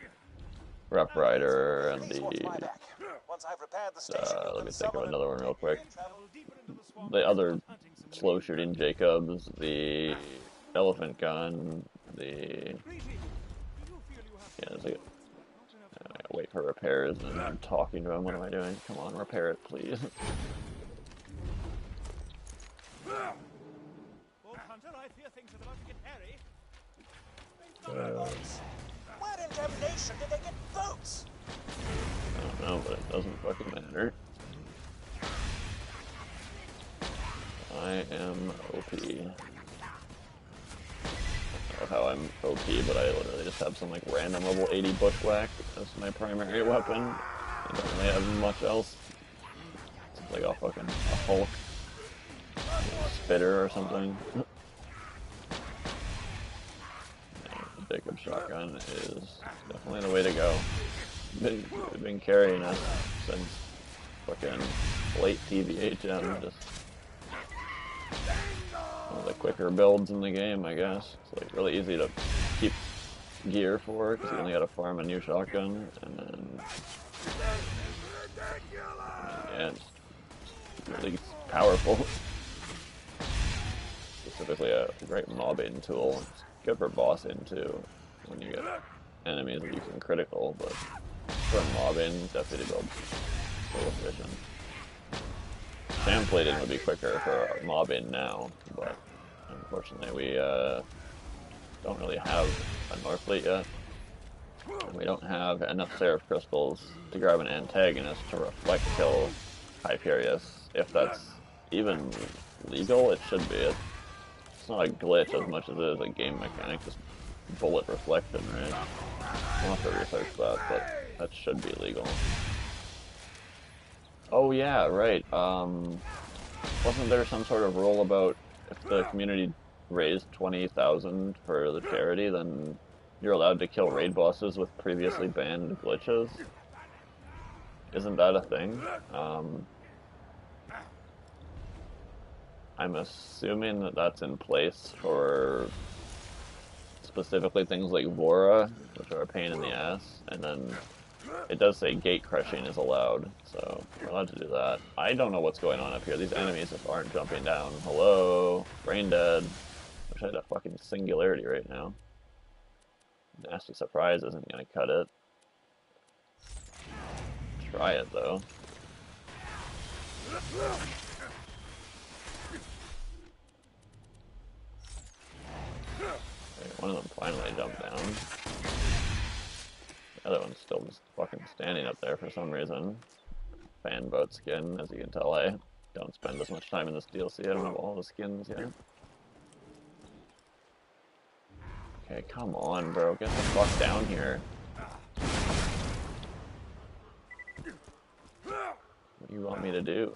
Rough Rider and the let me think of another one real quick. The other slow shooting Jacobs, the elephant gun, the there's wait for repairs and I'm talking to him. What am I doing? Come on, repair it, please. Where in damnation did they get votes? I don't know, but it doesn't fucking matter. I am OP. I love how I'm OP, but I literally just have some like random level 80 bushwhack as my primary weapon. I don't really have much else. It's like a fucking Hulk. Spitter or something. The Jacob shotgun is definitely the way to go. Been carrying us since fucking late TVHM. Just one of the quicker builds in the game, I guess. It's like really easy to keep gear for because you only gotta farm a new shotgun, and then yeah, it's really powerful. Specifically a great mobbing tool. It's good for bossing too, when you get enemies that you can critical, but for mobbing, deputy builds so efficient. Sham plating would be quicker for mobbing now, but unfortunately we don't really have a Northfleet yet. And we don't have enough Seraph Crystals to grab an antagonist to reflect kill Hyperius. If that's even legal, it should be. It's not a glitch as much as it is a game mechanic, just bullet reflection, right? I'll have to research that, but that should be legal. Oh yeah, right. Wasn't there some sort of rule about if the community raised 20,000 for the charity, then you're allowed to kill raid bosses with previously banned glitches? Isn't that a thing? I'm assuming that that's in place for specifically things like Vora, which are a pain in the ass, and then it does say gate crushing is allowed, so we're allowed to do that. I don't know what's going on up here. These enemies just aren't jumping down. Hello? Brain dead. Wish I had a fucking singularity right now. Nasty surprise isn't gonna cut it. Try it though. One of them finally jumped down. The other one's still just fucking standing up there for some reason. Fan boat skin, as you can tell, I don't spend as much time in this DLC. I don't have all the skins yet. Okay, come on, bro. Get the fuck down here. What do you want me to do?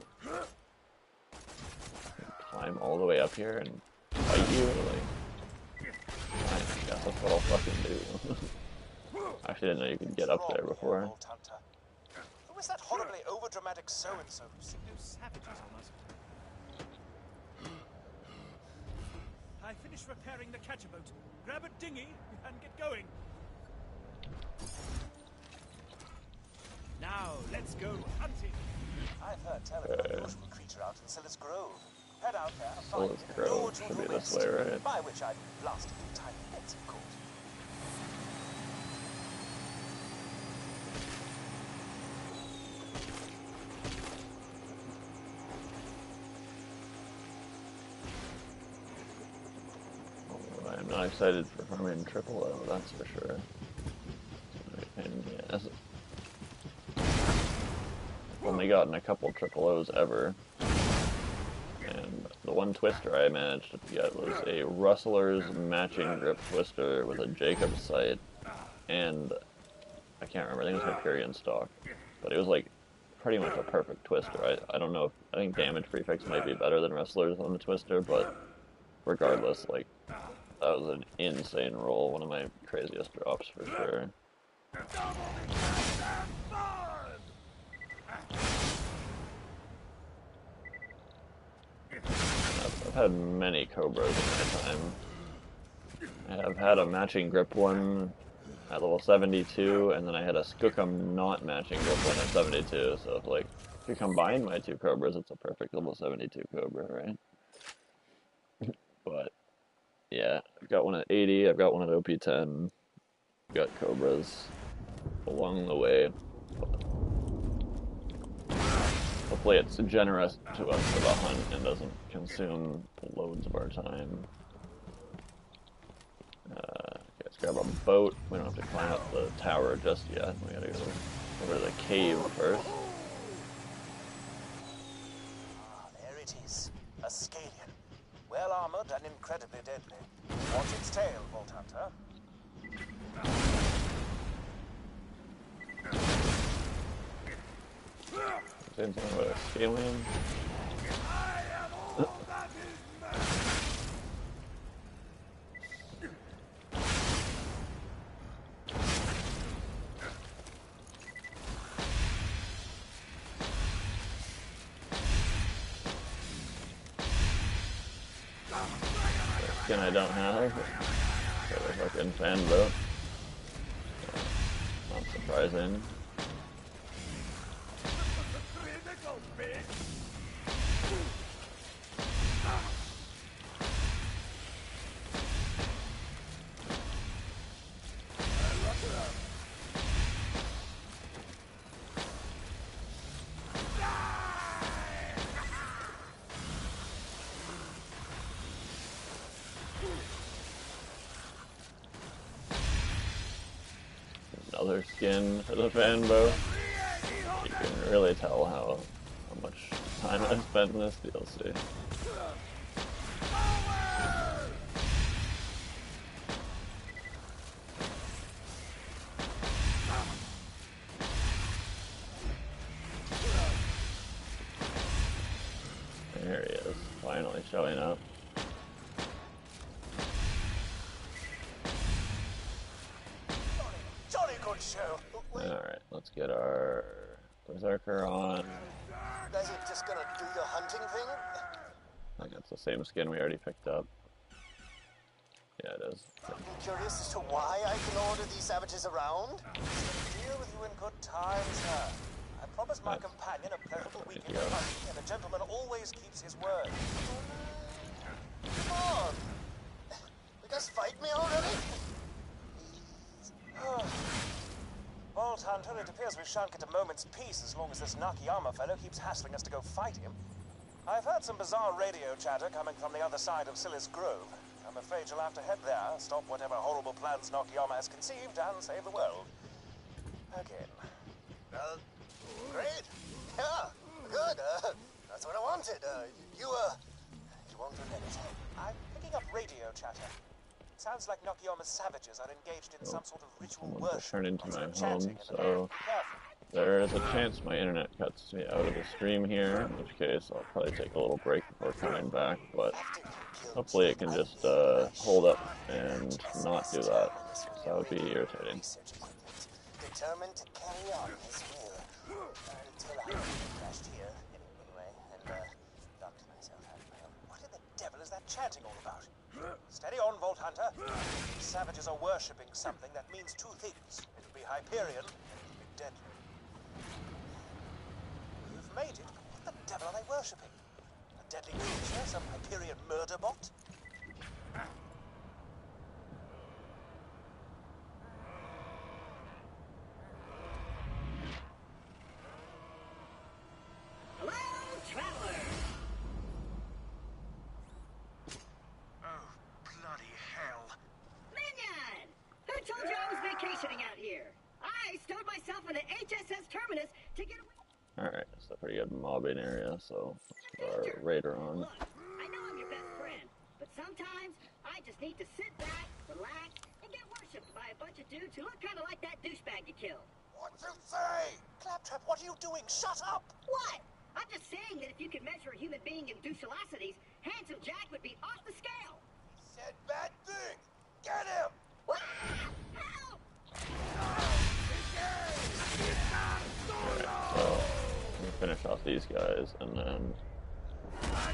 Climb all the way up here and fight you? Like, fine, I guess that's what I'll fucking do. Actually, I didn't know you could get up there before. slightly overdramatic so-and-so who seem No savages almost. I finished repairing the catcher boat. Grab a dinghy and get going. Now, let's go hunting. I've heard tell of an unusual creature out in Silas Grove. Head out there, find Silas it, and do Grove what you should do be this best. way, right? By which I mean blasted in tiny bits, of course. I'm not excited for farming triple O, that's for sure. And yes. I've only gotten a couple triple O's ever. And the one twister I managed to get was a Rustler's matching grip twister with a Jacob's sight. And I can't remember, I think it was Hyperion stock. But it was like pretty much a perfect twister. I don't know if, I think damage prefix might be better than Rustler's on the twister, but regardless, like, that was an insane roll, one of my craziest drops for sure. I've had many Cobras in my time. I've had a matching grip one at level 72, and then I had a Skookum not matching grip one at 72, so if, like, if you combine my two Cobras, it's a perfect level 72 Cobra, right? But yeah, I've got one at 80, I've got one at OP10, I've got Cobras along the way. Hopefully it's generous to us for the hunt and doesn't consume loads of our time. Okay, let's grab a boat. We don't have to climb up the tower just yet. We gotta go over to the cave first. Ah, there it is. A Scalian. Well armored and incredibly deadly. Watch its tail, Vault Hunter. Saying something about a Scalian? Skin I don't have. So the fucking fan boat. Not surprising. Another skin for the fan boat. You can really tell how much time I've spent in this DLC. There he is, finally showing up. Jolly good show. Alright, let's get our Berserker on. Is it just gonna do the hunting thing? I think it's the same skin we already picked up. Yeah, it is. I'm curious as to why I can order these savages around. Deal with you in good time, sir. I promised my companion a pleasurable weekend of hunting, and a gentleman always keeps his word. Come on. You guys fight me already? Vault Hunter, it appears we shan't get a moment's peace as long as this Nakayama fellow keeps hassling us to go fight him. I've heard some bizarre radio chatter coming from the other side of Silas Grove. I'm afraid you'll have to head there, stop whatever horrible plans Nakayama has conceived, and save the world. Again. Great. Yeah, good. That's what I wanted. You won't regret it. I'm picking up radio chatter. Sounds like Nakayama's savages are engaged in some sort of ritual worship. Turn into my home, so there is a chance my internet cuts me out of the stream here, in which case I'll probably take a little break before coming back, but hopefully it can just hold up and not do that. So that would be irritating. Determined to carry on his will until I chanting all about? Steady on, Vault Hunter. These savages are worshipping something that means two things. It'll be Hyperion, and it'll be deadly. You've made it. What the devil are they worshipping? A deadly creature? Some Hyperion murder bot? Hello, traveler! Oh, bloody hell. Minion! Who told you I was vacationing out here? I stowed myself in an HSS terminus to get away. Alright, that's a pretty good mobbing area, so let's put our raider on. Look, I know I'm your best friend, but sometimes I just need to sit back, relax, and get worshipped by a bunch of dudes who look kind of like that douchebag you killed. What'd you say? Claptrap, what are you doing? Shut up! What? I'm just saying that if you could measure a human being in douchelosities, Handsome Jack would be off the scale. He said bad thing. Get him! What? Help! So, let me finish off these guys, and then I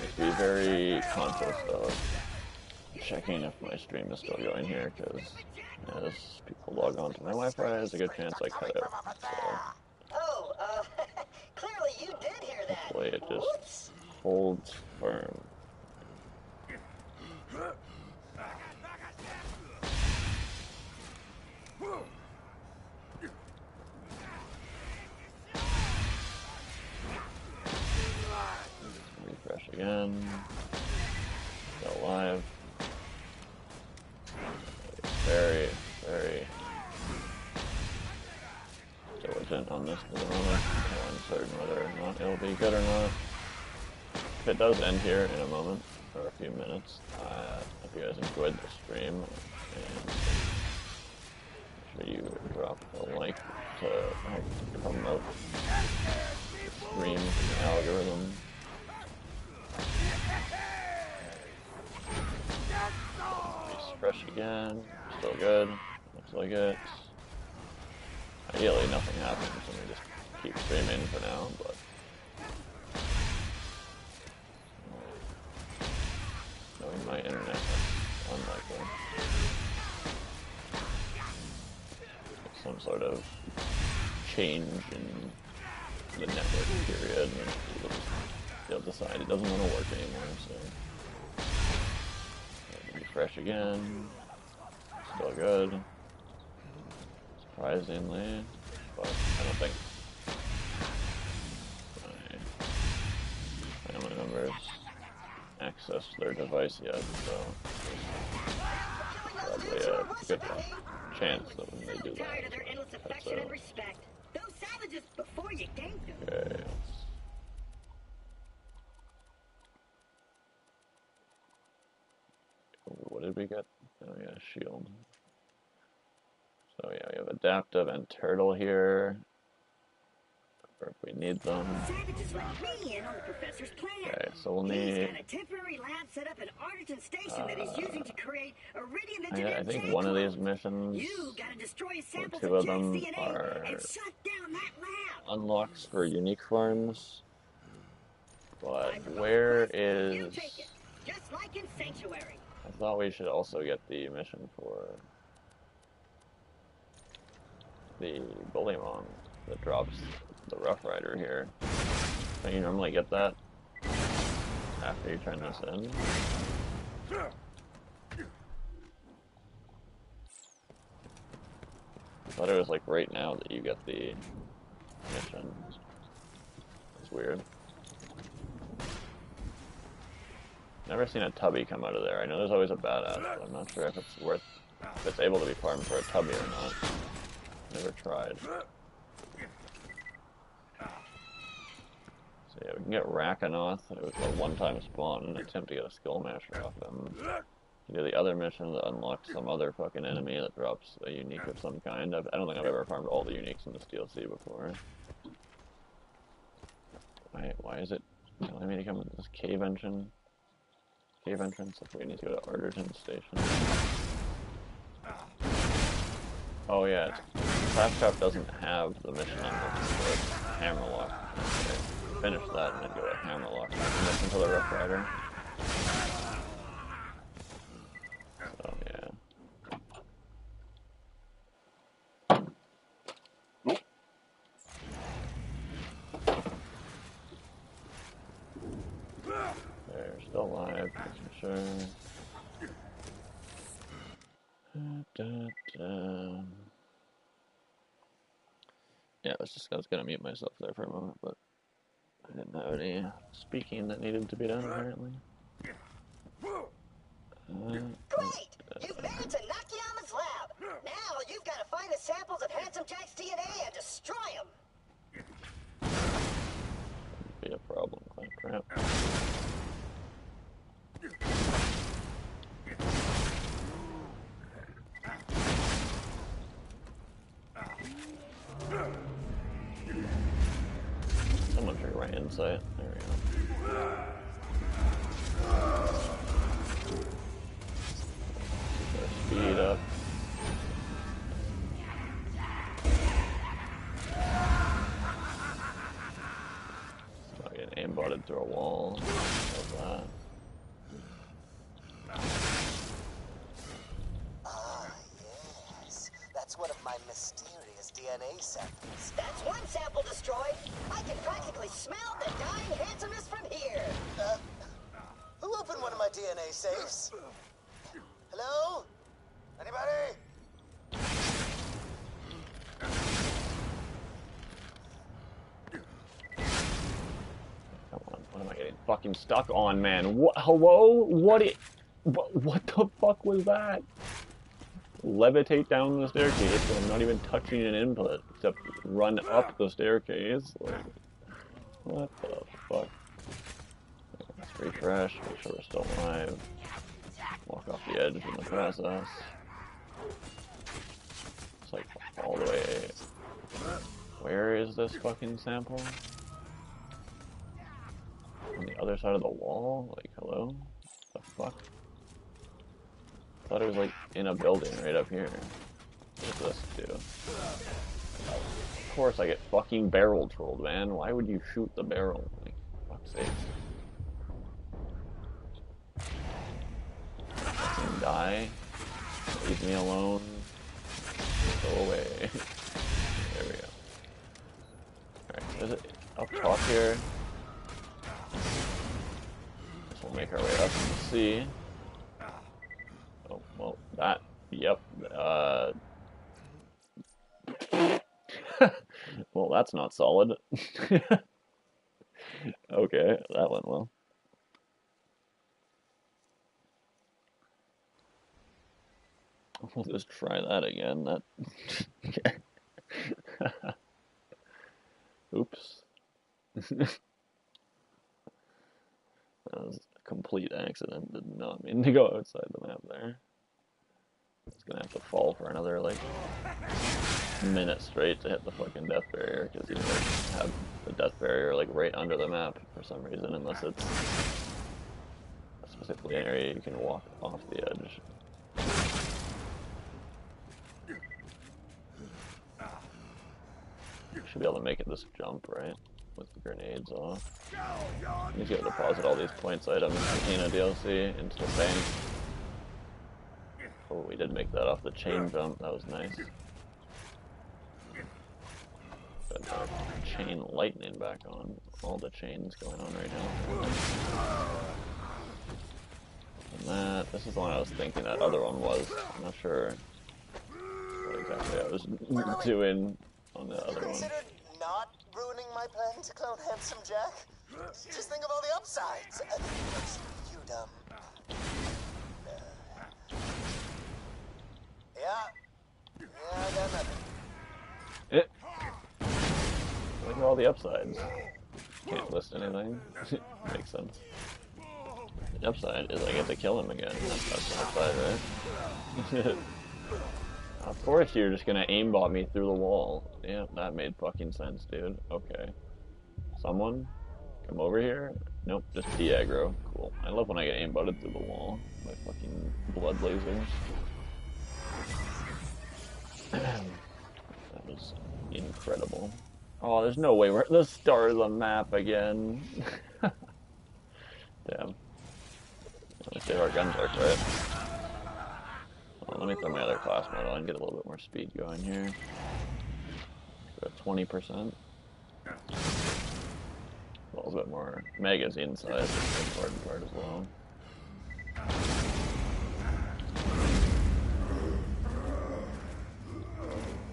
need to be very conscious of checking if my stream is still going here, because as people log on to my Wi-Fi, there's a good chance I cut it. So, Oh, clearly you did hear that. hopefully it just holds firm. Refresh again. Still alive. Very, very diligent on this at the moment. I'm uncertain whether or not it'll be good or not. If it does end here in a moment, or a few minutes, if you guys enjoyed the stream, and make sure you drop a like to help promote the stream algorithm. Fresh again, still good, looks like it. Ideally nothing happens and we just keep streaming for now, but knowing my internet, that's unlikely. Some sort of change in the network period, and they'll decide it doesn't want to work anymore, so refresh again, still good, surprisingly, but I don't think my family members accessed their device yet, so probably a good chance that when they do that, cuts out. Those savages before you ganked them. Okay. What did we get? Oh yeah, shield. So yeah, we have adaptive and turtle here, or if we need them. Savages let me in on the professor's plan. Okay, so we'll He's need. got a temporary lab set up at Artisan Station that he's using to create iridium I engineered think one of these missions, You gotta destroy or samples two of of them, Jack's DNA are and shut down that lab. unlocks for unique farms. But where You is? take it, just like in Sanctuary. I thought we should also get the mission for the Bullymong that drops the Rough Rider here. Don't you normally get that after you turn this in? I thought it was like right now that you get the mission. It's weird. Never seen a tubby come out of there. I know there's always a badass, but I'm not sure if it's able to be farmed for a tubby or not. Never tried. So yeah, we can get Rakanoth. It was a one-time spawn and attempt to get a Skull Masher off him. You do the other mission to unlock some other fucking enemy that drops a unique of some kind. I don't think I've ever farmed all the uniques in this DLC before. Why is it telling me to come into this cave entrance if we need to go to Artisan Station? Oh yeah, Claptrap doesn't have the mission I'm looking for. It's Hammerlock. Okay. Finish that and then go to Hammerlock. Mission to the Rough Rider. still alive, that's for sure. Yeah, I was gonna mute myself there for a moment, but I didn't have any speaking that needed to be done apparently. Great! You've made it to Nakayama's lab. Now you've got to find the samples of Handsome Jack's DNA and destroy them. Be a problem, crap. Someone trigger my insight. There we go. Speed up. So I get aimbotted through a wall. Love that. Ah, yes. That's one of my mysterious DNA samples. That's one sample destroyed. I can practically smell the dying handsomeness from here. Who opened one of my DNA safes? Hello? Anybody? Come on, what am I getting fucking stuck on, man? What? Hello? What the fuck was that? Levitate down the staircase when I'm not even touching an input, except run up the staircase. Like, what the fuck? Let's refresh, make sure we're still alive. Walk off the edge in the process. It's like all the way. Where is this fucking sample? On the other side of the wall? Like, hello? What the fuck? I thought it was like in a building right up here. What does this do? Of course I get fucking barrel trolled, man. Why would you shoot the barrel? Like, fuck's sake. Fucking die. Leave me alone. Go away. There we go. Alright, is it up top here? Guess we'll make our way up and see. Oh, well, that, yep, well, that's not solid. Okay, that went well. We'll just try that again, that... Oops. That was a complete accident, did not mean to go outside the map there. It's gonna have to fall for another, like, minute straight to hit the fucking death barrier, because you have the death barrier, like, right under the map for some reason, unless it's specifically an area you can walk off the edge. Should be able to make it this jump, right? With the grenades off. You need to deposit all these points items in Kina DLC into the bank. Oh, we did make that off the chain jump. That was nice. Got our chain lightning back on. All the chains going on right now. And this is the one I was thinking that other one was. I'm not sure what exactly I was doing on the other one. Considered not ruining my plan to clone Handsome Jack? Just think of all the upsides. You'd, yeah, I got nothing. Look at all the upsides. Can't list anything. Makes sense. The upside is I get to kill him again. That's the upside, right? Of course you're just gonna aimbot me through the wall. Yeah, that made fucking sense, dude. Okay. Someone? Come over here? Nope, just de-aggro. Cool. I love when I get aimbotted through the wall by fucking blood lasers. That was incredible. Oh, there's no way we're at the start of the map again. Damn. Let's save our guns arc, right? Well, let me throw my other class mode on and get a little bit more speed going here. Go at 20%. Well, a bit more magazine size is the important part as well.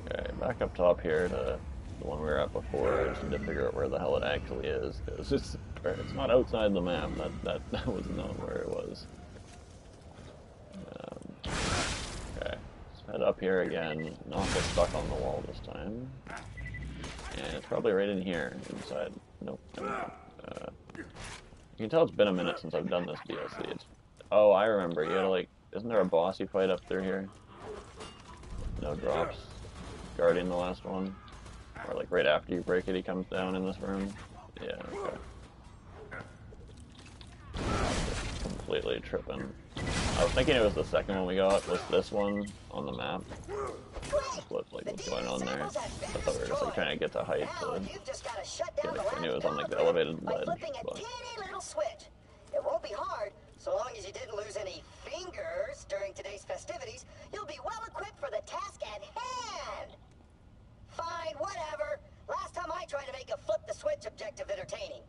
Okay, back up top here to the one we were at before. I just need to figure out where the hell it actually is, because it's not outside the map. That was not where it was. Okay, let's head up here again, not get stuck on the wall this time. And it's probably right in here, inside. Nope. You can tell it's been a minute since I've done this DLC. Oh, I remember. You gotta, like, isn't there a boss you fight up through here? No drops. Guarding the last one. Or, like, right after you break it, he comes down in this room. Yeah, okay. Completely tripping. I was thinking it was the second one we got, was this one on the map. What's going on there? I thought we were just, like, trying to get to height to I knew it was on, like, the elevated ledge, but... Little switch. It won't be hard, so long as you didn't lose any fingers during today's festivities. You'll be well equipped for the task at hand. Fine, whatever. Last time I tried to make a flip the switch objective entertaining.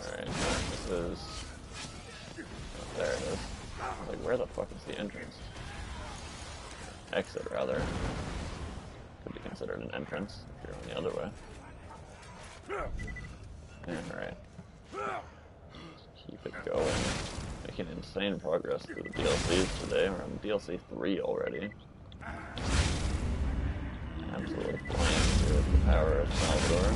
Alright, this is... Oh, there it is. Like, where the fuck is the entrance? Exit, rather. Could be considered an entrance if you're on the other way. Alright. Keep it going. Making insane progress through the DLCs today. We're on DLC 3 already. Absolutely flying through with the power of Salvador.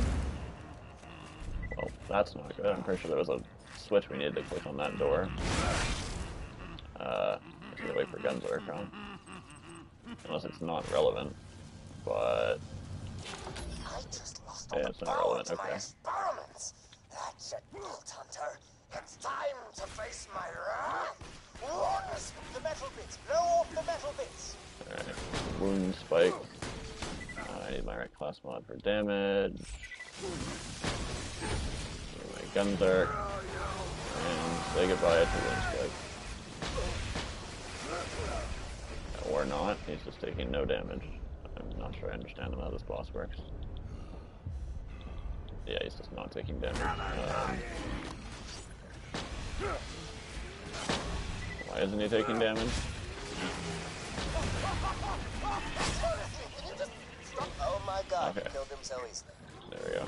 Well, that's not good. I'm pretty sure there was a switch we needed to click on that door. To wait for Gunzerk, huh? Unless it's not relevant. But... yeah, it's not relevant, okay. That's it, Bolt Hunter. It's time to face my wrath. Wounds the metal bits. Blow off the metal bits. Alright. Wound spike. I need my right class mod for damage. My Gunzerk. And say goodbye to wound spike. Or not. He's just taking no damage. I'm not sure I understand how this boss works. Yeah, he's just not taking damage. Why isn't he taking damage? Oh my god, okay. He killed him so easily. There we go.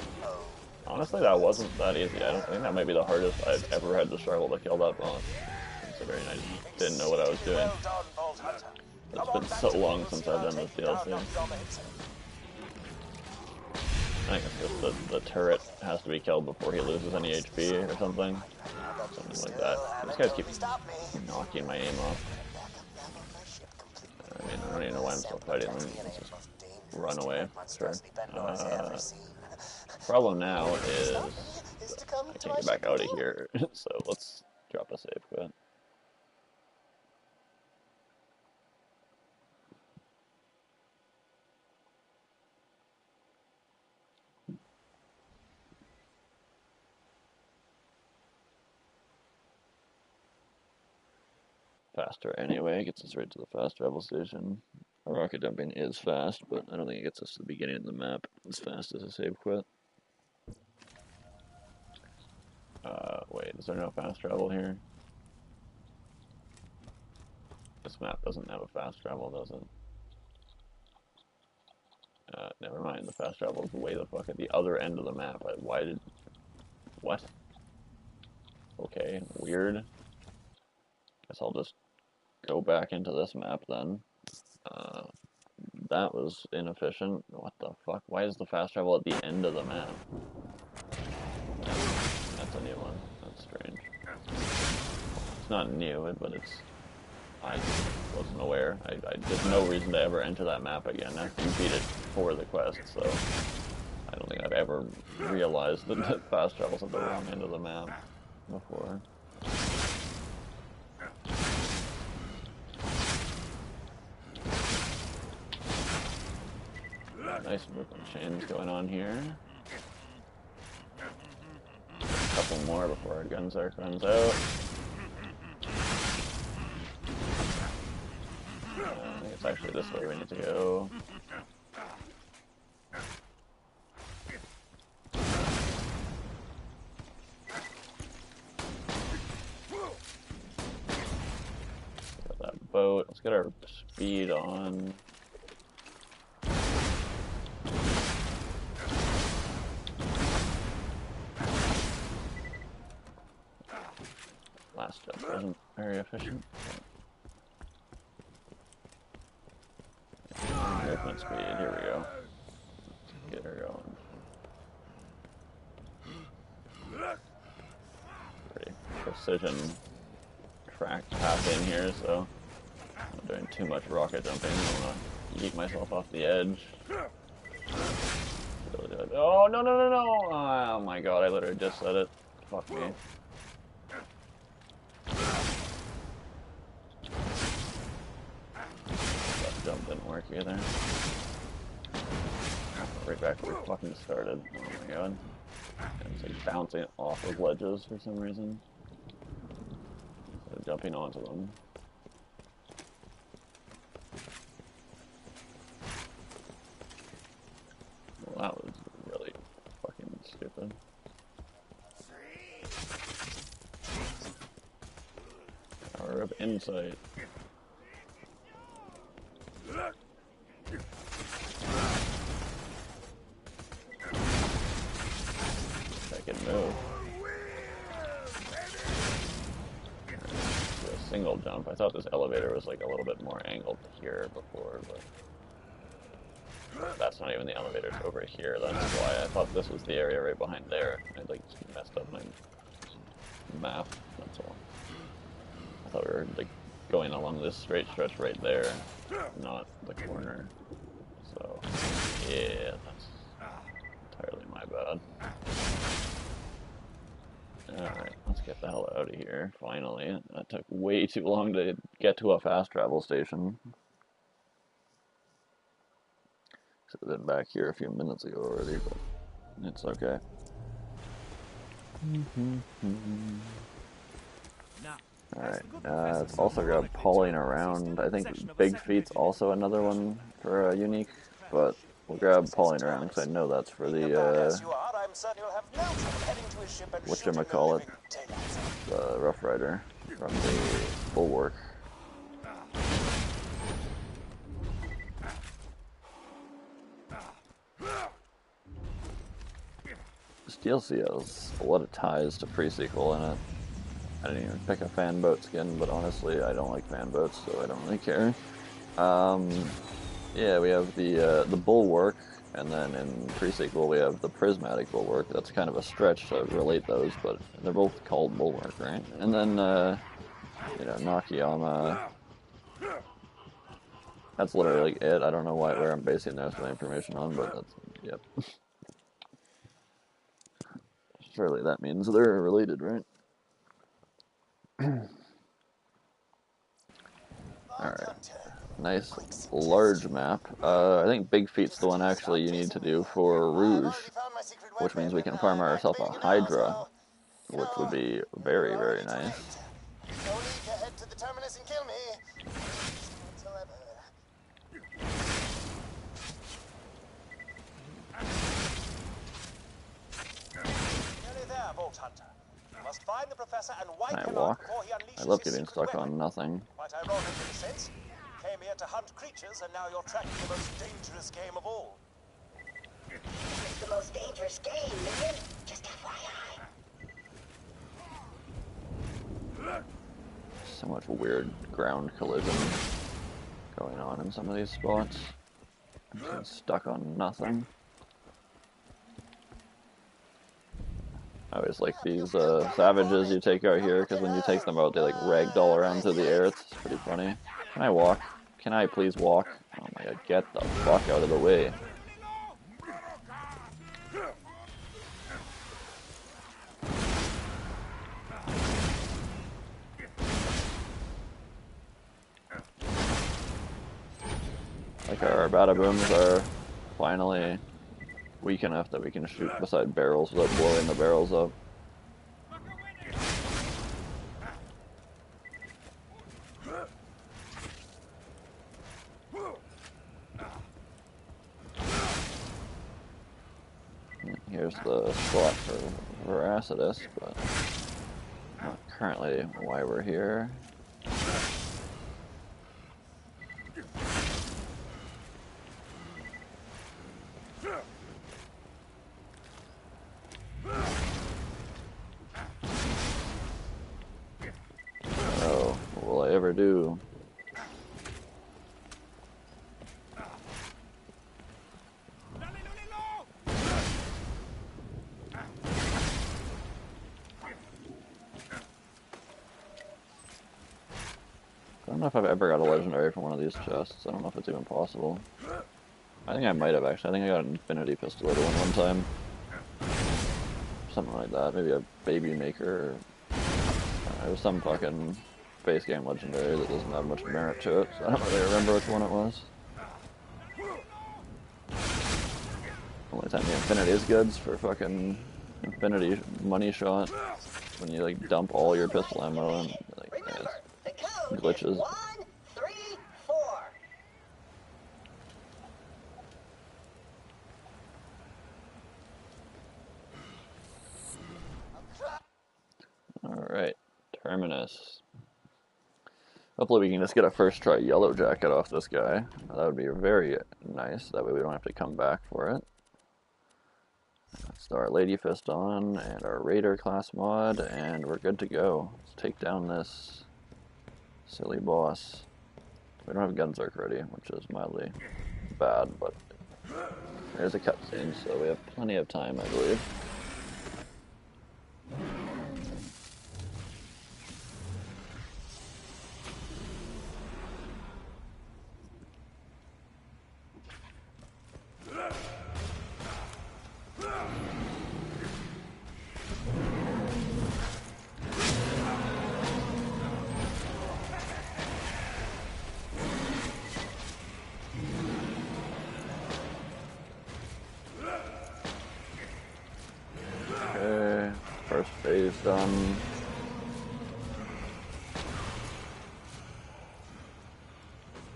Honestly, that wasn't that easy. I think that might be the hardest I've ever had to struggle to kill that boss. Considering I didn't know what I was doing. It's been so long since I've done this DLC. I think it's just the turret has to be killed before he loses any HP or something. Something like that. These guys keep knocking my aim off. I mean, I don't even know why I'm still fighting them. Let's just run away. Sure. Problem now is I can't get back out of here, so let's drop a save quit. Faster anyway, gets us right to the fast travel station. Rocket jumping is fast, but I don't think it gets us to the beginning of the map as fast as a save quit. Wait, is there no fast travel here? This map doesn't have a fast travel, does it? Never mind, the fast travel is way the fuck at the other end of the map. Why did... what? Okay, weird. Guess I'll just go back into this map then. That was inefficient. What the fuck? Why is the fast travel at the end of the map? That's a new one. That's strange. It's not new, but it's... I wasn't aware. There's no reason to ever enter that map again after you beat it for the quest, so... I don't think I've ever realized that fast travel's at the wrong end of the map before. Nice movement chains going on here. A couple more before our Gunzerk runs out. I think it's actually this way we need to go. get our speed on. Last jump wasn't very efficient. Movement speed, here we go. Let's get her going. Pretty precision track path in here, so I'm not doing too much rocket jumping. I don't want to yeet myself off the edge. Oh, no, no, no, no! Oh my god, I literally just said it. Fuck me. That jump didn't work either. Right back where we fucking started. Oh my god. And it's like bouncing off of ledges for some reason. Instead of jumping onto them. Well, that was really fucking stupid. Power of insight. I can move. Do a single jump. I thought this elevator was like a little bit more angled here before, but that's not even the elevator. It's over here. That's why I thought this was the area right behind there. I like messed up my map. That's all. I thought we were like going along this straight stretch right there, not the corner. So yeah, that's entirely my bad. Alright, let's get the hell out of here, finally. That took way too long to get to a fast travel station. Should have been back here a few minutes ago already, but it's okay. Alright, it's also got pulling around. I think Big Feet's also another one for unique, but we'll grab pulling around because I know that's for the, whatchamacallit, the Rough Rider from the Bulwark. This DLC has a lot of ties to pre-sequel in it. I didn't even pick a fan boat skin, but honestly, I don't like fan boats, so I don't really care. Yeah, we have the Bulwark, and then in pre-sequel we have the Prismatic Bulwark. That's kind of a stretch to relate those, but they're both called Bulwark, right? And then, you know, Nakayama. That's literally like it. I don't know where I'm basing the rest of the information on, but that's, yep. Surely that means they're related, right? Alright. Nice large map. I think Big Feet's the one actually you need to do for Rouge, which means we can farm ourselves a Hydra, which would be very, very nice. Can I walk? I love getting stuck on nothing. Quite ironic in a sense. You came here to hunt creatures, and now you're tracking the most dangerous game of all. It's the most dangerous game, Minion. Just FYI. So much weird ground collision going on in some of these spots. I'm getting stuck on nothing. I always like these savages you take out here, because when you take them out, they like ragdoll around through the air. It's pretty funny. Can I walk? Can I please walk? Oh my god, get the fuck out of the way. Like our bada-booms are finally weak enough that we can shoot beside barrels without blowing the barrels up. Here's the spot for Veracitus, but not currently why we're here. don't know if I've ever got a legendary from one of these chests. I don't know if it's even possible. I think I might have, actually. I think I got an infinity pistol at one time. Something like that. Maybe a baby maker. It was some fucking base game legendary that doesn't have much merit to it, so I don't really remember which one it was. Only time the infinity is good is for fucking infinity money shot. When you like dump all your pistol ammo and like it's glitches. 134. Alright, Terminus. Hopefully we can just get a first try yellow jacket off this guy. That would be very nice, that way we don't have to come back for it. Let's throw our Lady Fist on, and our Raider class mod, and we're good to go. Let's take down this silly boss. We don't have Gunzerk ready, which is mildly bad, but there's a cutscene, so we have plenty of time, I believe. Okay, first phase done.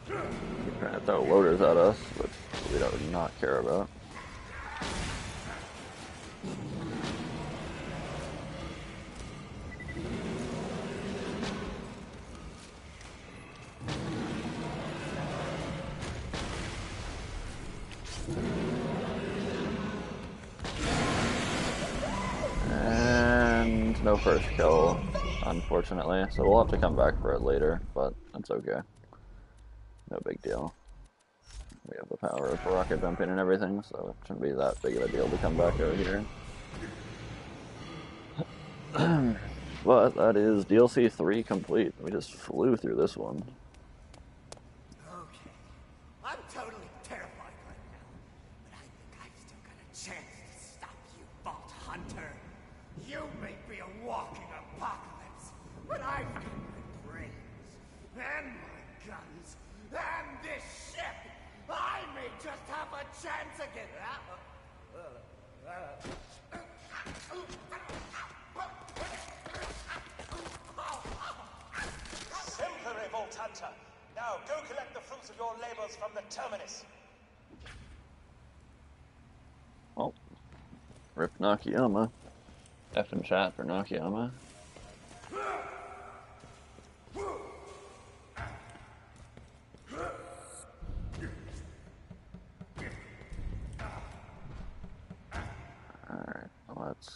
Keep trying to throw loaders at us, which we do not care about. And no first kill, unfortunately, so we'll have to come back for it later, but that's okay. No big deal. We have the power of rocket jumping and everything, so it shouldn't be that big of a deal to come back over here. But that is DLC 3 complete. We just flew through this one. Okay. I'm totally terrified right now, but I think I've still got a chance to stop you, Vault Hunter. You may be a walking apocalypse, but I've got my brains, and my guns, and this ship! I may just have a chance again! Simple, Vault Hunter. Now go collect the fruits of your labors from the Terminus. Oh. Rip Nakayama. F in chat for Nakayama. Alright, let's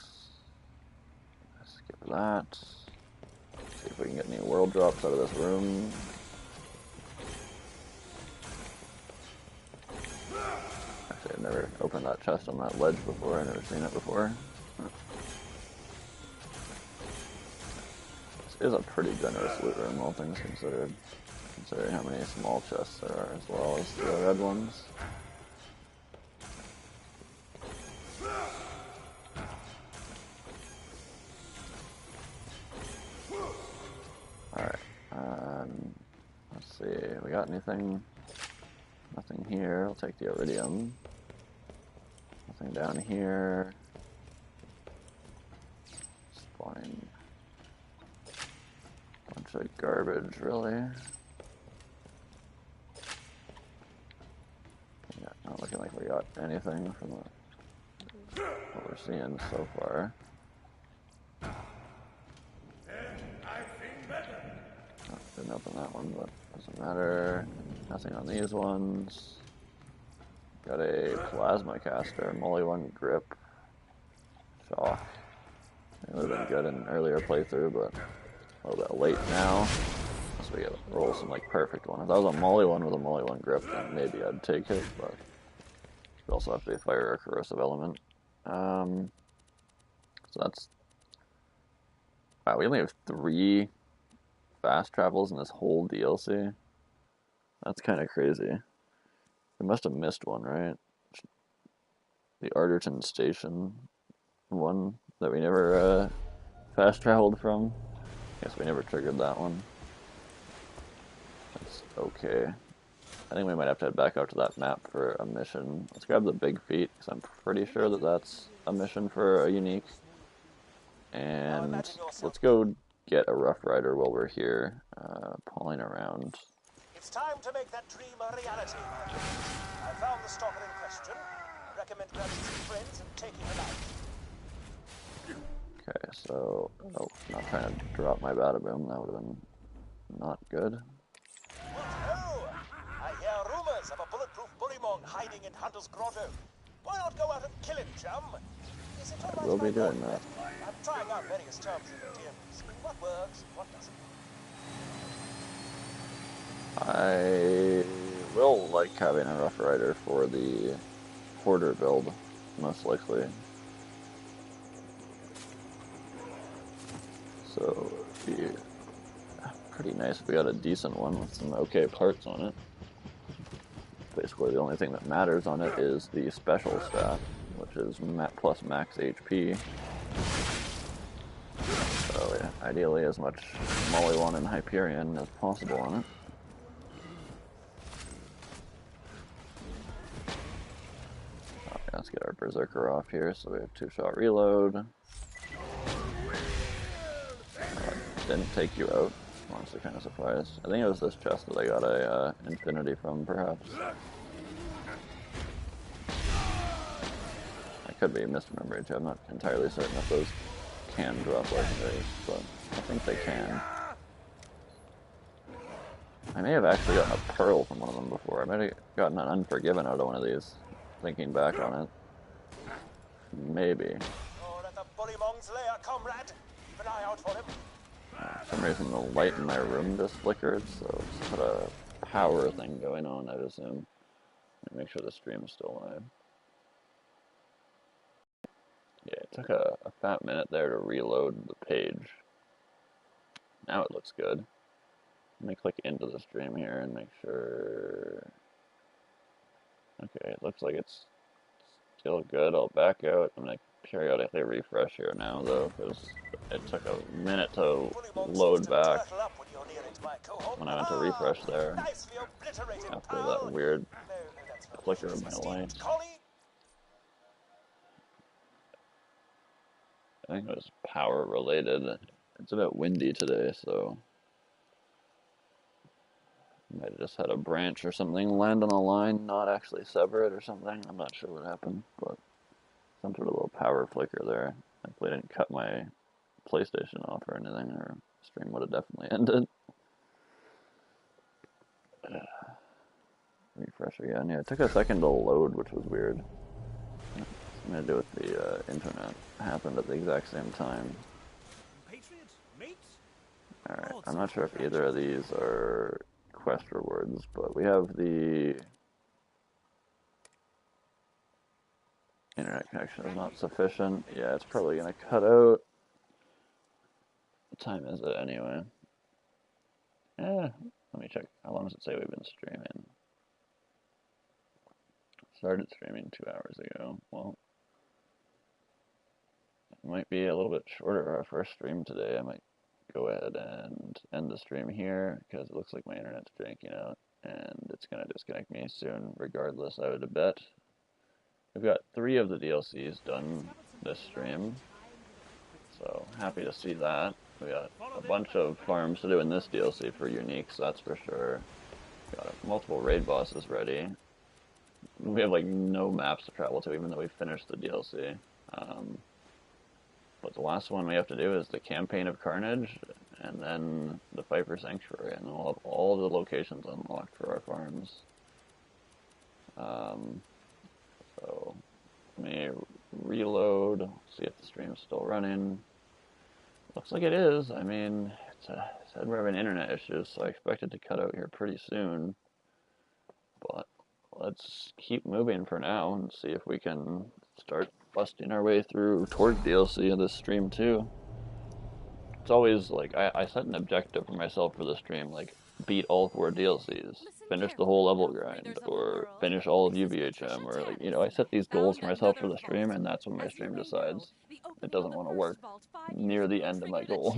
skip that. See if we can get any world drops out of this room. Actually, I've never opened that chest on that ledge before. I've never seen it before. This is a pretty generous loot room, all things considered. Considering how many small chests there are, as well as the red ones. Alright, let's see, we got anything? Nothing here, I'll take the iridium. Nothing down here. Spawning. Bunch of garbage, really. Yeah, not looking like we got anything from what we're seeing so far. Oh, didn't open that one, but doesn't matter. Nothing on these ones. Got a plasma caster, Molly 1 grip. Shock. It would have been good in an earlier playthrough, but a little bit late now. So we gotta roll some like perfect one. If that was a Molly 1 with a Molly 1 grip, then maybe I'd take it, but it would also have to be fire or corrosive element. So that's... Wow, we only have 3 fast travels in this whole DLC. That's kind of crazy. We must have missed one, right? The Arterton Station one that we never fast traveled from. Guess we never triggered that one. That's okay. I think we might have to head back out to that map for a mission. Let's grab the big feet, because I'm pretty sure that that's a mission for a unique. And let's go get a Rough Rider while we're here, pulling around. It's time to make that dream a reality. I found the stalker in question. I recommend grabbing some friends and taking him out. Okay, so... Oh, not trying to drop my Badaboom. That would have been not good. Oh, I hear rumors of a bulletproof bullymong hiding in Hunter's Grotto. Why not go out and kill him, chum? Is it all right? We'll be doing that. I'm trying out various terms in the DMs. What works, what doesn't. I will like having a Rough Rider for the Hoarder build, most likely. So it'd be pretty nice if we got a decent one with some okay parts on it. Basically the only thing that matters on it is the special stat, which is plus max HP. So yeah, ideally as much Mollywon and Hyperion as possible on it. Okay, let's get our Berserker off here, so we have 2-shot reload. Didn't take you out. Honestly, kind of surprised. I think it was this chest that I got a infinity from, perhaps. I could be misremembering too. I'm not entirely certain if those can drop legendaries, but I think they can. I may have actually gotten a pearl from one of them before. I might have gotten an Unforgiven out of one of these, thinking back on it. Maybe. Oh, at the bullymong's lair, comrade. Keep an eye out for him. For some reason the light in my room just flickered, so it's got a power thing going on, I'd assume. Make sure the stream is still live. Yeah, it took a fat minute there to reload the page. Now it looks good. Let me click into the stream here and make sure... Okay, it looks like it's still good. I'll back out. I'm going to periodically refresh here now, though, because it took a minute to load back when I went to refresh there after that weird flicker of my light. I think it was power related. It's a bit windy today, so might have just had a branch or something land on a line, not actually sever it or something. I'm not sure what happened, but some sort of little power flicker there. Hopefully I didn't cut my PlayStation off or anything, or stream would have definitely ended. Refresh again. Yeah, it took a second to load, which was weird. Something to do with the internet. It happened at the exact same time. Alright, I'm not sure if either of these are quest rewards, but we have the internet connection is not sufficient. Yeah, it's probably going to cut out. What time is it anyway? Let me check. How long does it say we've been streaming? Started streaming 2 hours ago. Well, it might be a little bit shorter our first stream today. I might go ahead and end the stream here because it looks like my internet's janking out and it's going to disconnect me soon regardless, I would bet. We've got 3 of the DLCs done this stream, so happy to see that. We got a bunch of farms to do in this DLC for uniques, that's for sure. We got multiple raid bosses ready. We have like no maps to travel to, even though we finished the DLC. But the last one we have to do is the Campaign of Carnage, and then the Viper Sanctuary, and we'll have all the locations unlocked for our farms. So let me reload, see if the stream's still running. Looks like it is. I mean, it said we're having internet issues, so I expect it to cut out here pretty soon. But let's keep moving for now and see if we can start busting our way through towards DLC in this stream too. What's always like I set an objective for myself for the stream, like beat all 4 DLCs, finish the whole level grind, or finish all of UVHM, or like, you know, I set these goals for myself for the stream, and that's when my stream decides it doesn't want to work near the end of my goal.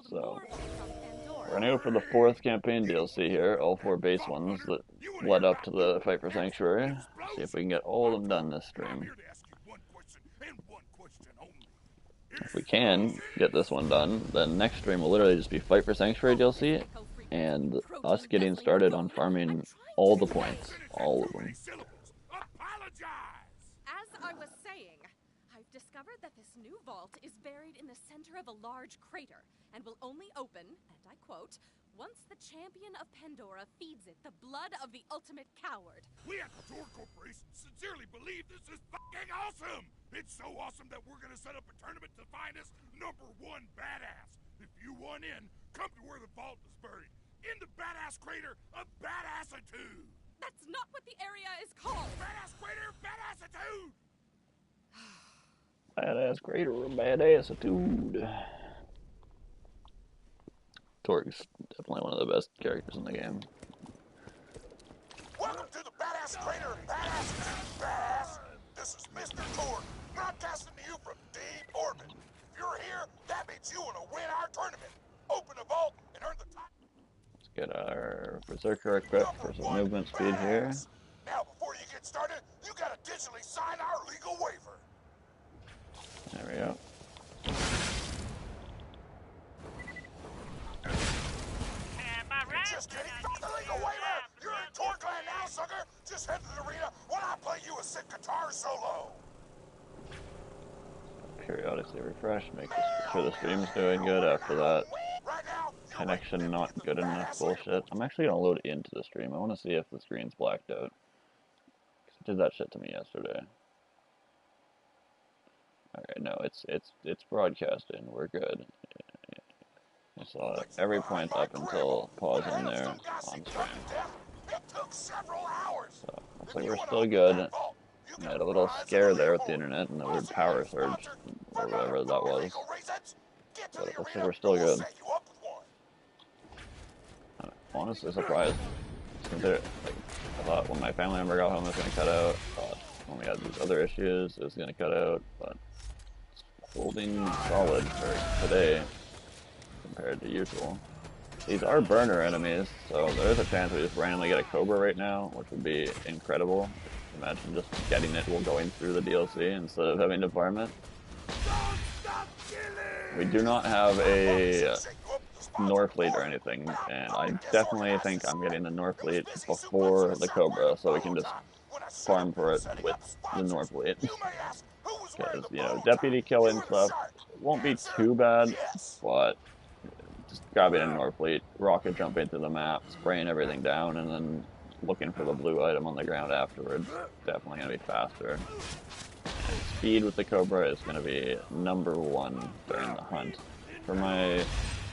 So we're gonna go for the 4th campaign DLC here, all 4 base ones that led up to the fight for Sanctuary. See if we can get all of them done this stream. If we can get this one done, then next stream will literally just be Fight for Sanctuary DLC, and us getting started on farming all the points. All of them. As I was saying, I've discovered that this new vault is buried in the center of a large crater, and will only open, and I quote, once the champion of Pandora feeds it the blood of the ultimate coward. We at the Tor Corporation sincerely believe this is fucking awesome! It's so awesome that we're gonna set up a tournament to find us #1 badass. If you want in, come to where the vault is buried. In the badass crater of badassitude! That's not what the area is called! Badass crater of badassitude! Badass crater of badassitude. Torg's definitely one of the best characters in the game. Welcome to the Badass Crater of Badassitude, badass! This is Mr. Torg, broadcasting to you from deep orbit. If you're here, that means you want to win our tournament. Open a vault and earn the top. Let's get our Berserker equipped for some movement speed here. Now, before you get started, you gotta digitally sign our legal waiver. There we go. Just kidding, fuck the legal waiver! You're in Torgland now, sucker! Just head to the arena while I play you a sick guitar solo! Periodically refresh, make sure the stream's doing good. After that, connection not good enough bullshit. I'm actually gonna load into the stream. I want to see if the screen's blacked out. 'Cause it did that shit to me yesterday. Alright, no, it's broadcasting. We're good. I saw every point up until pause in there on stream. So, looks like we're still good. I had a little scare there with the internet and the weird power surge, or whatever that was. But it looks like we're still good. I'm honestly surprised. Like, I thought when my family member got home it was going to cut out. When we had these other issues it was going to cut out. But it's holding solid for today compared to usual. These are burner enemies, so there is a chance we just randomly get a Cobra right now, which would be incredible. Imagine just getting it while going through the DLC instead of having to farm it. We do not have a Norfleet or anything, and I definitely think I'm getting the Norfleet before the Cobra, so we can just farm for it with the Norfleet. Because, you know, deputy killing stuff won't be too bad, but just grabbing a Norfleet, rocket jumping through the map, spraying everything down, and then looking for the blue item on the ground afterwards, definitely going to be faster. And speed with the Cobra is going to be #1 during the hunt. For my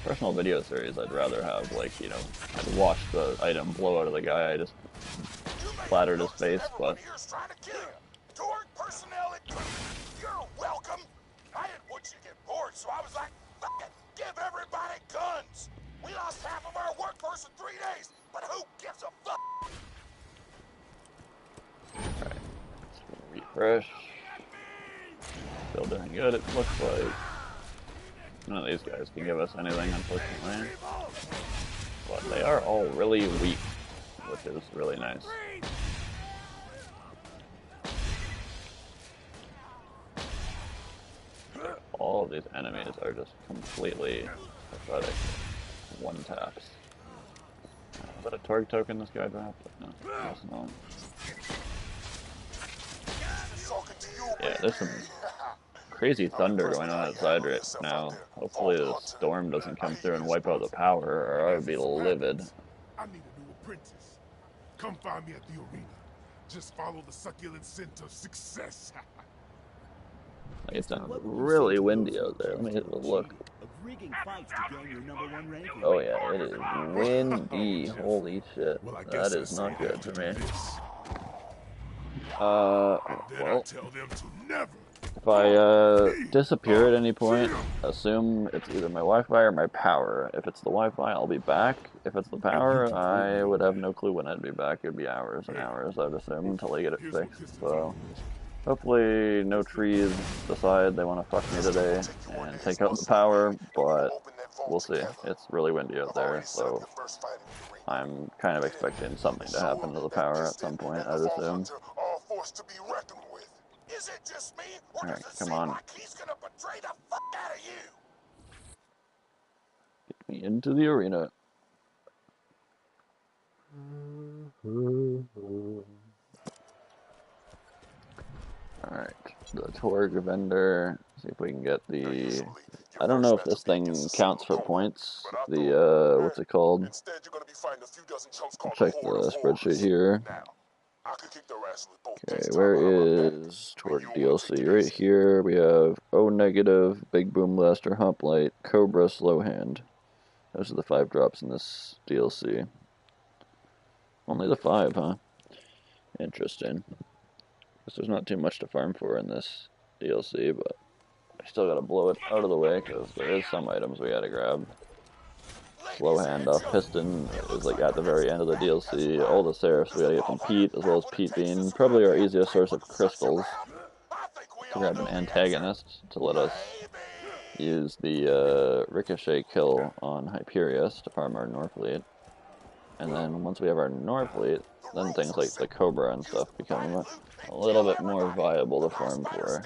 personal video series, I'd rather have, like, you know, I'd watch the item blow out of the guy, I just flattered his face, but... Torg personnel included. You're welcome. I didn't want you to get bored, so I was like, fuck it, give everybody guns. We lost half of our workforce in 3 days, but who gives a fuck? Alright, let's refresh. Still doing good, it looks like. None of these guys can give us anything, unfortunately. But they are all really weak, which is really nice. All of these enemies are just completely pathetic. One taps. Is that a Torg token this guy dropped? No, that's not. Yeah, there's some crazy thunder going on outside right now. Hopefully the storm doesn't come through and wipe out the power, or I would be livid. I need a new apprentice. Come find me at the arena. Just follow the succulent scent of success. Like, it's really windy out there. Let me have a look. Oh yeah, it is windy. Holy shit. That is not good for me. Well, tell them to never If I disappear at any point, assume it's either my Wi-Fi or my power. If it's the Wi-Fi, I'll be back. If it's the power, I would have no clue when I'd be back. It'd be hours and hours, I'd assume, until I get it fixed. So, hopefully no trees decide they want to fuck me today and take out the power, but we'll see. It's really windy out there, so I'm kind of expecting something to happen to the power at some point, I'd assume. Is it just me, or Alright, does it come seem on. like he's gonna betray the fuck out of you? Get me into the arena. Alright, the Torg vendor. See if we can get the... I don't know if this thing counts for points. The, what's it called? Check the spreadsheet here. Okay, where is Torg DLC? Right here we have O negative, Big Boom Blaster, Hump Light, Cobra, Slow Hand. Those are the 5 drops in this DLC. Only the 5, huh? Interesting. Guess there's not too much to farm for in this DLC, but I still gotta blow it out of the way because there is some items we gotta grab. Slow Hand off Piston is like at the very end of the DLC. All the Seraphs we gotta get from Pete, as well as Pete being probably our easiest source of crystals to grab an antagonist to let us use the Ricochet kill on Hyperius to farm our Norfleet. And then once we have our Norfleet, then things like the Cobra and stuff become a little bit more viable to farm for.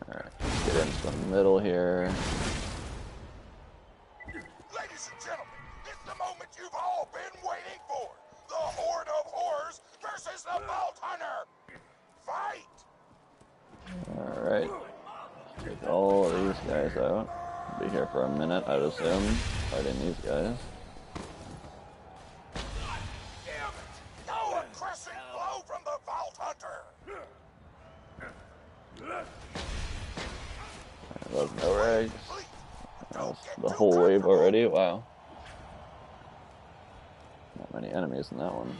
Alright, get into the middle here. Ladies and gentlemen, it's the moment you've all been waiting for. The Horde of Horrors versus the Vault Hunter. Fight! Alright. Take all of these guys out. Be here for a minute, I'd assume, fighting these guys. No crushing blow from the Vault Hunter. Those no rags. That's the whole wave already. Wow. Not many enemies in that one.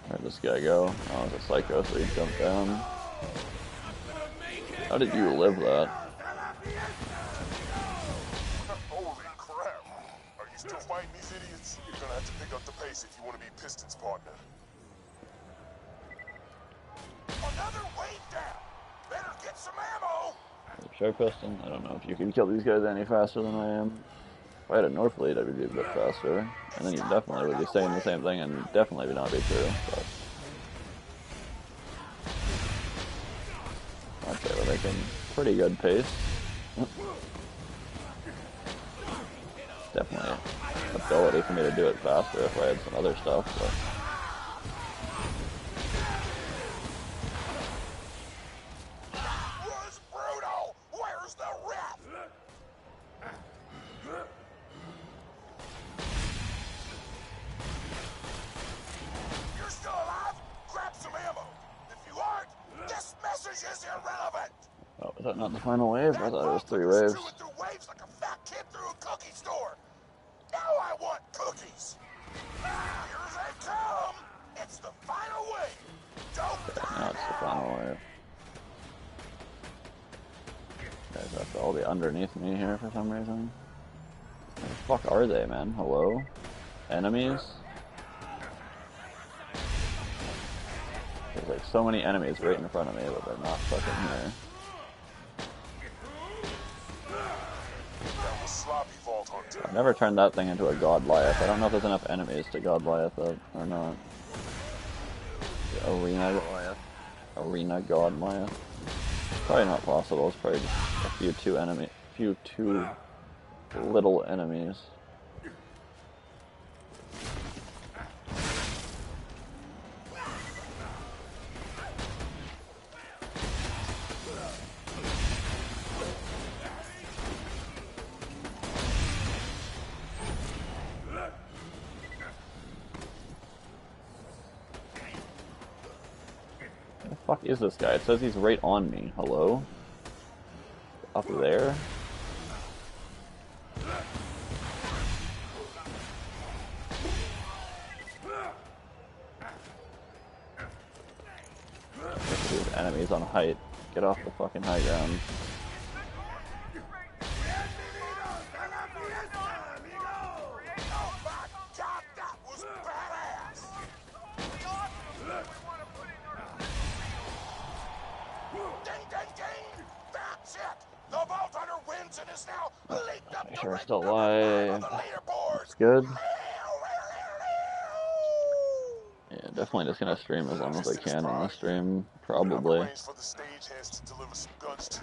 Where'd this guy go? Oh, it's a psycho, so he jumped down. How did you live that? Holy crap. Are you still fighting these idiots? You're gonna have to pick up the pace if you want to be Piston's partner. Another wave down. Better get some ammo. Shark Piston? I don't know if you can kill these guys any faster than I am. If I had a Norfleet, I would be a bit faster. And then you definitely would be saying the same thing and definitely would not be true. But okay, we're making pretty good pace. Definitely an ability for me to do it faster if I had some other stuff. But oh, is that not the final wave? I thought it was 3 waves. Now I want cookies. Here they come. It's the final wave. Okay, now it's the final wave. Guys have to all be underneath me here for some reason. Where the fuck are they, man? Hello? Enemies? There's like so many enemies right in front of me, but they're not fucking here. I've never turned that thing into a Godliath. I don't know if there's enough enemies to Godliath it or not. The Arena Goliath. Arena Godliath. Probably not possible. It's probably just a few too little enemies. Where the fuck is this guy? It says he's right on me. Hello? Up there? enemies on height. Get off the fucking high ground. Make sure we're still alive. That's good. Yeah, definitely just gonna stream as long as I can on this stream, probably.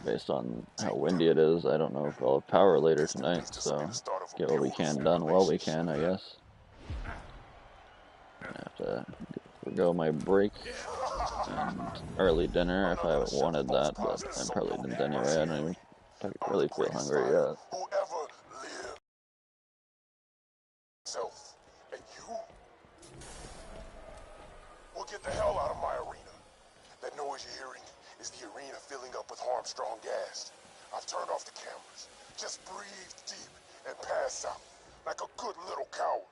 Based on how windy it is, I don't know if I'll have power later tonight, so get what we can done while we can, I guess. I have to forgo my break and early dinner if I wanted that, but I probably didn't anyway. I don't even really feel hungry yet. And you will get the hell out of my arena. That noise you're hearing is the arena filling up with Armstrong gas. I've turned off the cameras. Just breathe deep and pass out like a good little coward.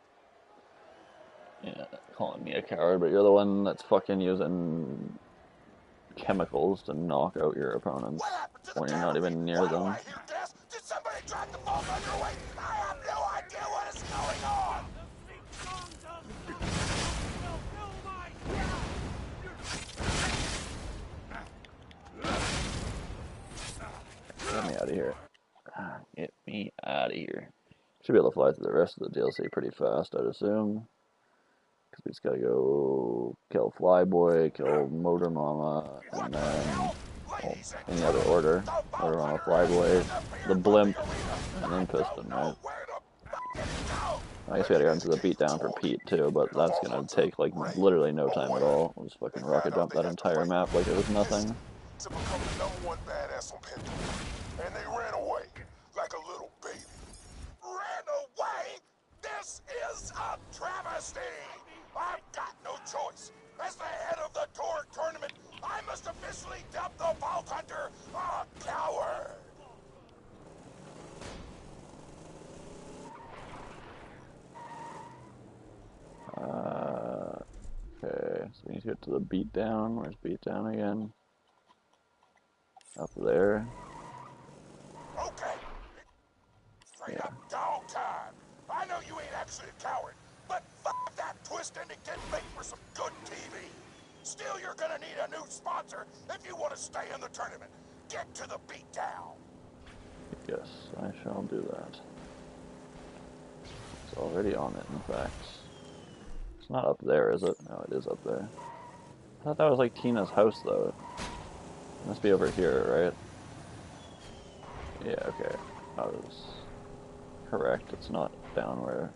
Yeah, calling me a coward, but you're the one that's fucking using chemicals to knock out your opponents when you're not even near them. Did somebody drop the vault on your way? I have no idea what is going on! Get me out of here. Get me out of here. Should be able to fly through the rest of the DLC pretty fast, I'd assume. Because we just gotta go kill Flyboy, kill Motor Mama, and then, well, in the other order, Motor Mama, Flyboy, the Blimp, and then Piston, right? I guess we gotta go into the beatdown for Pete too, but that's gonna take like literally no time at all. We'll just fucking rocket jump that entire map like it was nothing. To become the #1 badass on Pandora. And they ran away like a little baby. Ran away? This is a travesty! I've got no choice. As the head of the Torque tournament, I must officially dub the Vault Hunter a coward! Okay, so we need to get to the beatdown. Where's beatdown again? Up there. Okay. Straight up dog time. I know you ain't actually a coward, but fuck that twist ending didn't make for some good TV. Still, you're gonna need a new sponsor if you want to stay in the tournament. Get to the beatdown. Yes, I shall do that. It's already on it, in fact. It's not up there, is it? No, it is up there. I thought that was like Tina's house, though. It must be over here, right? Yeah, okay. I was correct. It's not down where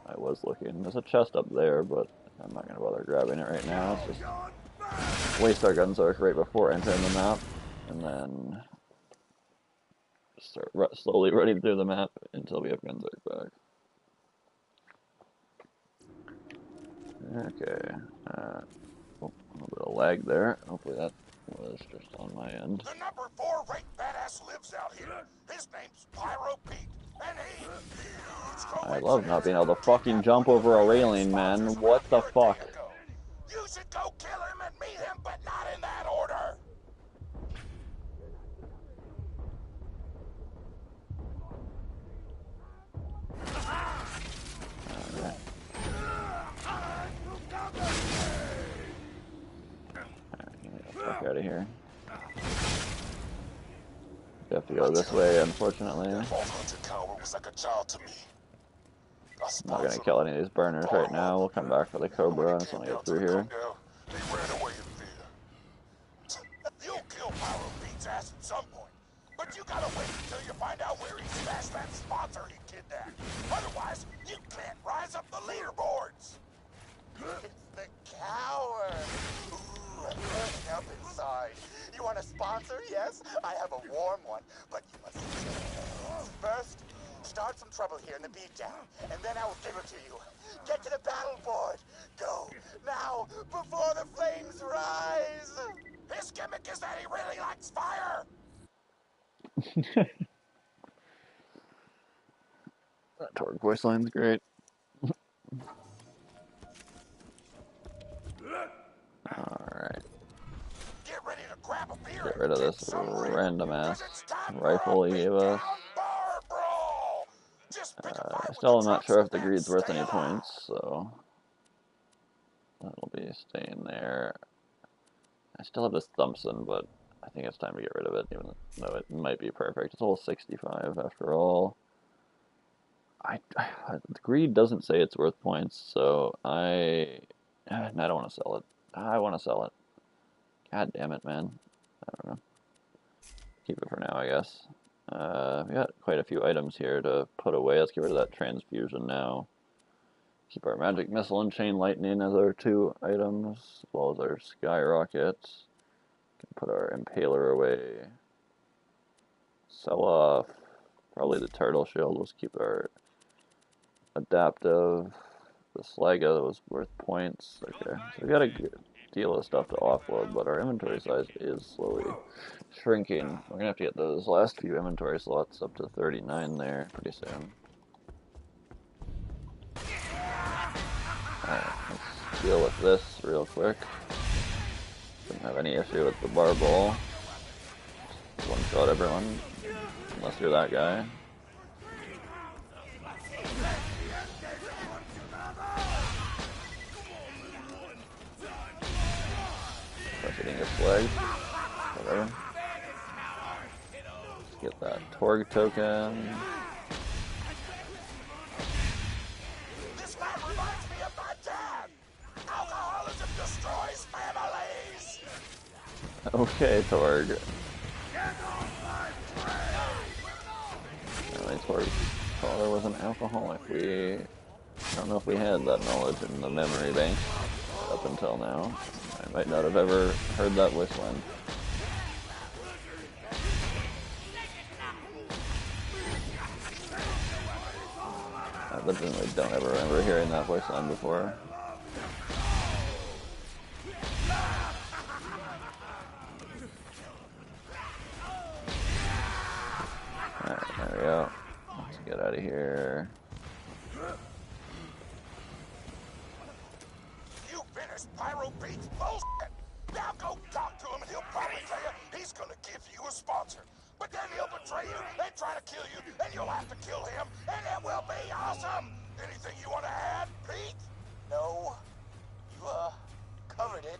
I was looking. There's a chest up there, but I'm not going to bother grabbing it right now. Let's just waste our Gunzark right before entering the map, and then start slowly running through the map until we have Gunzark back. Okay. Oh, a little bit of lag there. Hopefully that was just on my end. The #4 ranked badass lives out here. His name's Pyro Pete, and he... I love not being able to fucking jump over a railing, man. What the fuck? You should go kill him and meet him, but not in that order. Alright. Get the fuck out of here. We have to go this way, unfortunately. I'm not gonna kill any of these burners right now. We'll come back for the Cobra. I just want to get through here. You'll kill Pyro Pete's ass at some point, but you gotta wait until you find out where he stashed that sponsor he kidnapped. Otherwise, you can't rise up the leaderboards. It's the coward. Ooh, burning up inside. You want a sponsor? Yes, I have a warm one, but you must first start some trouble here in the beatdown, and then I will give it to you. Get to the battle board. Go now before the flames rise. His gimmick is that he really likes fire. That Torque voice line's great. Alright. Get ready to Get rid of this random ass rifle he gave us. Still I'm not sure if the greed's worth any points, so that'll be staying there. I still have this Thompson, but I think it's time to get rid of it, even though it might be perfect. It's all 65 after all. The greed doesn't say it's worth points, so I don't want to sell it. I want to sell it. God damn it, man. I don't know. Keep it for now, I guess. We got quite a few items here to put away. Let's get rid of that transfusion now. Keep our magic missile and chain lightning as our 2 items, as well as our skyrockets. Can put our impaler away. Sell off probably the turtle shield. Let's keep our adaptive. The Slaga was worth points. Okay, so we got a good deal of stuff to offload, but our inventory size is slowly shrinking. We're gonna have to get those last few inventory slots up to 39 there pretty soon. Alright, let's deal with this real quick. Didn't have any issue with the bar ball. Just one-shot everyone, unless you're that guy. Hitting a flag. Whatever. Let's get that Torg token. This map reminds me of my dad. Alcoholism destroys families. Okay, Torg. Anyway, Torg's father was an alcoholic. I don't know if we had that knowledge in the memory bank up until now. I might not have ever heard that whistling. I legitimately don't ever remember hearing that whistling before. Alright, there we go. Let's get out of here. You finished Pyro Pete's bullshit. Now go talk to him and he'll probably tell you he's gonna give you a sponsor. But then he'll betray you and try to kill you, and you'll have to kill him, and it will be awesome. Anything you want to add, Pete? No. You, covered it.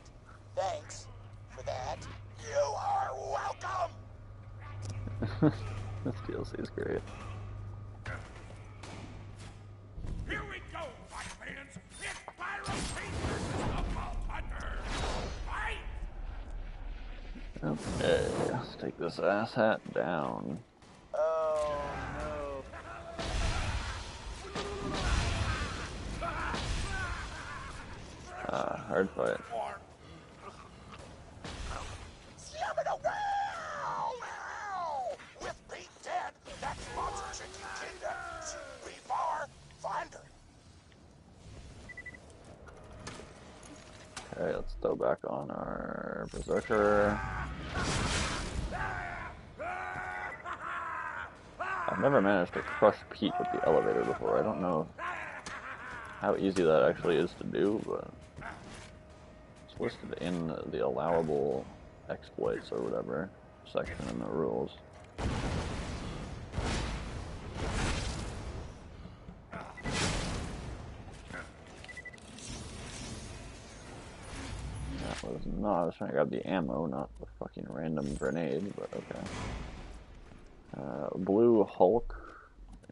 Thanks for that. You are welcome. This DLC is great. Here we go, my fans. It's Pyro Pete versus the Vault Hunter. Fight! Okay, let's take this asshat down. Oh, no. Hard fight. Slam it away! With Pete dead, that sponsorship you kidnapped shouldn't be far. Find her. Okay, let's throw back on our Berserker. I've never managed to crush Pete with the elevator before. I don't know how easy that actually is to do, but it's listed in the allowable exploits or whatever section in the rules. That was not, I was trying to grab the ammo, not the fucking random grenade, but okay. Blue Hulk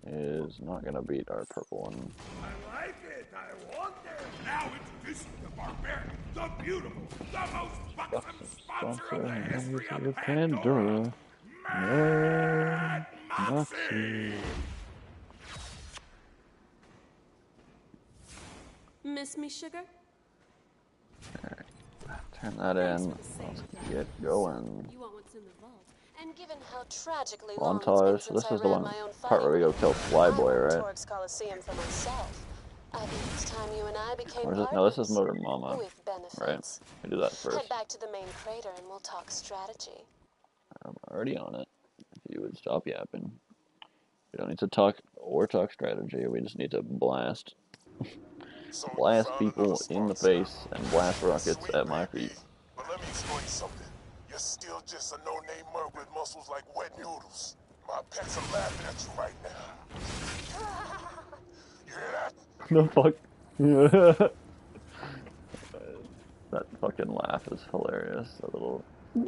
is not gonna beat our purple one. I like it. I want it. Now introducing the barbarian, the beautiful, the most buxom sponsor of the history of Pandora, Mad Moxie. Miss me, sugar? Alright, turn that in. Let's get going. You want what's in the vault? And given how tragically long it's been Montage. since This I is the ran one my own part where we go kill Flyboy, right? Torx Coliseum for myself. I think it's time you and I became Or is it, partners. no, this is Motor Mama. With benefits. Right. We do that first. Head back to the main crater and we'll talk strategy. I'm already on it. If you would stop yapping. We don't need to talk strategy. We just need to blast. Blast people in the face and blast rockets at my feet. But let me explain something. You still just a no-name merc with muscles like wet noodles. My pets are laughing at you right now. You hear that? The fuck? That fucking laugh is hilarious. That little. I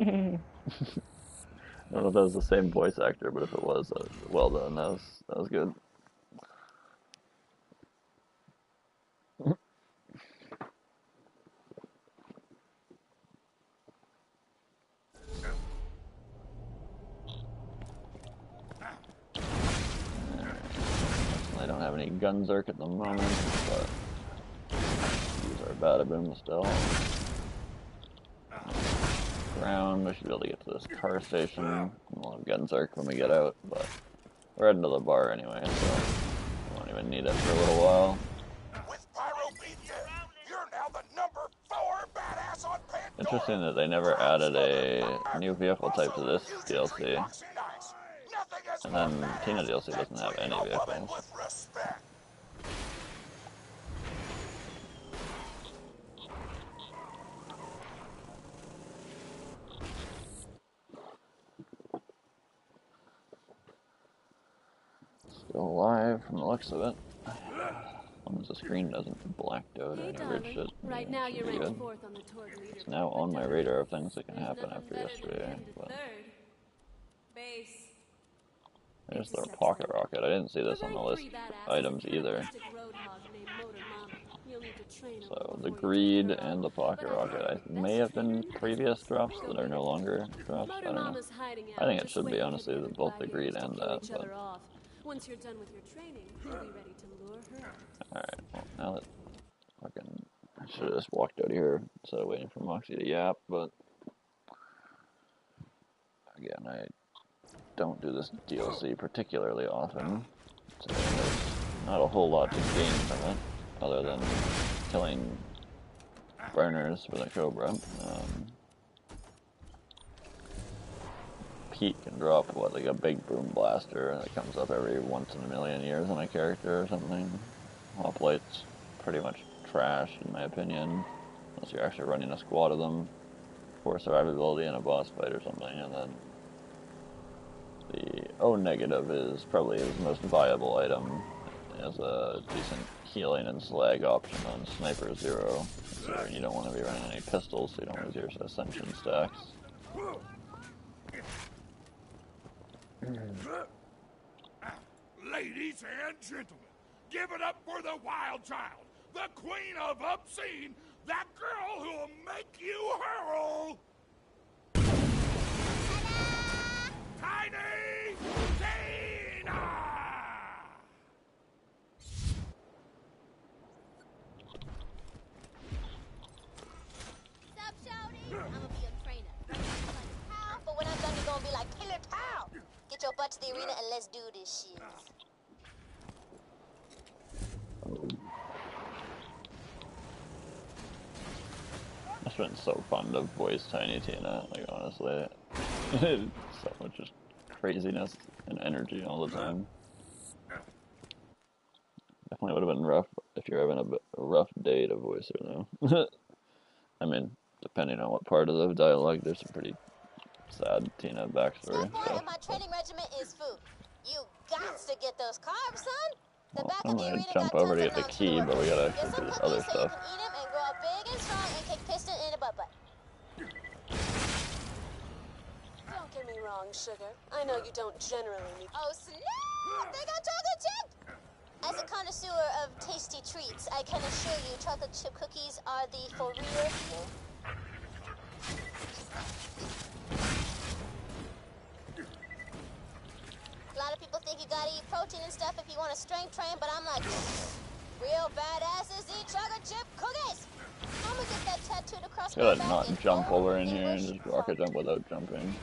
don't know if that was the same voice actor, but if it was, well done. That was good. I don't have any Gunzerk at the moment, but these are Bada-Boom still. Ground, we should be able to get to this car station. We'll have Gunzerk when we get out, but we're heading to the bar anyway, so we won't even need it for a little while. With Pyro beat dead, you're now the number 4 badass on Pandora. Interesting that they never added a new vehicle type to this DLC. And then Tina DLC doesn't have any vehicles. Still alive from the looks of it. As long as the screen doesn't black out or any weird shit. Right now you're good. ranked 4th on the tour leader. It's now on my radar of things that can happen after yesterday. But there's their pocket rocket. I didn't see this on the list items either. So the greed and the pocket rocket may have been previous drops that are no longer drops. I don't know. I think it should be, honestly, both the greed and that. But once you're done with your training, you'll be ready to lure her. Alright, well, now that fucking I should have just walked out of here instead of waiting for Moxie to yap, but again, I don't do this DLC particularly often, so there's not a whole lot to gain from it, other than killing burners for the Cobra. Pete can drop, what, like a big boom blaster that comes up every once in a million years on a character or something. Hoplite's pretty much trash, in my opinion, unless you're actually running a squad of them for survivability in a boss fight or something, and then the O negative is probably his most viable item as a decent healing and slag option on Sniper Zero, considering you don't want to be running any pistols so you don't lose your Ascension stacks. Ladies and gentlemen, give it up for the wild child, the queen of obscene, that girl who'll make you hurl. Tiny Tina! Sup, Shouty? I'ma be a trainer. But when I'm done, you're gonna be like, Killer Tao! Get your butt to the arena and let's do this shit. It's been so fun to voice Tiny Tina, like, honestly. So much just craziness and energy all the time. Definitely would have been rough if you're having a rough day to voice her, though. I mean, depending on what part of the dialogue, there's some pretty sad Tina backstory. So my training regimen is food. You got to get those carbs, son. The back I'm of the gonna arena jump got over to tons get of the key, but we gotta Get actually some do this cookies other so stuff. you can eat them and grow up big and strong and kick piston in the butt. Don't get me wrong, sugar. I know you don't generally need. Oh, snap! They got chocolate chip! As a connoisseur of tasty treats, I can assure you chocolate chip cookies are the for real deal. A lot of people think you gotta eat protein and stuff if you want to strength train, but I'm like, real badasses eat chocolate chip cookies! I'm gonna get that tattooed across my Gotta back. not jump over in here and just rocket jump without jumping.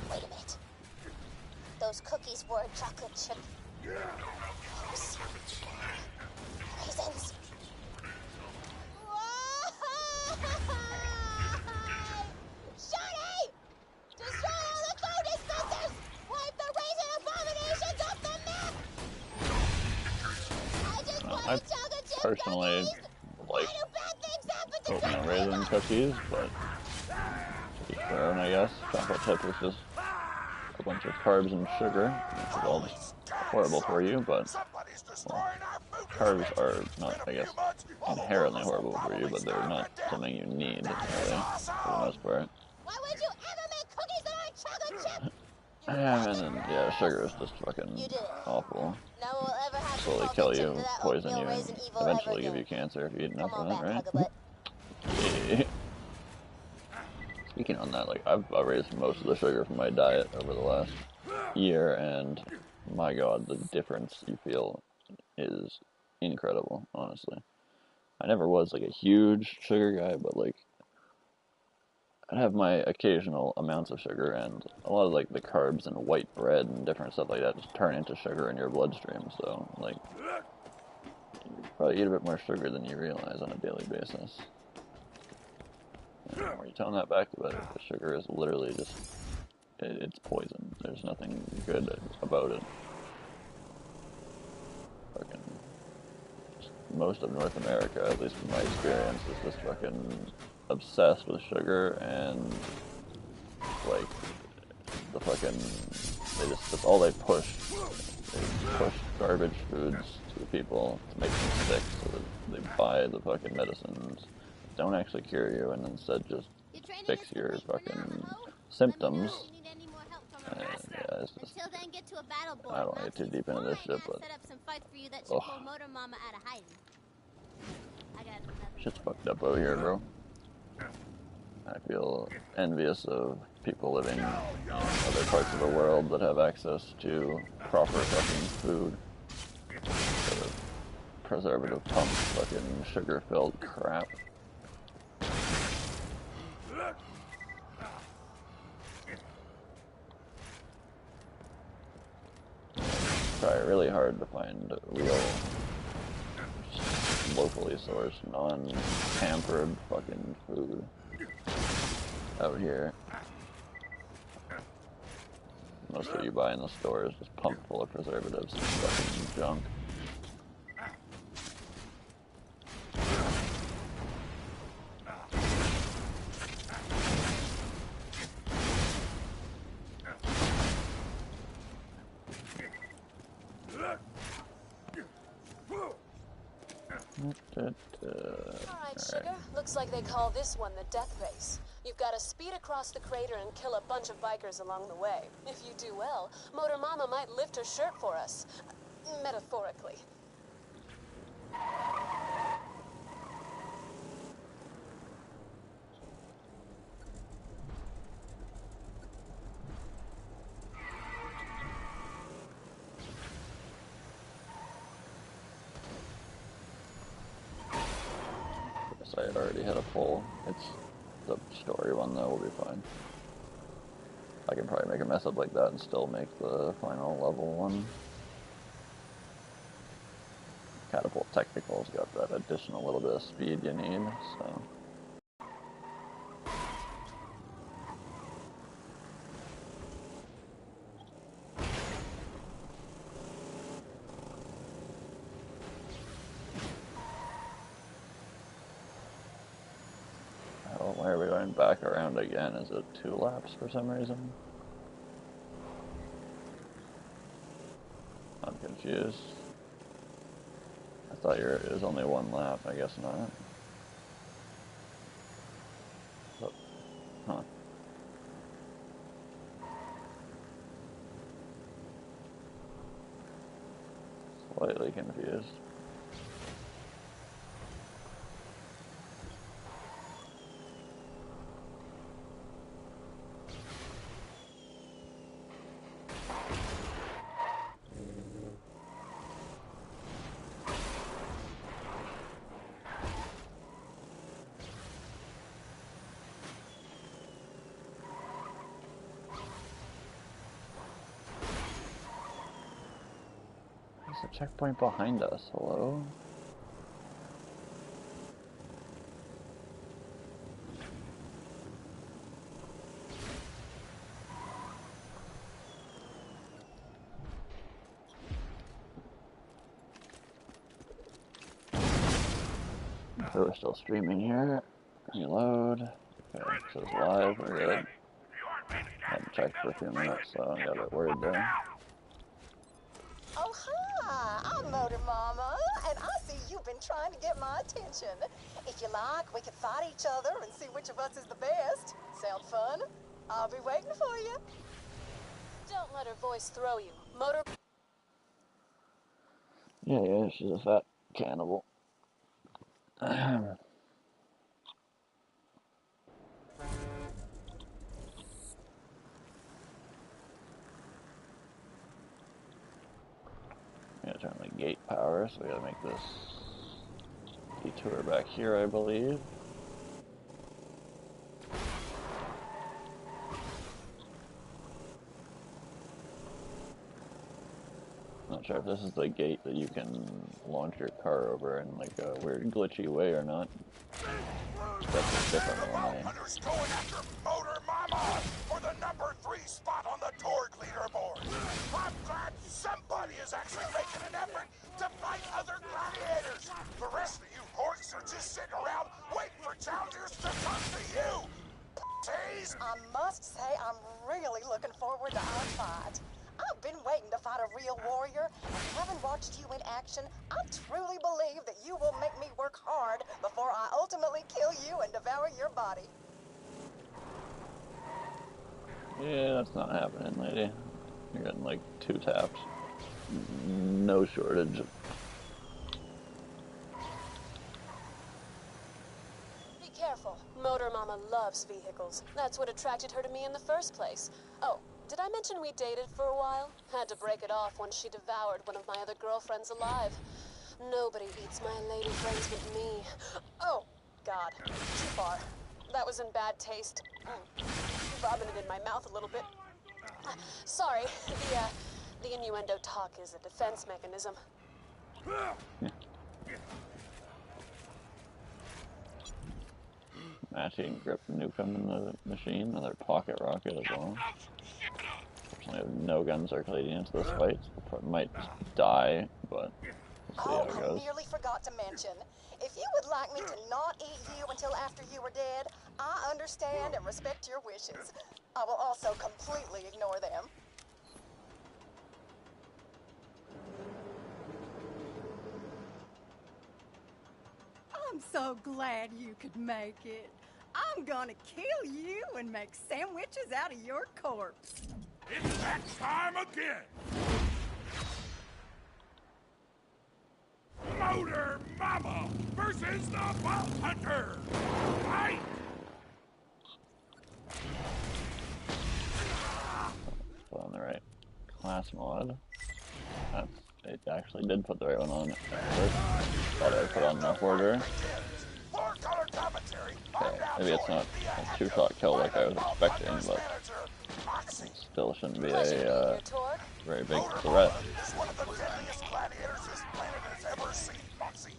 Wait a minute. Those cookies were chocolate chip. Raisins. Shorty! Destroy all the food dispensers! Wipe the raisin abominations off the map! I just wanted chocolate chip personally cookies! Why do bad things happen to don't know raisin cookies, but each their own, I guess. Chocolate chip is just a bunch of carbs and sugar, which is all just horrible for you, but, well, carbs are not, I guess, inherently horrible for you, but they're not something you need, really, for the most part. Why would you ever make cookies that aren't chocolate chip? And then, yeah, sugar is just fucking awful. No one will ever have to Slowly fall kill victim you, to that poison oatmeal you, raisin and evil eventually ever give you again. cancer if you eat enough Come on of it, back, right? Hugabutt. Yeah. Speaking on that, like, I've erased most of the sugar from my diet over the last year, and my god, the difference you feel is incredible, honestly. I never was, like, a huge sugar guy, but, like, I'd have my occasional amounts of sugar, and a lot of, like, the carbs and white bread and different stuff like that just turn into sugar in your bloodstream, so, like, you probably eat a bit more sugar than you realize on a daily basis. And when you tone that back a bit, the sugar is literally just, it's poison. There's nothing good about it. Fucking, most of North America, at least from my experience, is just fucking obsessed with sugar, and, like, the fucking, that's all they push. They push garbage foods to people to make them sick, so that they buy the fucking medicines that don't actually cure you, and instead just fix your fucking symptoms. And, yeah, it's just, Until then, get to a battle board. I don't want to get too deep into this shit, but Set up some fights for you that should pull Motor Mama out of hiding. I got nothing. shit's fucked up over here, bro. I feel envious of people living in other parts of the world that have access to proper fucking food instead of preservative pumped fucking sugar-filled crap. Try really hard to find real, locally sourced, non-pampered fucking food out here. Most of what you buy in the store is just pumped full of preservatives and fucking junk. Alright, sugar. Looks like they call this one the death race. You've got to speed across the crater and kill a bunch of bikers along the way. If you do well, Motor Mama might lift her shirt for us. Metaphorically. I had already had a full. It's the story one though, will be fine. I can probably make a mess up like that and still make the final level one. Catapult Technical's got that additional little bit of speed you need, so. Oh, why are we going back around again? Is it 2 laps for some reason? I'm confused. I thought it was only 1 lap, I guess not. Oh, huh. Slightly confused. There's a checkpoint behind us, hello? So we're still streaming here. Reload. Okay, it says live, we're good. Hadn't checked for a few minutes, so I got a bit worried there. Oh, hi! I'm Motor Mama, and I see you've been trying to get my attention. If you like, we can fight each other and see which of us is the best. Sound fun? I'll be waiting for you. Don't let her voice throw you. Motor... Yeah, she's a fat cannibal. Gotta turn the gate power, so we gotta make this detour back here, I believe. Not sure if this is the gate that you can launch your car over in like a weird glitchy way or not. That's different normally. Hunter's going after Motor Mama for the number 3 spot on the Torg leaderboard. I'm glad somebody is actually making an effort to fight other gladiators. The rest of you horks are just sitting around waiting for challengers to come to you. Tease. I must say, I'm really looking forward to our fight. I've been waiting to fight a real warrior, and having watched you in action, I truly believe that you will make me work hard before I ultimately kill you and devour your body. Yeah, that's not happening, lady. You're getting like 2 taps. No shortage. Be careful. Motor Mama loves vehicles. That's what attracted her to me in the first place. Oh, did I mention we dated for a while? Had to break it off when she devoured one of my other girlfriends alive. Nobody eats my lady friends with me. Oh, God. Too far. That was in bad taste. Rubbing it in my mouth a little bit. Sorry. The innuendo talk is a defense mechanism. Matching grip nukem in the machine, another pocket rocket as well. Unfortunately, I have no guns circulating into this fight. Might die, but we'll see how it goes. I nearly forgot to mention. If you would like me to not eat you until after you are dead, I understand and respect your wishes. I will also completely ignore them. I'm so glad you could make it. I'm gonna kill you and make sandwiches out of your corpse. It's that time again! Motor Mama versus the Vault Hunter! Fight! Put on the right class mod. It actually did put the right one on at first. Thought I put on enough order. Okay, maybe it's not a 2-shot kill like I was expecting, but it still shouldn't be a very big threat. One of the deadliest gladiators this planet has ever seen, Foxy.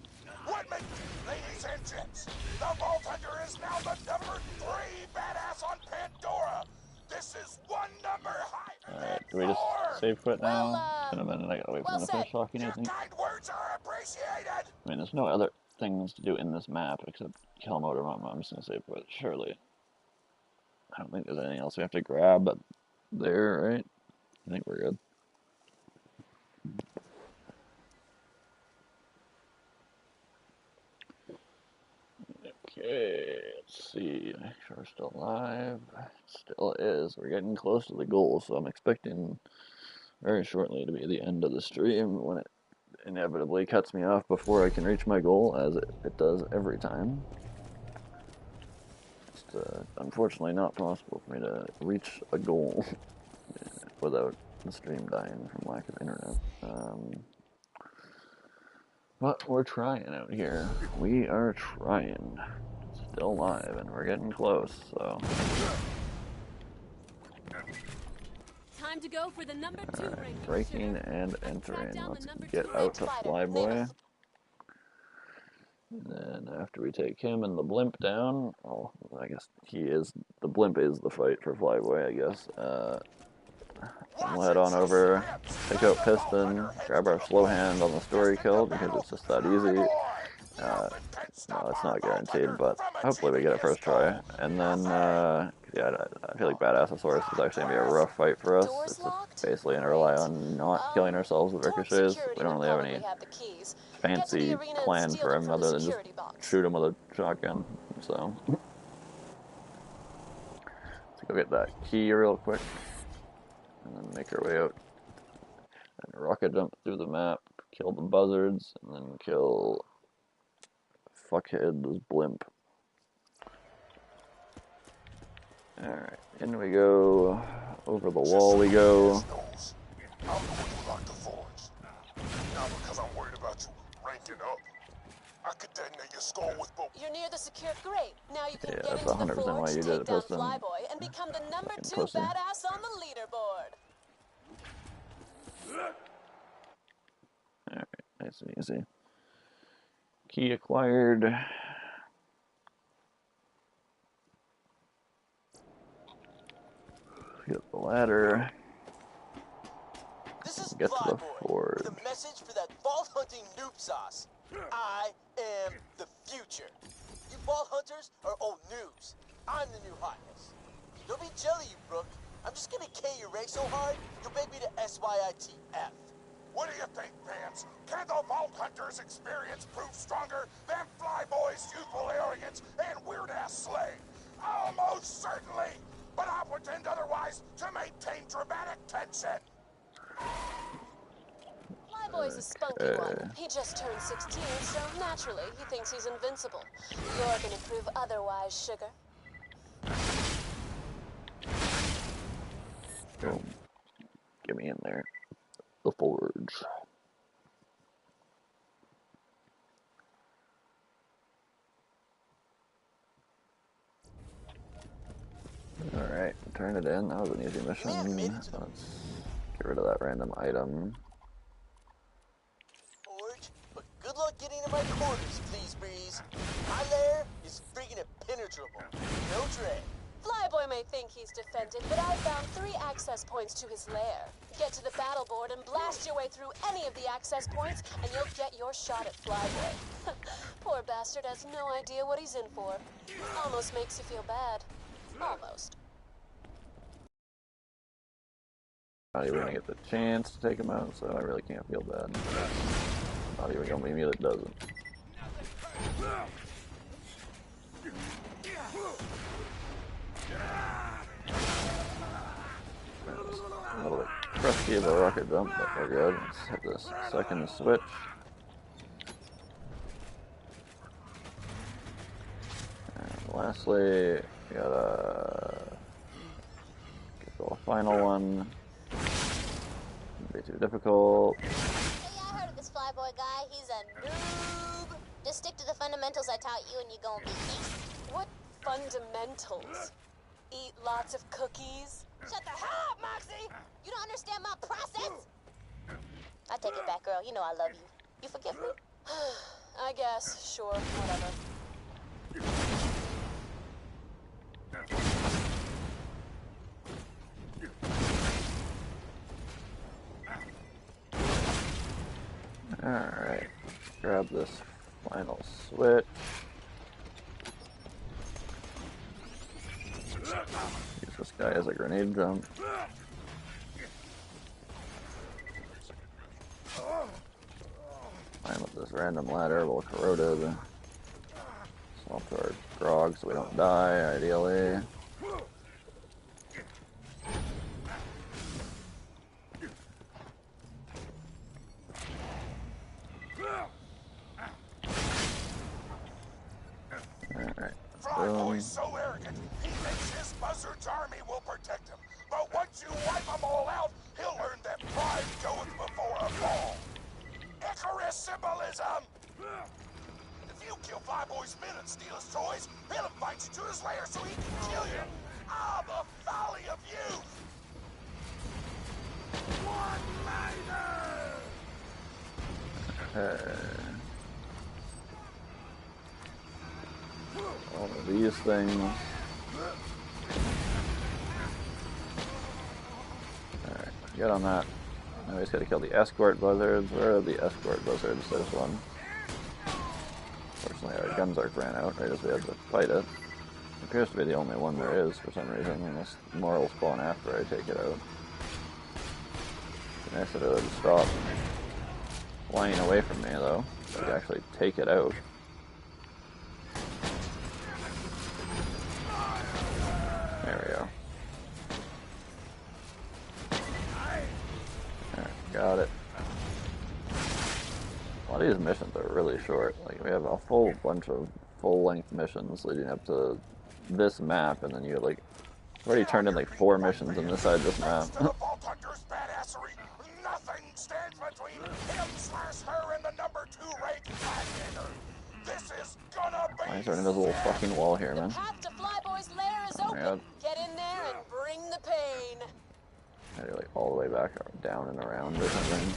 What makes you, ladies and gents? The Vault Hunter is now the number 3 badass on Pandora. This is one number higher. Alright, do we just save quit now? It's been a minute, I gotta wait for them to finish talking, I think. Kind words are appreciated. I mean, there's no other things to do in this map except kill Motor Mama. I'm just gonna save quit, surely. I don't think there's anything else we have to grab there, right? I think we're good. Okay, let's see. Make sure we're still alive. It still is. We're getting close to the goal, so I'm expecting very shortly to be the end of the stream when it inevitably cuts me off before I can reach my goal, as it does every time. It's unfortunately not possible for me to reach a goal without the stream dying from lack of internet. But we're trying out here. We are trying. Still live, and we're getting close, so... Time to go for the number 2 rank. Breaking and entering. Let's get out to Flyboy. And then after we take him and the blimp down, well, I guess the blimp is the fight for Flyboy, I guess. We'll head on over, take out Piston, grab our slow hand on the story kill because it's just that easy, No, it's not guaranteed, but hopefully we get it first try. And then, yeah, I feel like Badassosaurus is actually going to be a rough fight for us. It's just basically going to rely on not killing ourselves with ricochets. We don't really have any fancy plan for him other than just shoot him with a shotgun. So, let's go get that key real quick. And then make our way out. And rocket jump through the map, kill the buzzards, and then kill fuckhead, this blimp. Alright, in we go. Over the wall we go. I'm the one who locked the forge. Now because I'm worried about you ranking up, I could detonate your skull with both. You're near the secure grate. Now you can Yeah, get that's into the 100% why forge, you did take it, down Piston. Flyboy, and become the number 2 pussy. badass on the leaderboard. Alright, nice and easy. Key acquired. Get the ladder. This is Get to the Flyboy forge. with a message for that vault hunting noob sauce. I am the future. You vault hunters are old noobs. I'm the new hotness. Don't be jelly, you Brooke. I'm just gonna K your ray so hard, you'll beg me to SYITF. What do you think, Vance? Can the Vault Hunter's experience prove stronger than Flyboy's youthful arrogance and weird-ass slang? Almost certainly, but I'll pretend otherwise to maintain dramatic tension. Flyboy's a spunky one. He just turned 16, so naturally he thinks he's invincible. You're gonna prove otherwise, sugar. Boom. Get me in there. The forge. Alright, turn it in. That was an easy mission. Let's get rid of that random item. Forge, but good luck getting to my quarters, please, Breeze. My lair is freaking impenetrable. No dread. Flyboy may think he's defended, but I've found 3 access points to his lair. Get to the battle board and blast your way through any of the access points, and you'll get your shot at Flyboy. Poor bastard has no idea what he's in for. Almost makes you feel bad. Almost. Not even gonna get the chance to take him out, so I really can't feel bad. Not even gonna be me that doesn't. A little bit crusty of a rocket jump, but we're good. Let's hit this second switch. And lastly, we gotta get the final one. Shouldn't be too difficult. Hey, I heard of this Flyboy guy. He's a noob. Just stick to the fundamentals I taught you and you're gonna be easy. What fundamentals? Eat lots of cookies? Shut the hell up, Moxie! You don't understand my process? I take it back, girl. You know I love you. You forgive me? I guess. Sure. Whatever. Alright. Grab this final switch. Use this guy as a grenade jump. Climb up this random ladder, a little corroded. Swap to our grog so we don't die, ideally. Alright. Flyboy's so arrogant, he thinks his buzzard's army will protect him. But once you wipe them all out, he'll learn that pride goeth before a fall. Icarus symbolism! If you kill Flyboy's men and steal his toys, he'll invite you to his lair so he can kill you. Ah, the folly of youth! All of these things. Alright, get on that. Now we just gotta kill the escort buzzards. Where are the escort buzzards? There's one. Fortunately, our guns arc ran out right as we had to fight it. It appears to be the only one there is for some reason, unless more will spawn after I take it out. It'd be nice if it would stop flying away from me, though, so I could actually take it out. There we go. There, got it. A lot of these missions are really short. Like, we have a full bunch of full-length missions leading up to this map, and then you like already turned in like 4 missions on this side of this map. Nothing stands between him/her and the number 2 ranked gladiator. This is gonna be. Why is there an invisible fucking wall here, man? The path to Flyboy's lair is open. Get in there and bring the pain. I do like all the way back down and around or something.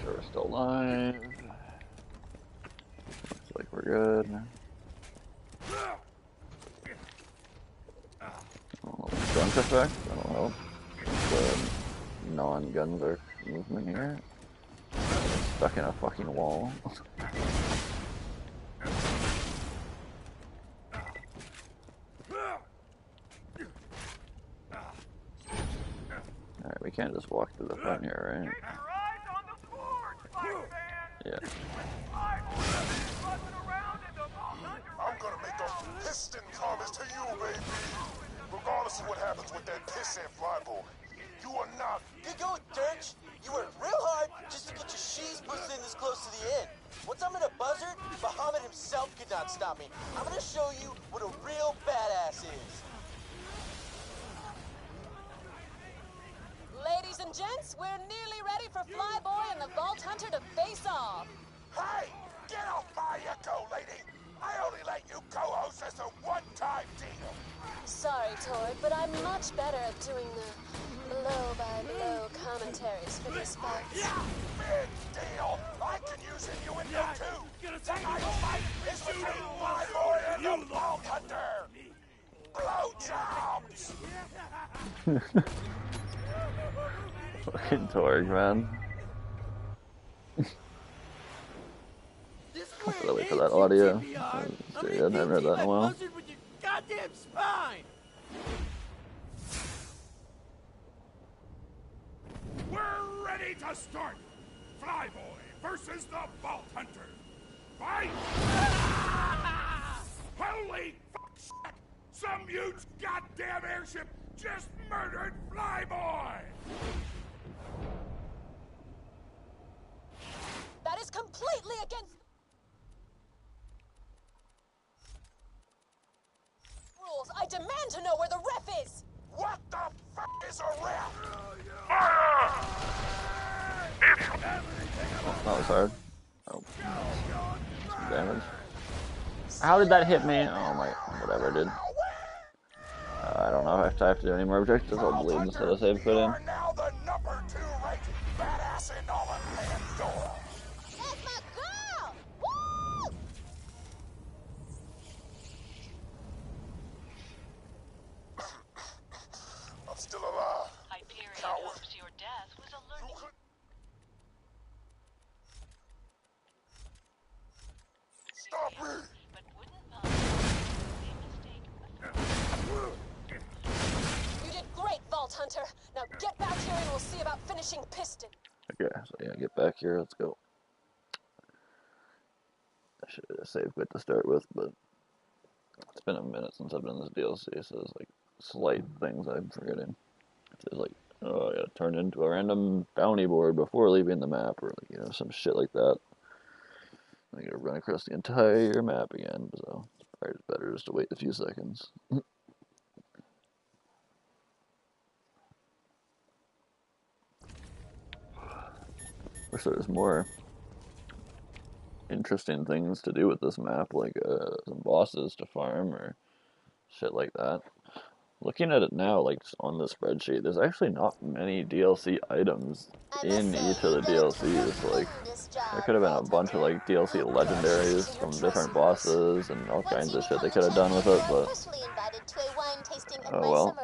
Sure we're still alive. Looks like we're good. Oh, drunk effect? That'll help. The non-guns are movement here. Stuck in a fucking wall. Alright, we can't just walk through the front here, right? Yeah. I'm gonna make a piston promise to you, baby. Regardless of what happens with that pissant Flyboy, you are not. Good going, Dirge. You worked real hard just to get your sheaves pushed in this close to the end. Once I'm in a buzzard, Muhammad himself could not stop me. I'm gonna show you what a real badass is. Ladies and gents, we're nearly ready for Flyboy and the Vault Hunter to face off. Hey, get off my echo, lady. I only let you co-host as a one-time deal. Sorry, Tor, but I'm much better at doing the blow-by-blow commentaries for this fight. Big deal. I can use innuendo too. Tonight's fight is between Flyboy and the Vault Hunter. Blowjobs. Fucking Torg, man. I'll wait for that audio. I haven't heard that in a while. Goddamn spine! We're ready to start. Flyboy versus the Vault Hunter. Fight! Holy fuck shit! Some huge goddamn airship just murdered Flyboy! That is completely against rules. I demand to know where the ref is! What the fuck is a ref? Oh, that was hard. Oh. Some damage. How did that hit me? Oh my, whatever, dude. I don't know if I have to do any more objectives. I'll bleed instead of save put in. Now the number 2 ranked badass in all of Pandora. That's my girl! Woo! I'm still alive. Hyperion Coward. hopes your death was alerted. Stop me! But wouldn't You did great, Vault Hunter. Now get back here and we'll see about finishing Piston. Okay, so yeah, get back here. Let's go. I should have saved quit to start with, but it's been a minute since I've done this DLC, so there's like slight things I'm forgetting. There's like, oh, I gotta turn into a random bounty board before leaving the map, or like, you know, some shit like that. I gotta run across the entire map again, so it's probably better just to wait a few seconds. Wish there was more interesting things to do with this map, like some bosses to farm or shit like that. Looking at it now, like just on the spreadsheet, there's actually not many DLC items in each of the DLCs. Like, there could have been a bunch of like DLC legendaries from different bosses and all kinds of shit they could have done with it, but oh well.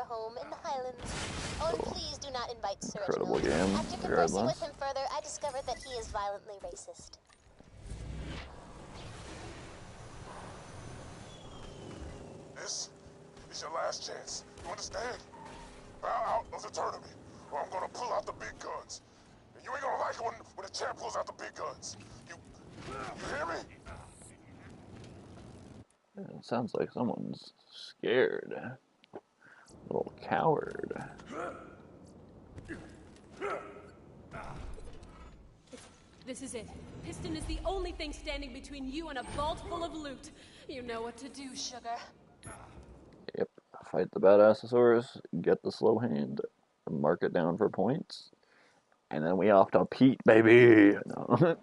Please do not invite Sir Incredible Reginald. game, After conversing regardless. with him further, I discovered that he is violently racist. This is your last chance. You understand? Bow out of the tournament, or I'm gonna pull out the big guns. And you ain't gonna like it when the champ pulls out the big guns. You hear me? It sounds like someone's scared. Little coward. This is it. Piston is the only thing standing between you and a vault full of loot. You know what to do, sugar. Yep. Fight the Badassosaurus, get the slow hand, mark it down for points, and then we off to Pete, baby! No.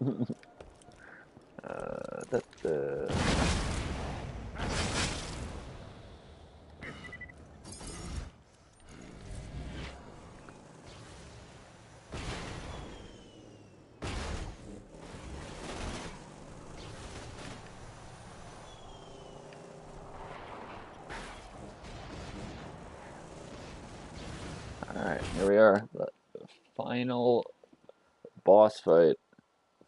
Alright, here we are. The final boss fight,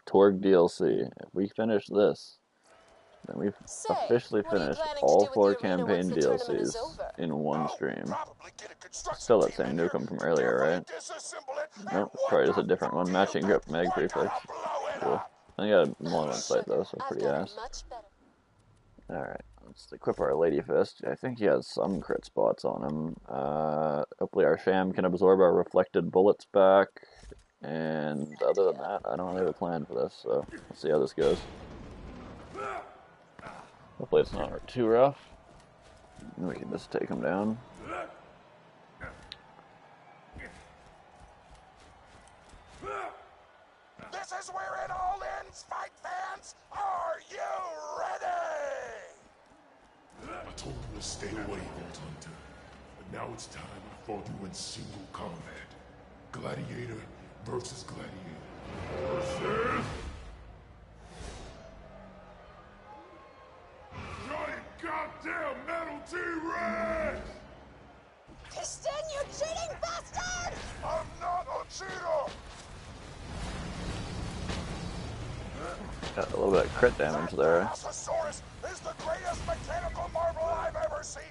Torg DLC. If we finish this, then we've officially finished all 4 campaign DLCs in one stream. Still that same Nukem from earlier, right? Nope, probably just a different one. Matching grip, mag prefix. Cool. I think I had more on one site though, so pretty ass. Alright, let's equip our Lady Fist. I think he has some crit spots on him. Hopefully our Sham can absorb our reflected bullets back. And other than that, I don't really have a plan for this, so let's see how this goes. Hopefully it's not too rough. And we can just take him down. This is where it all ends, fight fans! Are you ready? I told you to stay away, Vault Hunter. But now it's time I fought you in single combat. Gladiator versus gladiator. Versus... Giant goddamn metal T-Rex! Piston, you cheating bastard! I'm not a cheater! Got a little bit of crit damage there. Brontosaurus is the greatest mechanical marvel I've ever seen.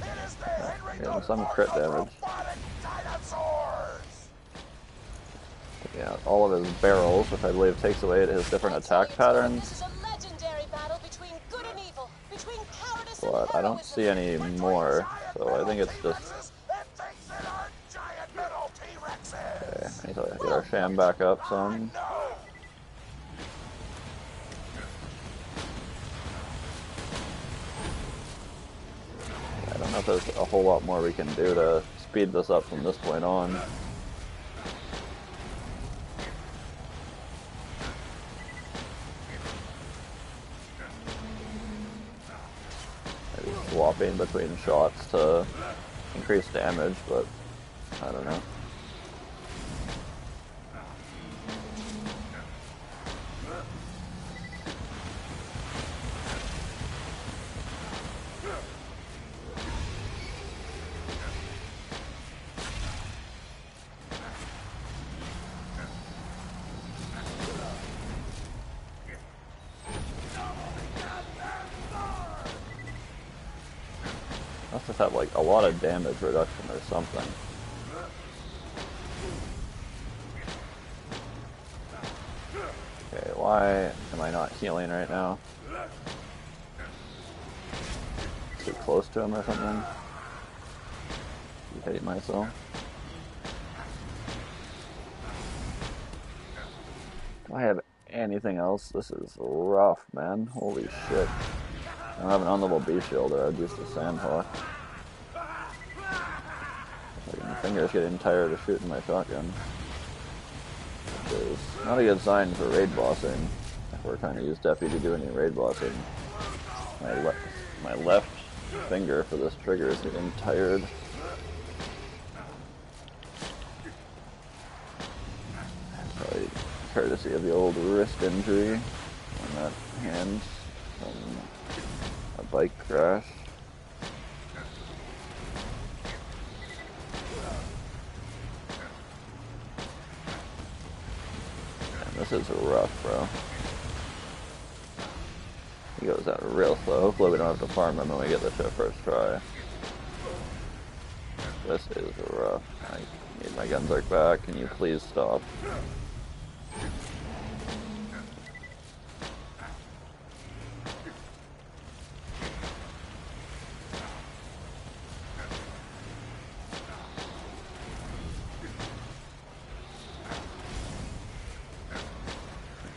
It is the Henry Getting some crit damage. robotic dinosaurs. Yeah, all of his barrels, which I believe takes away his different attack patterns. But I don't see any more, so I think it's just... Okay, I need to get our Sham back up some. I don't know if there's a whole lot more we can do to speed this up from this point on. Maybe swapping between shots to increase damage, but I don't know. Must just have like a lot of damage reduction or something. Okay, why am I not healing right now? Too close to him or something? I hate myself. Do I have anything else? This is rough, man. Holy shit. I don't have an unlevel B shield, or I'd use the Sandhawk. Like, my finger's getting tired of shooting my shotgun. Which is not a good sign for raid bossing. If we're trying to use Defi to do any raid bossing. My left finger for this trigger is getting tired. courtesy of the old wrist injury on that hand from a bike crash. And this is rough, bro. He goes out real slow. Hopefully we don't have to farm him when we get the ship first try. This is rough. I need my Gunzark back. Can you please stop?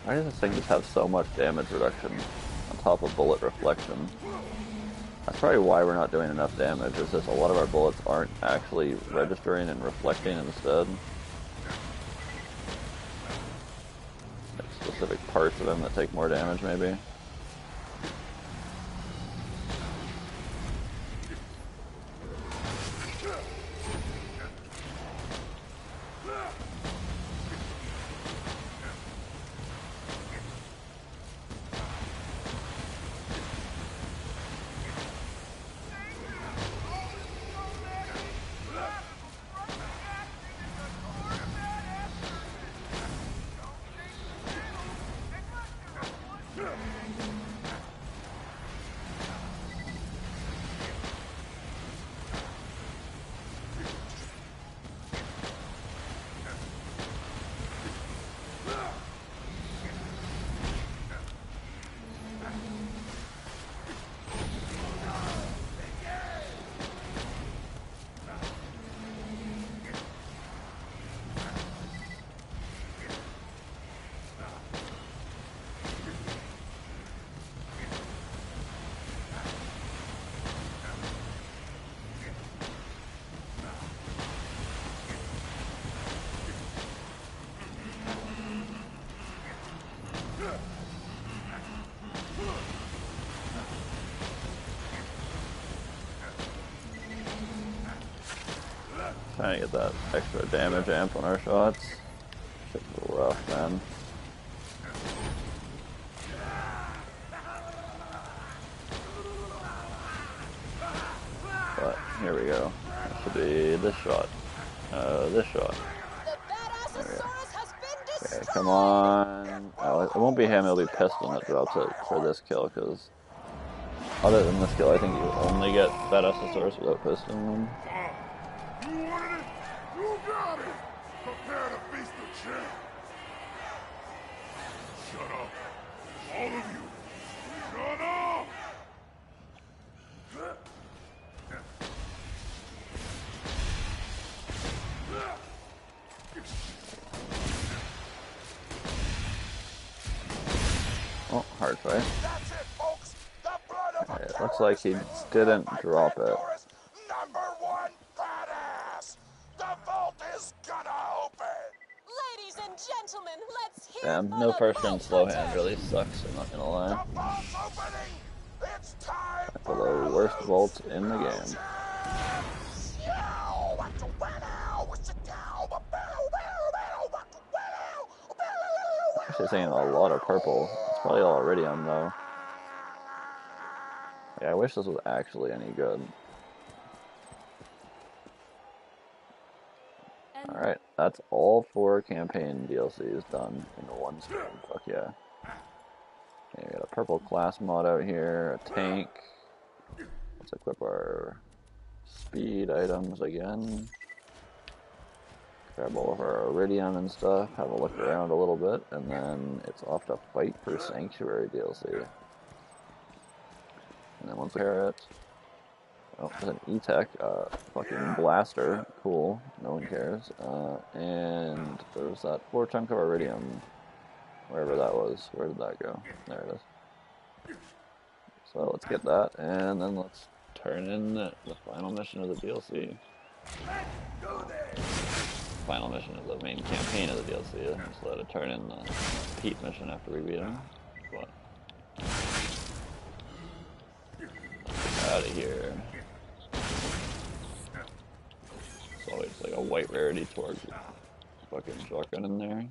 Why does this thing just have so much damage reduction on top of bullet reflection? That's probably why we're not doing enough damage, is just a lot of our bullets aren't actually registering and reflecting instead. Like specific parts of them that take more damage, maybe. Trying to get that extra damage amp on our shots. Shit's rough, man. But here we go. That should be this shot. This shot. There we go. Okay, come on. Oh, it won't be him, it'll be Piston that drops it for this kill, because other than this kill, I think you only get Badassosaurus without Piston. You wanted it? You got it! Prepare to feast the champ! Shut up. All of you! Shut up! Oh, hard fight. Okay, it looks like he didn't drop it. #1 badass! The vault is gonna open! Ladies and gentlemen, let's hear Damn, no first run slow hand really sucks, I'm not gonna lie. For the worst vault in the game. Actually seeing a lot of purple. It's probably all iridium though. Yeah, I wish this was actually any good. Alright, that's all 4 campaign DLCs done in one stream. Fuck yeah. Okay, we got a purple class mod out here, a tank. Let's equip our speed items again. Grab all of our iridium and stuff, have a look around a little bit, and then it's off to fight for Sanctuary DLC. And then once we hear it, oh, there's an E-Tech, fucking blaster, cool, no one cares. And there's that 4 chunk of iridium, wherever that was. Where did that go? There it is. So let's get that, and then let's turn in the final mission of the DLC. Final mission of the main campaign of the DLC. Just let it turn in the Pete mission after we beat him. But out of here. It's always like a white rarity towards fucking shotgun in there.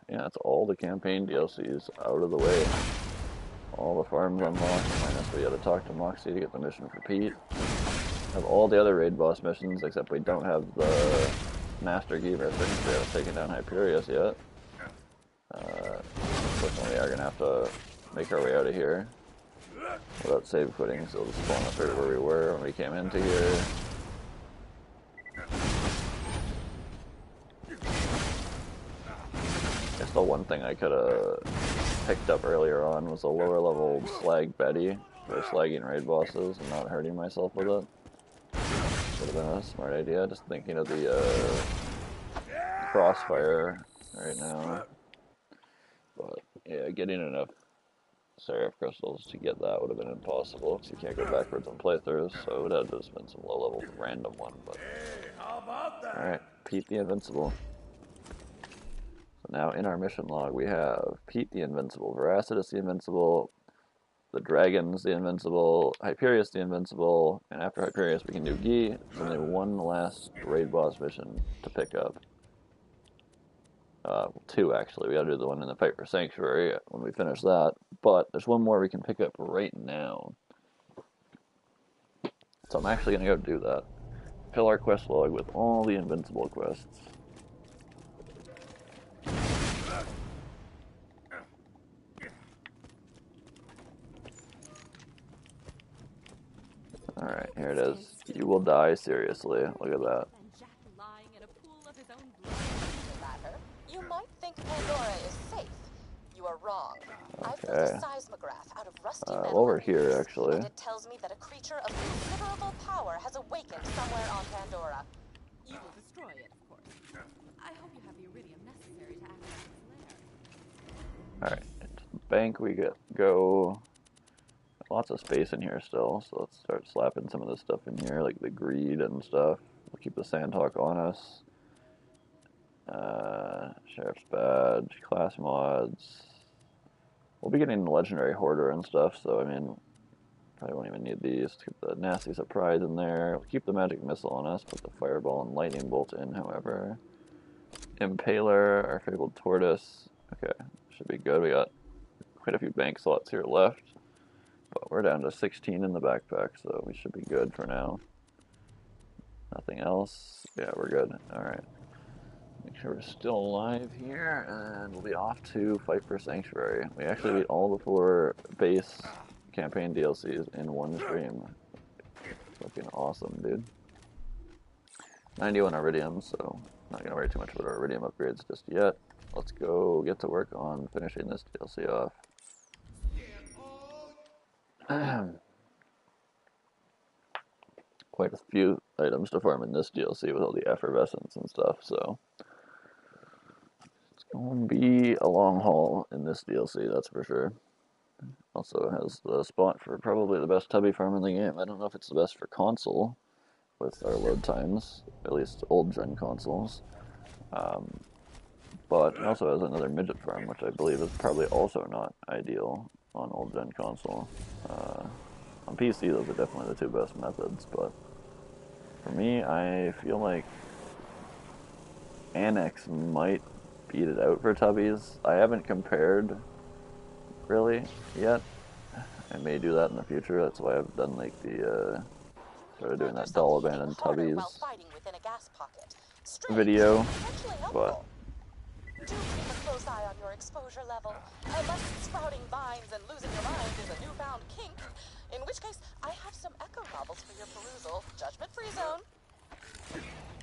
Yeah, that's all the campaign DLCs out of the way. All the farms unlocked, minus we gotta talk to Moxie to get the mission for Pete. Have all the other raid boss missions, except we don't have the Master Key for things. We haven't taken down Hyperius yet. Unfortunately, we are gonna have to make our way out of here without save quitting, so it'll spawn us right where we were when we came into here. I guess the one thing I could have picked up earlier on was a lower level Slag Betty for slagging raid bosses and not hurting myself with it. Would have been a smart idea, just thinking of the crossfire right now. But yeah, getting enough Seraph crystals to get that would have been impossible because you can't go backwards on playthroughs, so it would have just been some low level random one. But alright, Pete the Invincible. So now in our mission log we have Pete the Invincible, Veracitus the Invincible, the Dragons the Invincible, Hyperius the Invincible, and after Hyperius we can do Guy. There's only one last raid boss mission to pick up. Two actually. We gotta do the one in the fight for Sanctuary when we finish that. But there's one more we can pick up right now. So I'm actually gonna go do that. Fill our quest log with all the Invincible quests. Alright, here it is. You will die seriously. Look at that. You might think Pandora is safe. You are wrong. I've built Okay. a seismograph out of rusty metal Well, we're and here grease, actually. and it tells me that a creature of considerable power has awakened somewhere on Pandora. You will destroy it, of course. I hope you have the iridium necessary to access its lair. Alright, into the bank we go. Lots of space in here still, so let's start slapping some of this stuff in here, like the greed and stuff. We'll keep the Sandhawk on us. Sheriff's Badge, class mods. We'll be getting the Legendary Hoarder and stuff, so I mean, probably won't even need these. Keep the Nasty Surprise in there. We'll keep the Magic Missile on us, put the Fireball and Lightning Bolt in, however. Impaler, our Fabled Tortoise. Okay, should be good. We got quite a few bank slots here left. But we're down to 16 in the backpack, so we should be good for now. Nothing else. Yeah, we're good. Alright. Make sure we're still alive here, and we'll be off to fight for Sanctuary. We actually beat all the 4 base campaign DLCs in one stream. Looking awesome, dude. 91 Iridium, so not going to worry too much about our Iridium upgrades just yet. Let's go get to work on finishing this DLC off. Quite a few items to farm in this DLC with all the effervescence and stuff, so it's going to be a long haul in this DLC, that's for sure. Also has the spot for probably the best tubby farm in the game. I don't know if it's the best for console with our load times, at least old gen consoles, but it also has another midget farm, which I believe is probably also not ideal on old gen console. On PC, those are definitely the 2 best methods, but for me, I feel like Annex might beat it out for tubbies. I haven't compared, really, yet. I may do that in the future. That's why I've done, like, the, started doing that Doll Abandoned Tubbies video, but Do keep a close eye on your exposure level, unless sprouting vines and losing your mind is a newfound kink, in which case I have some echo novels for your perusal. Judgment-free zone.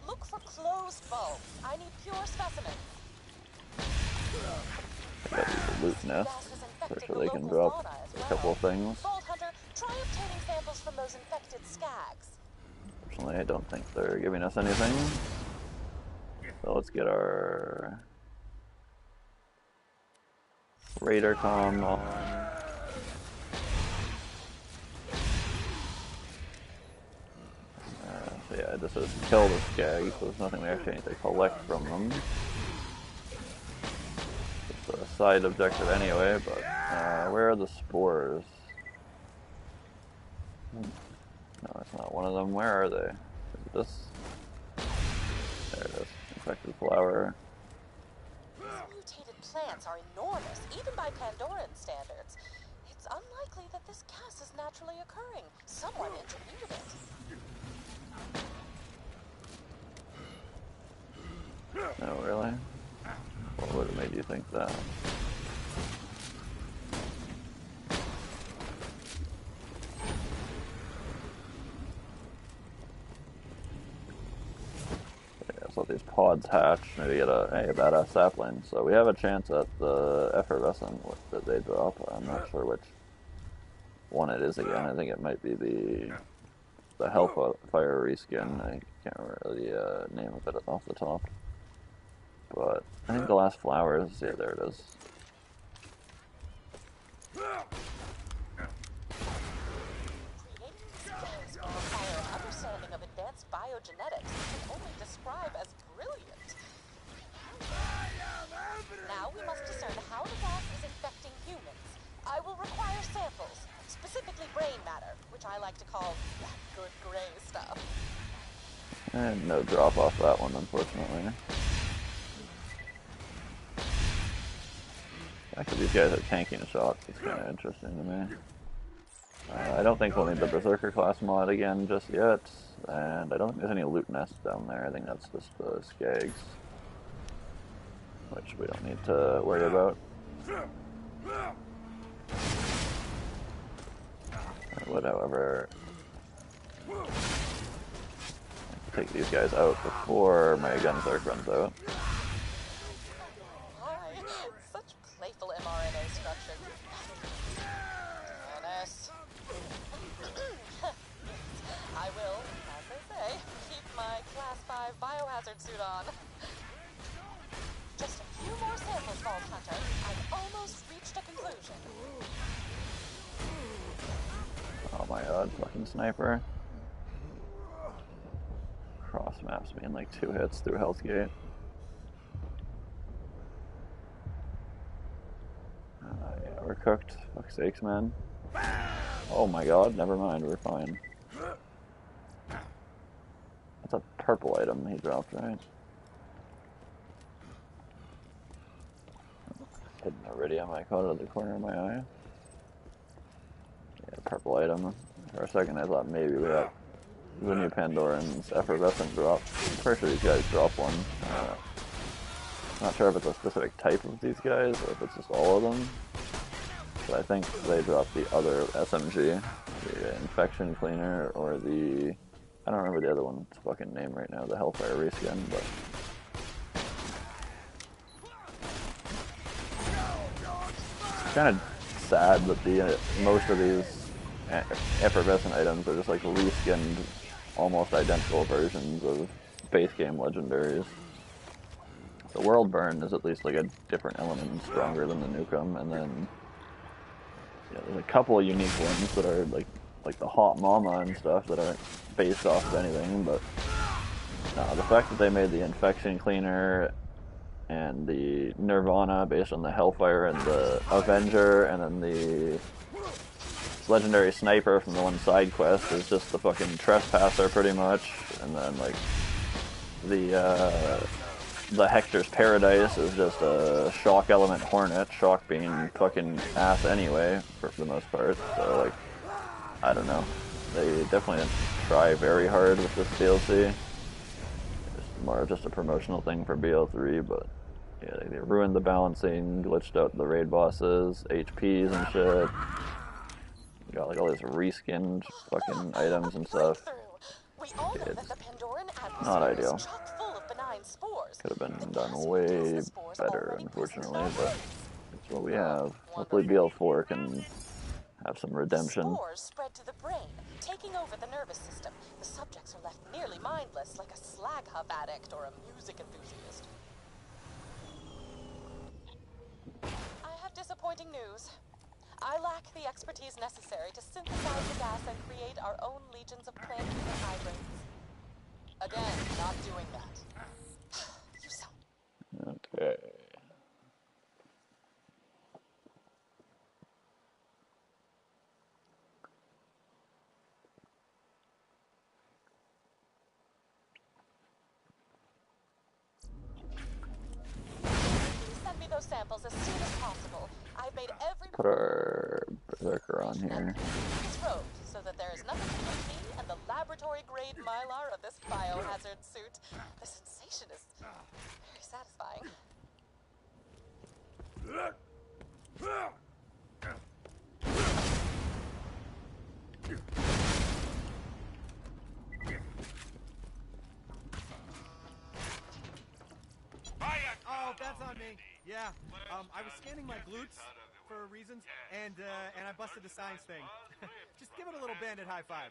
Look for closed bulbs. I need pure specimens. I got the loot nest, so sure they can drop a couple of things. Vault Hunter, try obtaining samples from those infected skags. Fortunately, I don't think they're giving us anything. So let's get our radar comm on. So yeah, this is kill the skags, so there's nothing we actually need to collect from them. It's a side objective anyway, but where are the spores? No, it's not one of them. Where are they? Is it this? There it is. infected flower. These mutated plants are enormous, even by Pandoran standards. It's unlikely that this gas is naturally occurring. Someone engineered it. Oh, really? What would have made you think that? So let these pods hatch, maybe get a badass sapling. So we have a chance at the effervescent that they drop. I'm not sure which one it is again. I think it might be the Hellfire reskin. I can't remember the name of it off the top. But I think the last flowers, yeah, there it is. Biogenetics can only describe as brilliant. Now we must discern how the gas is infecting humans. I will require samples, specifically brain matter, which I like to call that good gray stuff. And no drop off that one, unfortunately. Actually, these guys are tanking shots. It's kind of interesting to me. I don't think we'll need the Berserker class mod again just yet, and I don't think there's any loot nests down there. I think that's just the Skags, which we don't need to worry about. I would, however, take these guys out before my Gunzark runs out. Such playful mRNA structure. DNS. I will, as they say, keep my Class 5 biohazard suit on. Just a few more samples, Vault Hunter. I've almost reached a conclusion. Oh my god, fucking sniper. Cross maps me in like 2 hits through Hell's Gate. Yeah, we're cooked. Fuck's sakes, man. Oh my god, never mind, we're fine. That's a purple item he dropped, right? Hidden iridium, I caught it at the corner of my eye. Yeah, purple item. For a second I thought maybe we got the new Pandoran's effervescent drop. I'm pretty sure these guys drop one. Not sure if it's a specific type of these guys or if it's just all of them. But I think they dropped the other SMG, the infection cleaner, or the... I don't remember the other one's fucking name right now, the Hellfire reskin, but... It's kind of sad that most of these effervescent items are just like reskinned, almost identical versions of base game legendaries. The World Burn is at least like a different element and stronger than the Nukem, and then there's a couple of unique ones that are like the Hot Mama and stuff that aren't based off of anything, but the fact that they made the Infection Cleaner and the Nirvana based on the Hellfire and the Avenger, and then the Legendary Sniper from the one side quest is just the fucking Trespasser pretty much, and then like the Hector's Paradise is just a shock element Hornet, shock being fucking ass anyway, for the most part, so like, I don't know. They definitely didn't try very hard with this DLC. It's more of just a promotional thing for BO3, but yeah, they ruined the balancing, glitched out the raid bosses, HPs and shit. You got like all these reskinned fucking items and stuff. It's not ideal. Could have been done way better, unfortunately, but it's what we have. Hopefully BL4 can have some redemption. Spores spread to the brain, taking over the nervous system. The subjects are left nearly mindless, like a slag hub addict or a music enthusiast. I have disappointing news. I lack the expertise necessary to synthesize the gas and create our own legions of plant-eating hybrids. Again, not doing that. You sound... Okay. samples as soon as possible. I've made every Put our berserker on here. road so that there is nothing between me and the laboratory-grade mylar of this biohazard suit. The sensation is very satisfying. Oh, that's on me. Yeah, I was scanning my glutes for reasons, and I busted the science thing. Just give it a little bandit high five.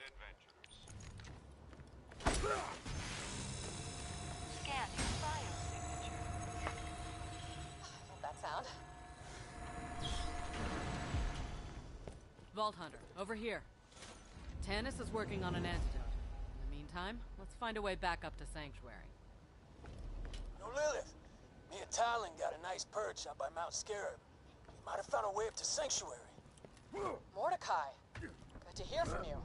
Scanning biosignature. Love that sound. Vault Hunter, over here. Tannis is working on an antidote. In the meantime, let's find a way back up to Sanctuary. No, Lilith. Me and Talon got a nice perch up by Mount Scarab. We might have found a way up to Sanctuary. Mordecai, good to hear from you.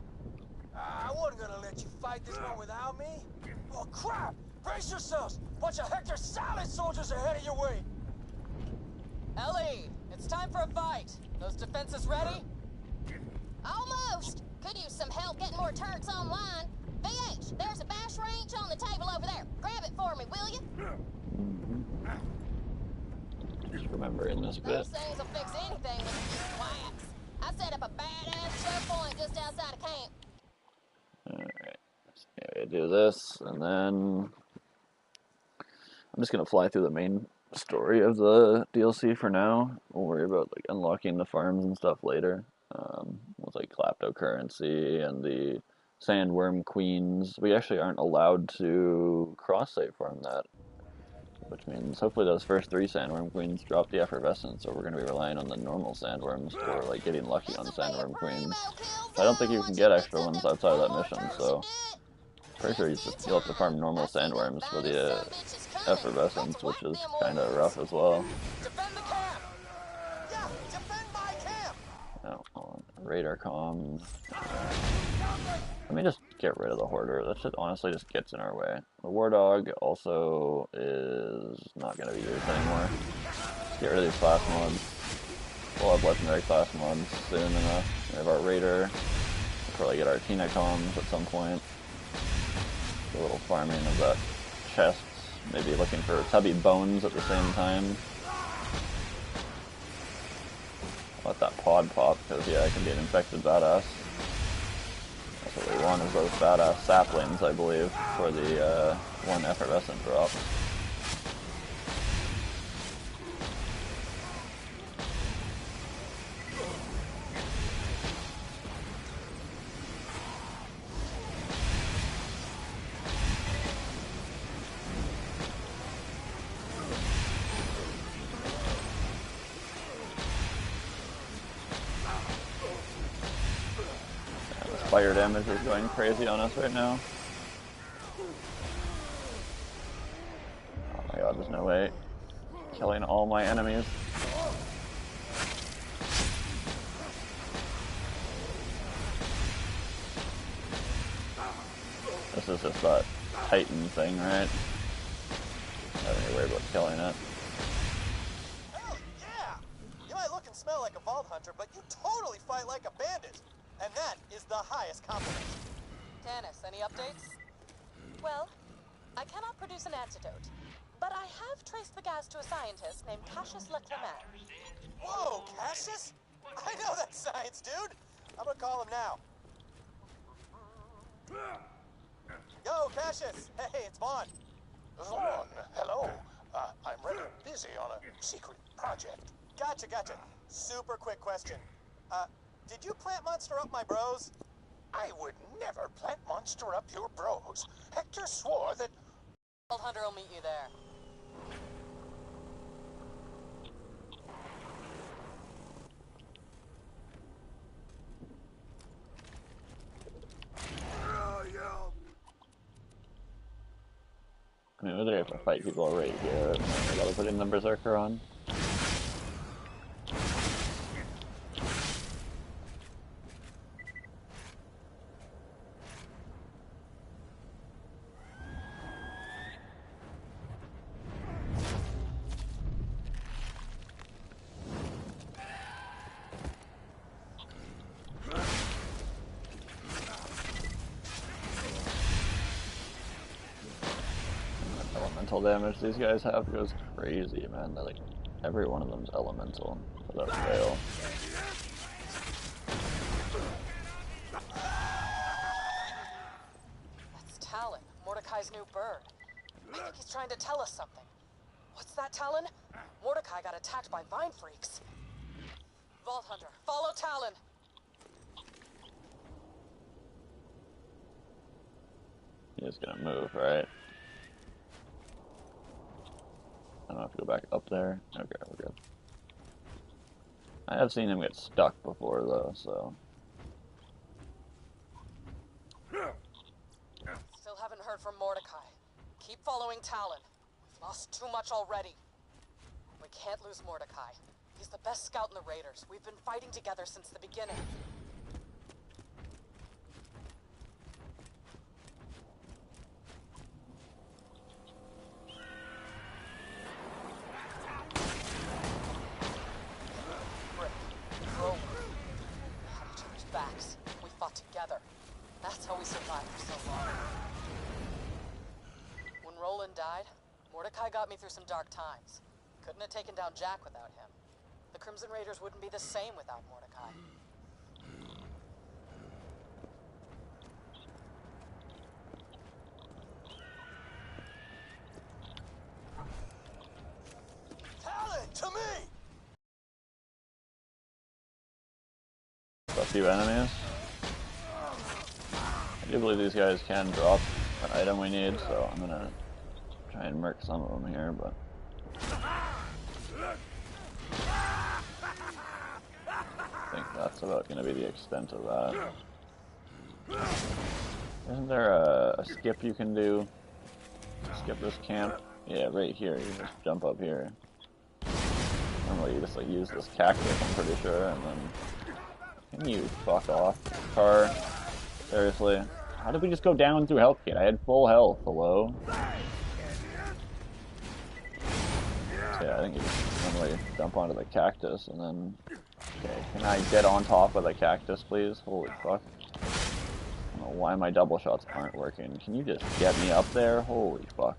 I wasn't gonna let you fight this one without me. Oh, crap! Brace yourselves! Bunch of Hector Salad soldiers are headed your way! Ellie, it's time for a fight. Those defenses ready? Almost. Could use some help getting more turrets online. VH, there's a bash range on the table over there. Grab it for me, will you? Just remembering this bit. Those things will fix anything with a wax. I set up a badass choke point just outside of camp. Alright. So yeah, do this, and then I'm just gonna fly through the main story of the DLC for now. We'll worry about like unlocking the farms and stuff later. With like kleptocurrency and the sandworm queens. We actually aren't allowed to cross-save farm that, which means hopefully those first 3 sandworm queens drop the effervescence, so we're going to be relying on the normal sandworms or like getting lucky on sandworm queens. I don't think you can get extra ones outside of that mission, so pretty sure you'll have to farm normal sandworms for the effervescence, which is kind of rough as well. Defend the camp! Yeah, defend my camp! Oh, hold on. Radar comms. Let me just get rid of the hoarder. That shit honestly just gets in our way. The war dog also is not going to be used anymore. Let's get rid of these class mods. We'll have legendary class mods soon enough. We have our raider. We'll probably get our Tina comms at some point. Do a little farming of that chest. Maybe looking for tubby bones at the same time. Let that pod pop, because yeah, it can be an infected badass. That's what we want, is those badass saplings, I believe, for the one effervescent drop. Fire damage is going crazy on us right now. Oh my god, there's no way. Killing all my enemies. This is just that Titan thing, right? I don't need to worry about killing it. Hell yeah! You might look and smell like a vault hunter, but you totally fight like a bandit. And that is the highest compliment. Tannis, any updates? Well, I cannot produce an antidote, but I have traced the gas to a scientist named Cassius Leclermand. Whoa, Cassius? I know that science dude. I'm gonna call him now. Yo, Cassius. Hey, it's Vaughn. Vaughn, hello. I'm rather busy on a secret project. Gotcha. Super quick question. Did you plant monster up my bros? I would never plant monster up your bros. Hector swore that... Vault Hunter will meet you there. I mean, we're have to fight people right here. I gotta put in the berserker on. elemental damage these guys have goes crazy, man. They're like, every one of them's elemental without fail. That's Talon, Mordecai's new bird. I think he's trying to tell us something. What's that, Talon? Mordecai got attacked by vine freaks. Vault Hunter, follow Talon! He's gonna move, right? I don't have to go back up there. Okay, we're good. I have seen him get stuck before, though, so... Still haven't heard from Mordecai. Keep following Talon. We've lost too much already. We can't lose Mordecai. He's the best scout in the Raiders. We've been fighting together since the beginning. Brick, Roland, we had each other's backs. We fought together. That's how we survived for so long. When Roland died, Mordecai got me through some dark times. Couldn't have taken down Jack without him. The Crimson Raiders wouldn't be the same without Mordecai. Talon, to me! A few enemies. I do believe these guys can drop an item we need, so I'm gonna try and murk some of them here, but... I think that's about gonna be the extent of that. Isn't there a skip you can do? Skip this camp? Yeah, right here. You just jump up here. Normally you just like use this cactus, I'm pretty sure, and then... Can you fuck off, car? Seriously? How did we just go down through health kit? I had full health, hello? So yeah, I think you just normally jump onto the cactus and then... Okay, can I get on top of the cactus, please? Holy fuck. I don't know why my double shots aren't working. Can you just get me up there? Holy fuck.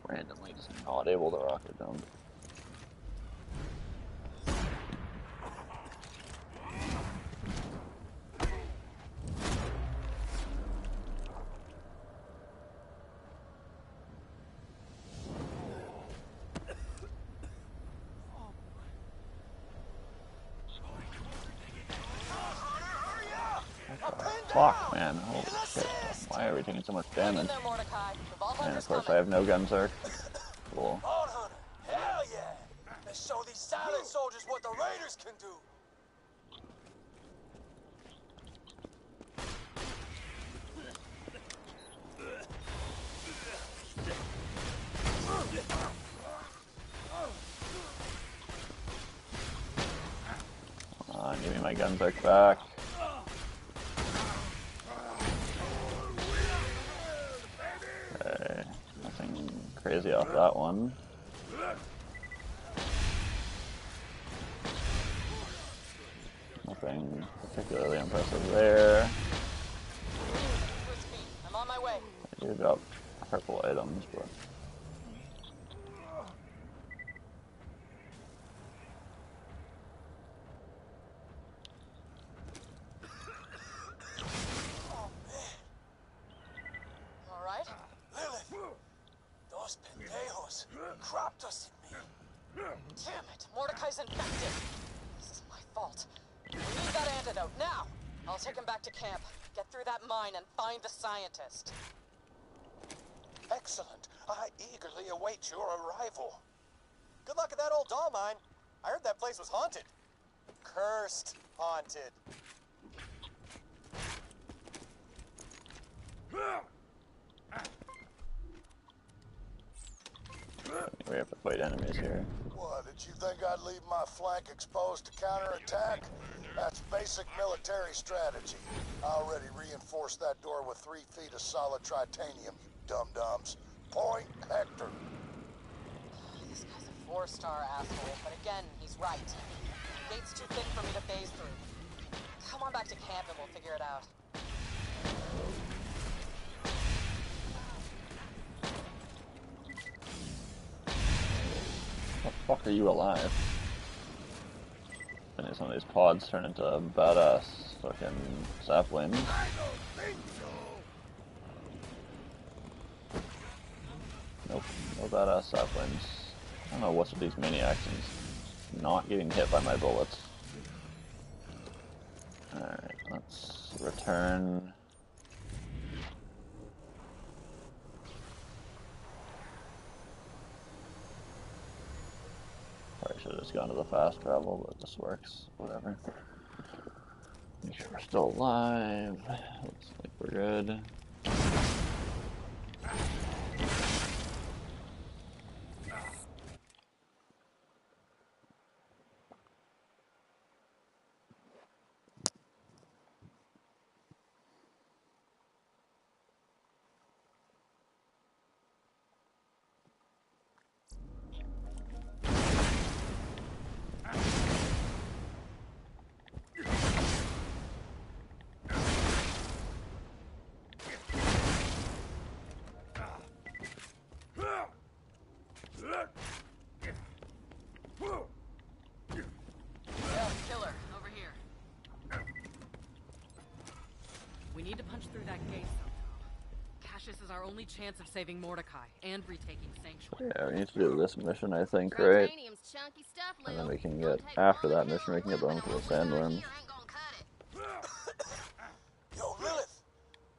Randomly just not able to rocket jump. Fuck, man. Holy shit. Why are we taking so much damage? And of course I have no gun, sir. Cool. Vault Hunter, hell yeah! Let's show these silent soldiers what the Raiders can do! Come on, give me my gunzerk back. Okay, nothing crazy off that one. Nothing particularly impressive there. I'm on my way. I do drop purple items, but... Cropped us in me. Damn it, Mordecai's infected. This is my fault. We need that antidote now. I'll take him back to camp, get through that mine, and find the scientist. Excellent. I eagerly await your arrival. Good luck at that old doll mine. I heard that place was haunted. Cursed haunted. We have to fight enemies here. What, did you think I'd leave my flank exposed to counterattack? That's basic military strategy. I already reinforced that door with 3 feet of solid titanium, you dum-dums. Point Hector. This guy's a 4-star asshole, but again, he's right. The gate's too thin for me to phase through. Come on back to camp and we'll figure it out. Are you alive? And some of these pods turn into badass fucking saplings. Nope, no badass saplings. I don't know what's with these maniacs and not getting hit by my bullets. Alright, let's return. Probably should have just gone to the fast travel, but this works. Whatever. Make sure we're still alive. Looks like we're good. This is our only chance of saving Mordecai and retaking Sanctuary. Yeah, we need to do this mission, I think, right? And then we can get, after that mission, we can get going for the sandworms. Yo, Lilith!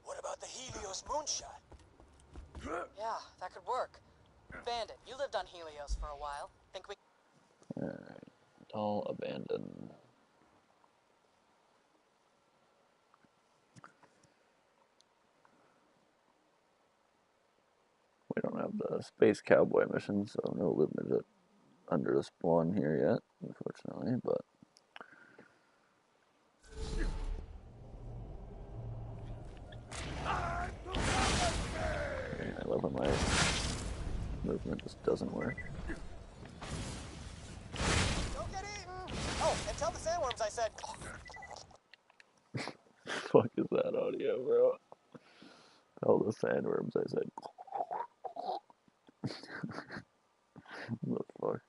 What about the Helios moonshot? Yeah, that could work. Bandit, you lived on Helios for a while. Think we... Alright, all abandoned. We don't have the Space Cowboy mission, so no loot midget under the spawn here yet, unfortunately, but... I love when my movement just doesn't work. Don't get eaten! Oh, and tell the sandworms I said... Fuck is that audio, bro? Tell the sandworms I said... What the fuck?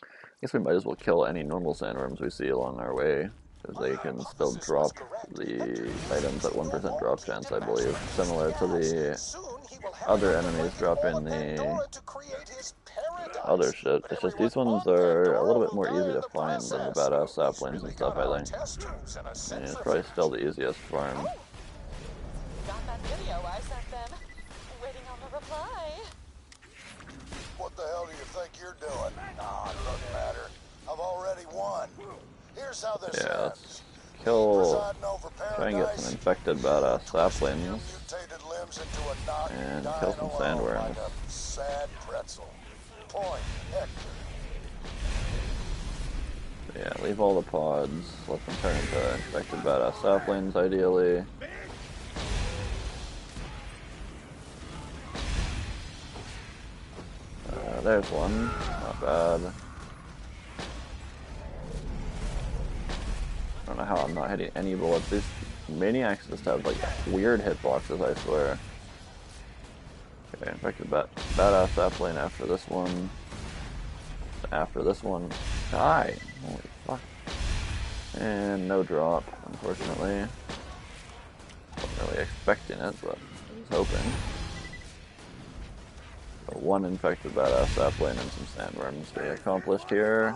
I guess we might as well kill any normal sandworms we see along our way, because they can still drop the items at 1% drop chance, I believe, similar to the other enemies dropping the other shit. It's just these ones are a little bit more easy to find than the badass saplings and stuff, I think. And it's probably still the easiest farm. Got that video I sent them. Waiting on the reply. What the hell do you think you're doing? Nah, it doesn't matter. I've already won. Here's how this ends. Kill, try and get some infected badass saplings, and kill some sandworms. Sad pretzel. Point, Hector. Yeah, leave all the pods, let them turn into infected badass saplings, ideally. There's one, not bad. I don't know how I'm not hitting any bullets. These maniacs just have like weird hitboxes, I swear. Okay, infected badass sapling after this one. After this one. Die! Holy fuck. And no drop, unfortunately. Wasn't really expecting it, but I was hoping. So one infected badass sapling and some sandworms to be accomplished here.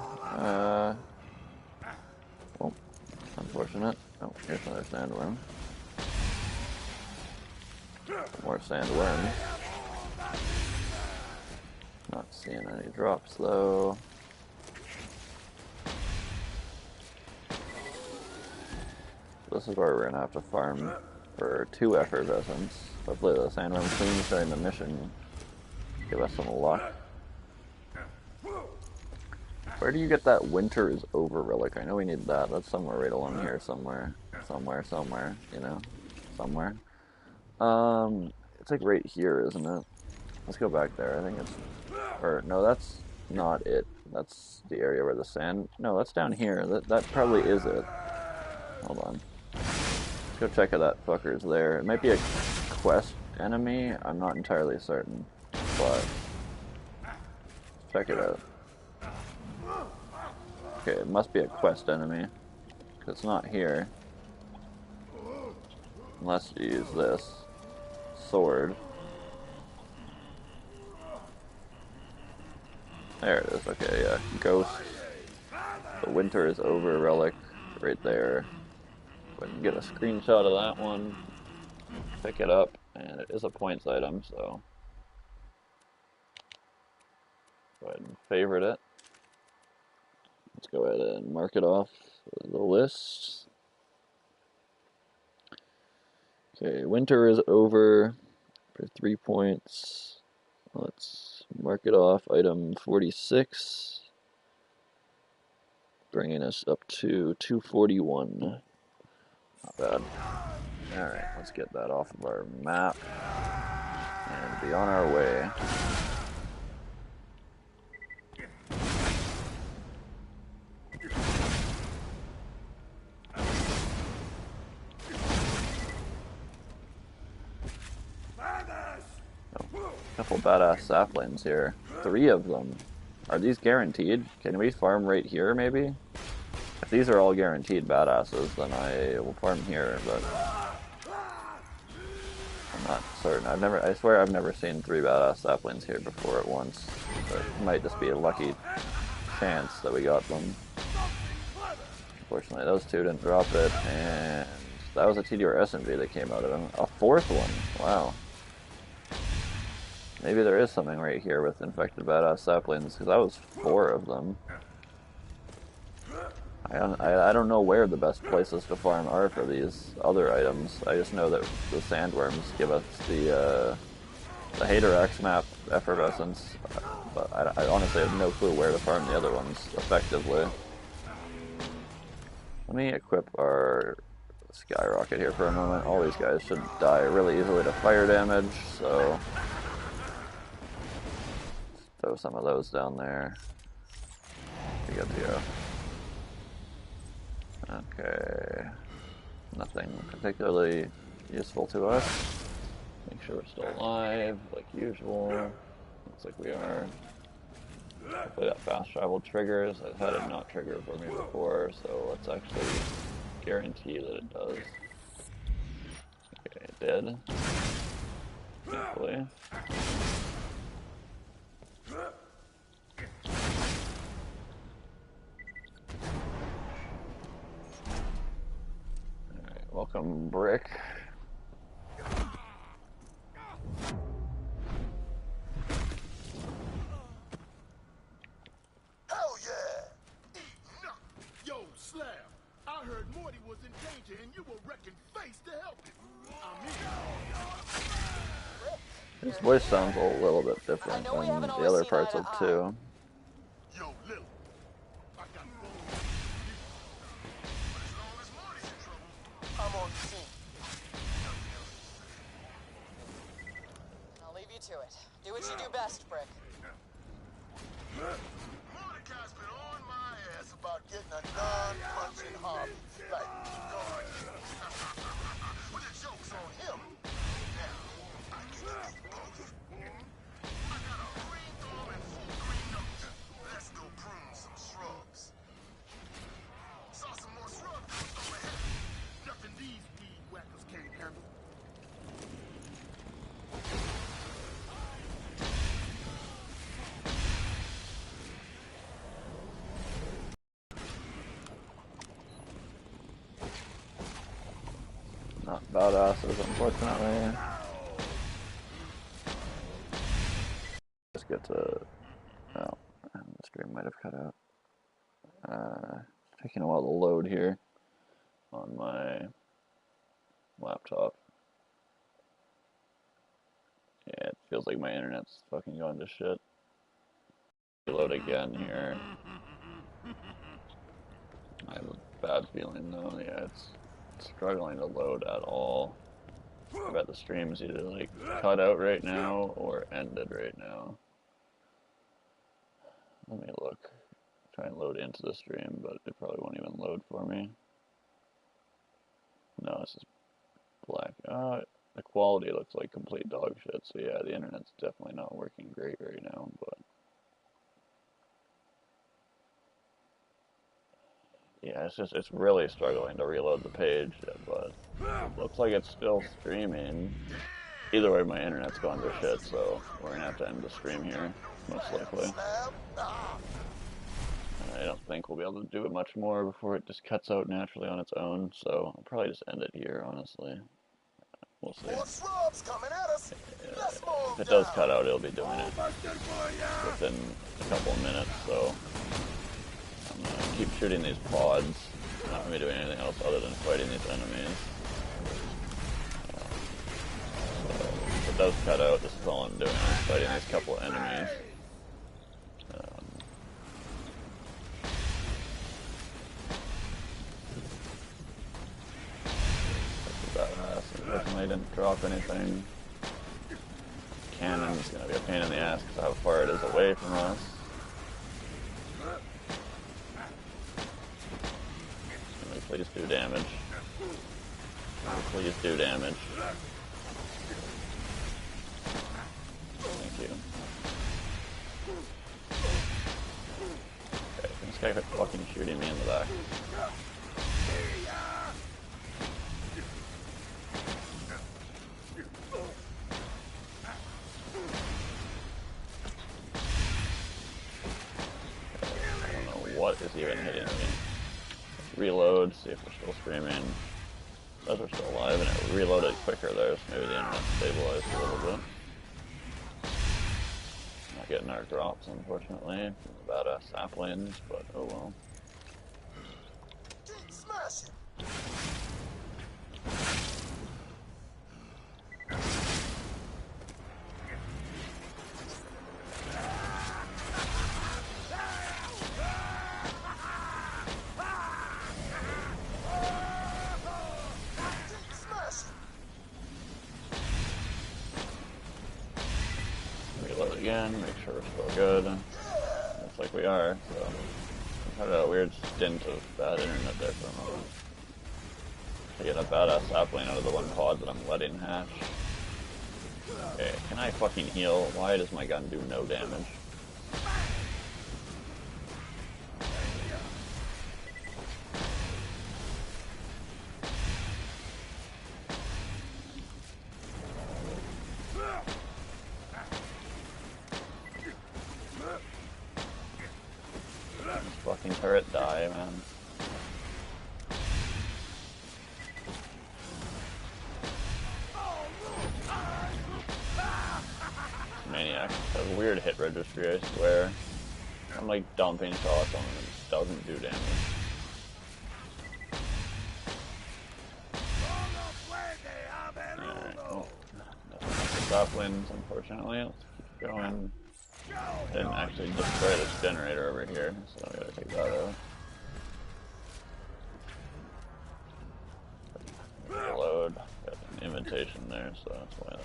Well, unfortunate. Oh, here's another sandworm. More sandworms. Not seeing any drops though. This is where we're gonna have to farm for 2 effervescents. Hopefully the sandworm cleans during the mission. Give us some luck. Where do you get that winter is over relic? I know we need that. That's somewhere right along here somewhere. Somewhere, you know? Somewhere. It's like right here, isn't it? Let's go back there. I think it's... Or, no, that's not it. That's the area where the sand... No, that's down here. That probably is it. Hold on. Let's go check if that fucker's there. It might be a quest enemy. I'm not entirely certain. But check it out. Okay, it must be a quest enemy, because it's not here. Unless you use this sword. There it is, okay, yeah. Ghost. The winter is over relic right there. We can get a screenshot of that one. Pick it up, and it is a points item, so go ahead and favorite it. Let's go ahead and mark it off the list. Okay, winter is over for 3 points. Let's mark it off, item 46, bringing us up to 241. Not bad. Alright, let's get that off of our map and be on our way. Couple badass saplings here. 3 of them. Are these guaranteed? Can we farm right here, maybe? If these are all guaranteed badasses, then I will farm here, but I'm not certain. I swear I've never seen 3 badass saplings here before at once. So it might just be a lucky chance that we got them. Unfortunately, those 2 didn't drop it, and that was a TDR SMG that came out of them. A 4th one. Wow. Maybe there is something right here with infected badass saplings, because that was 4 of them. I don't know where the best places to farm are for these other items. I just know that the sandworms give us the Haterax map effervescence, but I honestly have no clue where to farm the other ones effectively. Let me equip our skyrocket here for a moment. All these guys should die really easily to fire damage, so throw some of those down there. Be good to go. Okay. Nothing particularly useful to us. Make sure we're still alive, like usual. Looks like we are. Hopefully that fast travel triggers. I've had it not trigger for me before, so let's actually guarantee that it does. Okay, it did. Thankfully. Alright, welcome, Brick. Hell yeah! Yo, Slab, I heard Morty was in danger and you were wrecking face to help him. His voice sounds a little bit different than the other parts of 2. Yo, Lil, I got I'm on the scene. I'll leave you to it. Do what you do best, Brick. Mordecai's been on my ass about getting a non-punching hobby, like guard. Well, the joke's on him. Now, I get to do both. I got a green thumb and full green nose. Let's go prune some shrubs. Saw some more shrubs over here. Nothing these weed whackers can't handle. Not badasses, unfortunately. Just get to... Oh, the stream might have cut out. It's taking a while to load here on my laptop. Yeah, it feels like my internet's fucking going to shit. Load again here. I have a bad feeling though. Yeah, it's struggling to load at all. I bet the stream's either like cut out right now or ended right now. Let me look. Try and load into the stream, but it probably won't even load for me. No, it's just black. The quality looks like complete dog shit, so yeah, the internet's definitely not working great right now, but Yeah, it's really struggling to reload the page, but it looks like it's still streaming. Either way, my internet's going to shit, so we're gonna have to end the stream here, most likely. I don't think we'll be able to do it much more before it just cuts out naturally on its own, so I'll probably just end it here, honestly. We'll see. If it does cut out, it'll be doing it within a couple of minutes, so I'm gonna keep shooting these pods. I'm not gonna be doing anything else other than fighting these enemies. So if it does cut out, this is all I'm doing. I'm fighting these couple of enemies. Unfortunately, I didn't drop anything. Cannon is going to be a pain in the ass because of how far it is away from us. Can we please do damage? Please do damage. Thank you. Okay, this guy quit fucking shooting me in the back. What is even hitting me? Reload, see if we're still streaming. Those are still alive, and it reloaded quicker there, so maybe the internet stabilized a little bit. Not getting our drops, unfortunately, from the badass saplings, but oh well. Again, make sure we're still good. Looks like we are, so I had a weird stint of bad internet there for a moment. I get a badass sapling out of the one pod that I'm letting hatch. Okay, can I fucking heal? Why does my gun do no damage? Fucking turret die, man. Maniac has a weird hit registry, I swear. I'm like dumping shots on him and it doesn't do damage. Alright, oh. Saplings, unfortunately. Let's keep going. Didn't actually destroy this generator over here, so I gotta take that out. Reload. Got an invitation there, so that's why that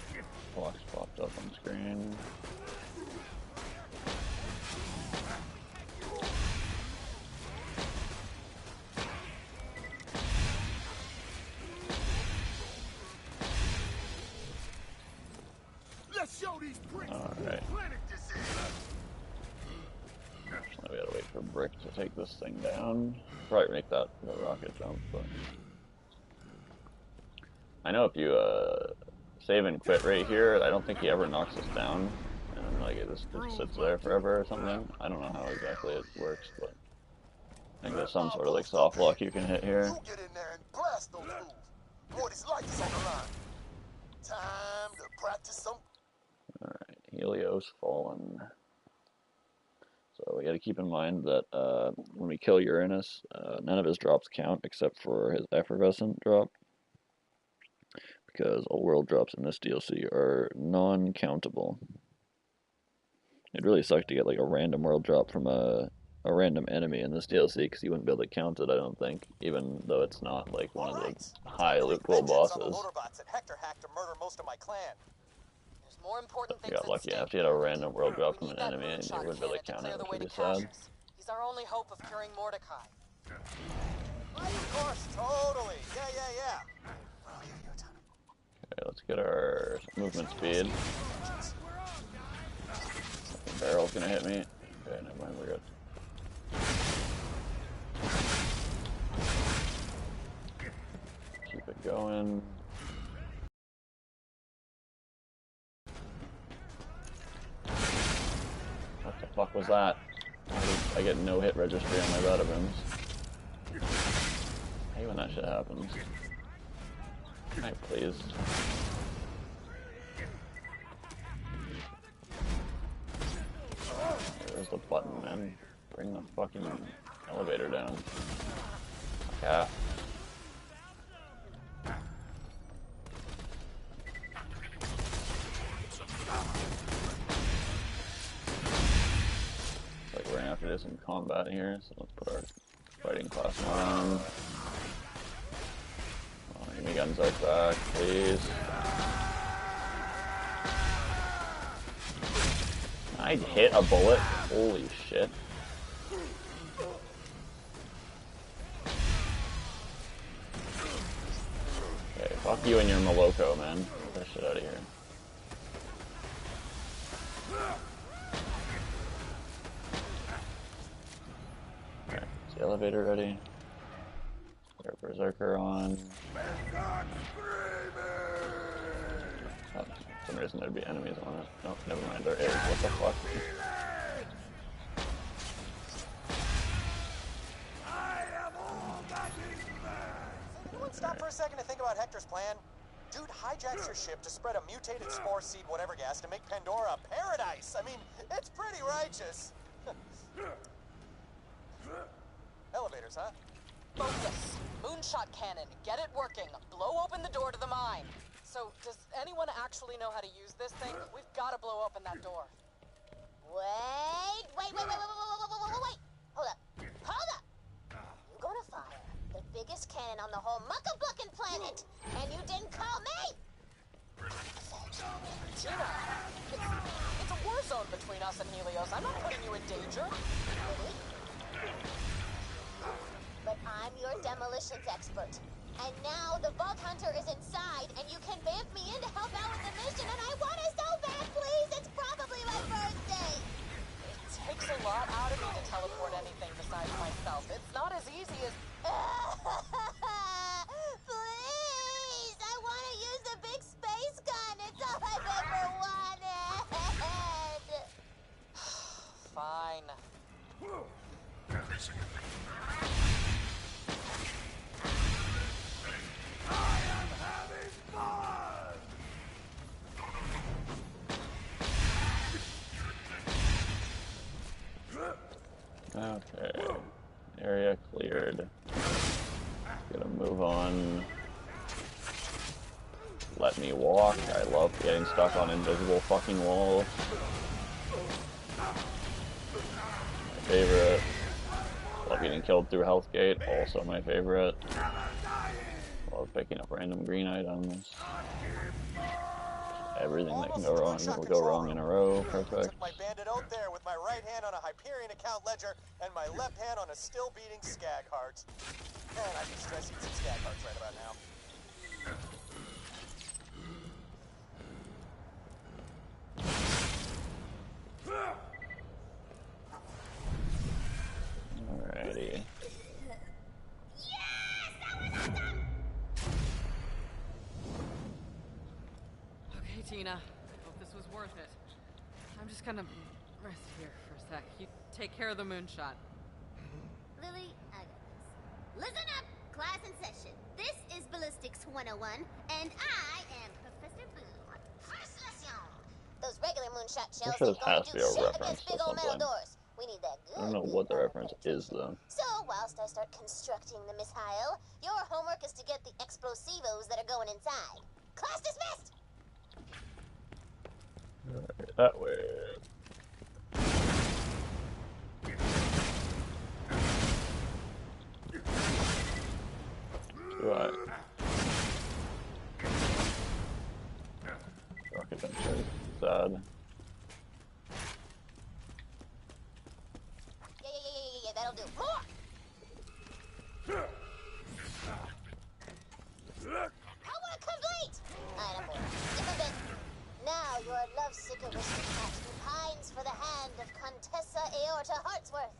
box popped up on screen. Alright. We gotta wait for Brick to take this thing down. Probably make that the rocket jump, but I know if you save and quit right here, I don't think he ever knocks us down, and like it just sits there forever or something. I don't know how exactly it works, but I think there's some sort of like soft lock you can hit here. Get in there and blast those fools. Morty's life is on the line. Time to practice some. Alright, Helios fallen. So we got to keep in mind that when we kill Uranus, none of his drops count except for his effervescent drop, because all world drops in this DLC are non-countable. It'd really suck to get like a random world drop from a random enemy in this DLC, because you wouldn't be able to count it, I don't think, even though it's not like one of the high loot pool bosses. More important things You got lucky after you had a random world drop from an enemy and you wouldn't be able to count it, which would be sad. He's our only hope of curing Mordecai. Of course, totally. Yeah. Okay, let's get our movement speed. The barrel's gonna hit me. Okay, never mind, we're good. going. What the fuck was that? I get no hit registry on my veterans. I hate when that shit happens. Alright, please. There's the button, man. Bring the fucking elevator down. Yeah. Like we're gonna have to do some combat here, so let's put our fighting class on. Oh, give me Gunzark back, please. I'd hit a bullet. Holy shit. Okay, fuck you and your Moloko, man. Get that shit out of here. Alright, is the elevator ready? Put our Berserker on. Oh, for some reason there'd be enemies on it. Nope, never mind, there is. What the fuck? Everyone stop for a second to think about Hector's plan. Dude hijacks your ship to spread a mutated spore seed whatever gas to make Pandora a paradise. I mean, it's pretty righteous. Elevators, huh? Focus. Moonshot cannon. Get it working. Blow open the door to the mine. So, does anyone actually know how to use this thing? We've got to blow open that door. Wait. Hold up. You're gonna fire the biggest cannon on the whole muckabuckin' planet, and you didn't call me? Tina, it's a war zone between us and Helios. I'm not putting you in danger. Really? But I'm your demolitions expert. And now the Vault Hunter is inside, and you can vamp me in to help out with the mission, and I want it so bad, please! It's probably my birthday! It takes a lot out of me to teleport anything besides myself. It's not as easy as... Please! I want to use the big space gun! It's all I've ever wanted! Fine. Okay. Area cleared. Gonna move on. Let me walk. I love getting stuck on invisible fucking walls. My favorite. Love getting killed through Health Gate. Also my favorite. Love picking up random green items. Everything that can go wrong will go wrong in a row. Perfect. My bandit out there with my right hand on a Hyperion account ledger and my left hand on a still beating skag heart. Man, I'd be stressing some skag hearts right about now. Alrighty. Okay, Tina. Hope this was worth it. I'm just gonna rest here for a sec. You take care of the moonshot. Lily, I got this. Listen up, class in session. This is Ballistics 101, and I am Professor Boom. First lesson. Those regular moonshot shells Sure this ain't gonna has to do be a shit reference against to big old metal something. doors. We need that good. I don't know what the reference is though. So, whilst I start constructing the missile, your homework is to get the explosivos that are going inside. Class dismissed! Alright, that way. Right. Rocket Venture. Sad. Yeah, that'll do. More! Homework complete! Item board. Skip a bit. Now your lovesick aristocrat who pines for the hand of Contessa Aorta Hartsworth.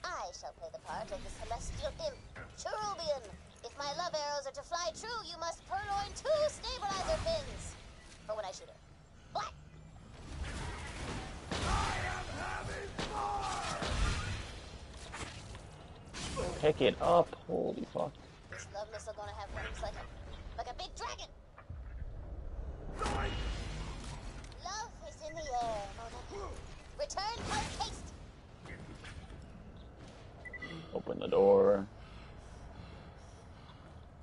I shall play the part of the celestial imp, Cherubian. If If my love arrows are to fly true, you must purloin 2 stabilizer pins. For when I shoot her. Black! Pick it up, holy fuck. This love missile gonna have wings like a big dragon. Love is in the air, Mona. Return post-haste. Open the door.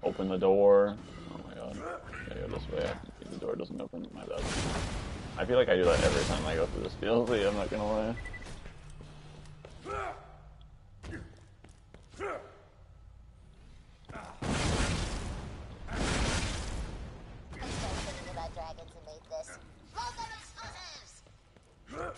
Open the door. Oh my god. I go this way. The door doesn't open. My bad. I feel like I do that every time I go through this DLC, I'm not gonna lie. Dragons who made this. Load them explosives! Careful.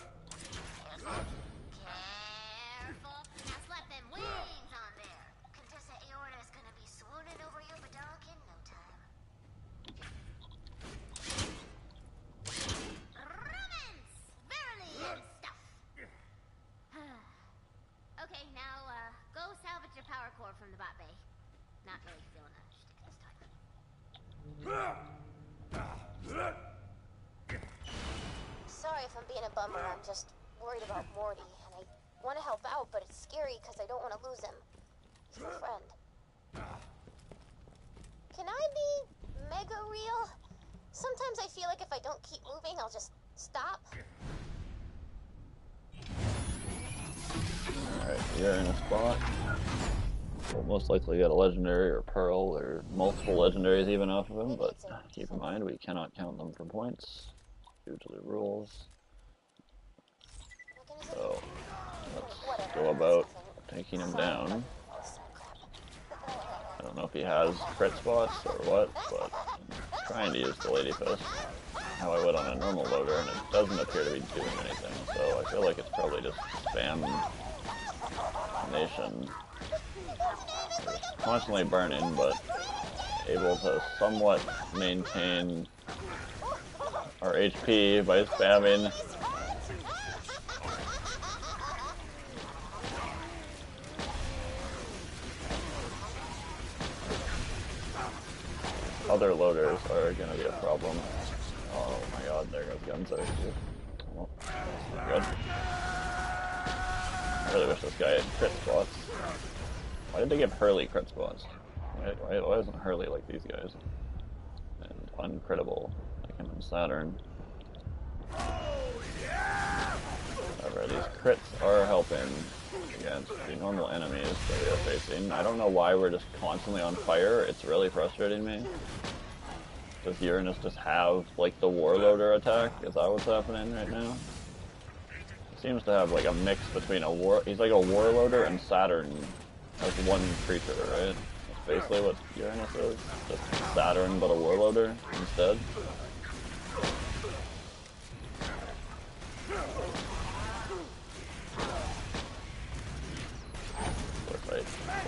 Careful. Now slap them wings on there. Contessa Aorta is gonna be swooning over your badonk in no time. Romance! Verily and stuff. Okay, now, go salvage your power core from the bot bay. Not really feeling a shtick this time. Sorry if I'm being a bummer, I'm just worried about Morty, and I want to help out, but it's scary because I don't want to lose him. He's my friend. Can I be mega real? Sometimes I feel like if I don't keep moving, I'll just stop. Alright, you're in a spot. We'll most likely get a legendary or pearl or multiple legendaries even off of him, but keep in mind we cannot count them for points due to the rules. So let's go about taking him down. I don't know if he has crit spots or what, but I'm trying to use the Lady Fist how I would on a normal loader, and it doesn't appear to be doing anything, so I feel like it's probably just spam nation. Constantly burning, but able to somewhat maintain our HP by spamming. Other loaders are going to be a problem. Oh my god, there goes Gunzer too. Well, good. I really wish this guy had crit spots. Why did they give Hurley crit spots? Why isn't Hurley like these guys? And uncrittable, like him and Saturn. However, these crits are helping against the normal enemies that we are facing. I don't know why we're just constantly on fire. It's really frustrating me. Does Uranus just have, like, the Warloader attack? Is that what's happening right now? He seems to have, like, a mix between he's like a Warloader and Saturn as one creature, right? That's basically what Uranus is. Just Saturn, but a Warloader instead.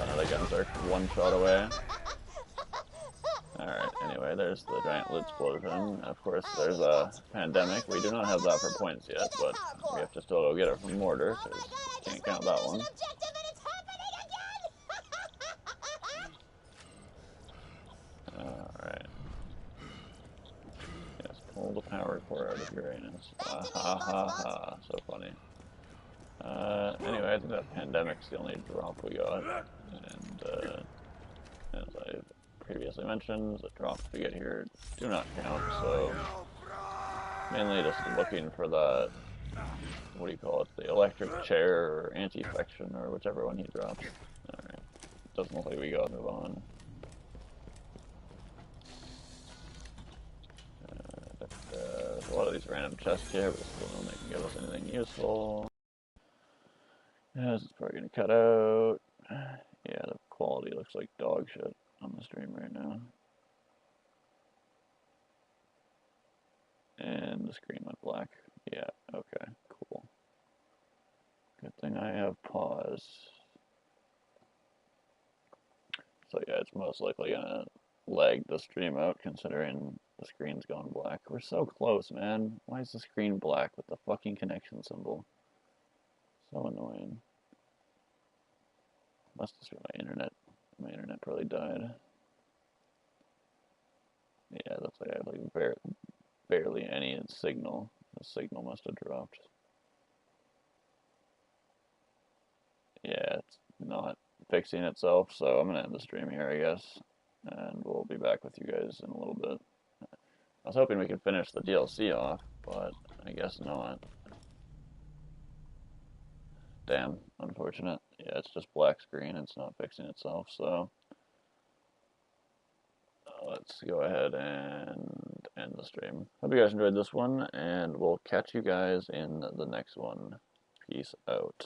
Another Gunzer, one shot away. Alright, anyway, there's the giant loot explosion. Of course, there's a pandemic. We do not have that for points yet, but we have to still go get it from Mortar, because can't count that one. Alright. Yes, pull the power core out of Uranus. Ha ha ha ha, so funny. Anyway, I think that pandemic's the only drop we got, and as I previously mentioned, the drops we get here do not count, so mainly just looking for the, what do you call it, the electric chair or anti-infection or whichever one he drops. Alright, doesn't look like we gotta move on. There's a lot of these random chests here, but still don't think they can give us anything useful. Yeah, this is probably gonna cut out. Yeah, the quality looks like dog shit on the stream right now. And the screen went black. Yeah, okay, cool. Good thing I have pause. So yeah, it's most likely gonna lag the stream out considering the screen's gone black. We're so close, man. Why is the screen black with the fucking connection symbol? So annoying. Must just be my internet. My internet probably died. Yeah, that's like I have like barely any signal. The signal must have dropped. Yeah, it's not fixing itself, so I'm gonna end the stream here, I guess, and we'll be back with you guys in a little bit. I was hoping we could finish the DLC off, but I guess not. Damn, unfortunate. Yeah, it's just black screen, it's not fixing itself, so let's go ahead and end the stream. Hope you guys enjoyed this one, and we'll catch you guys in the next one. Peace out.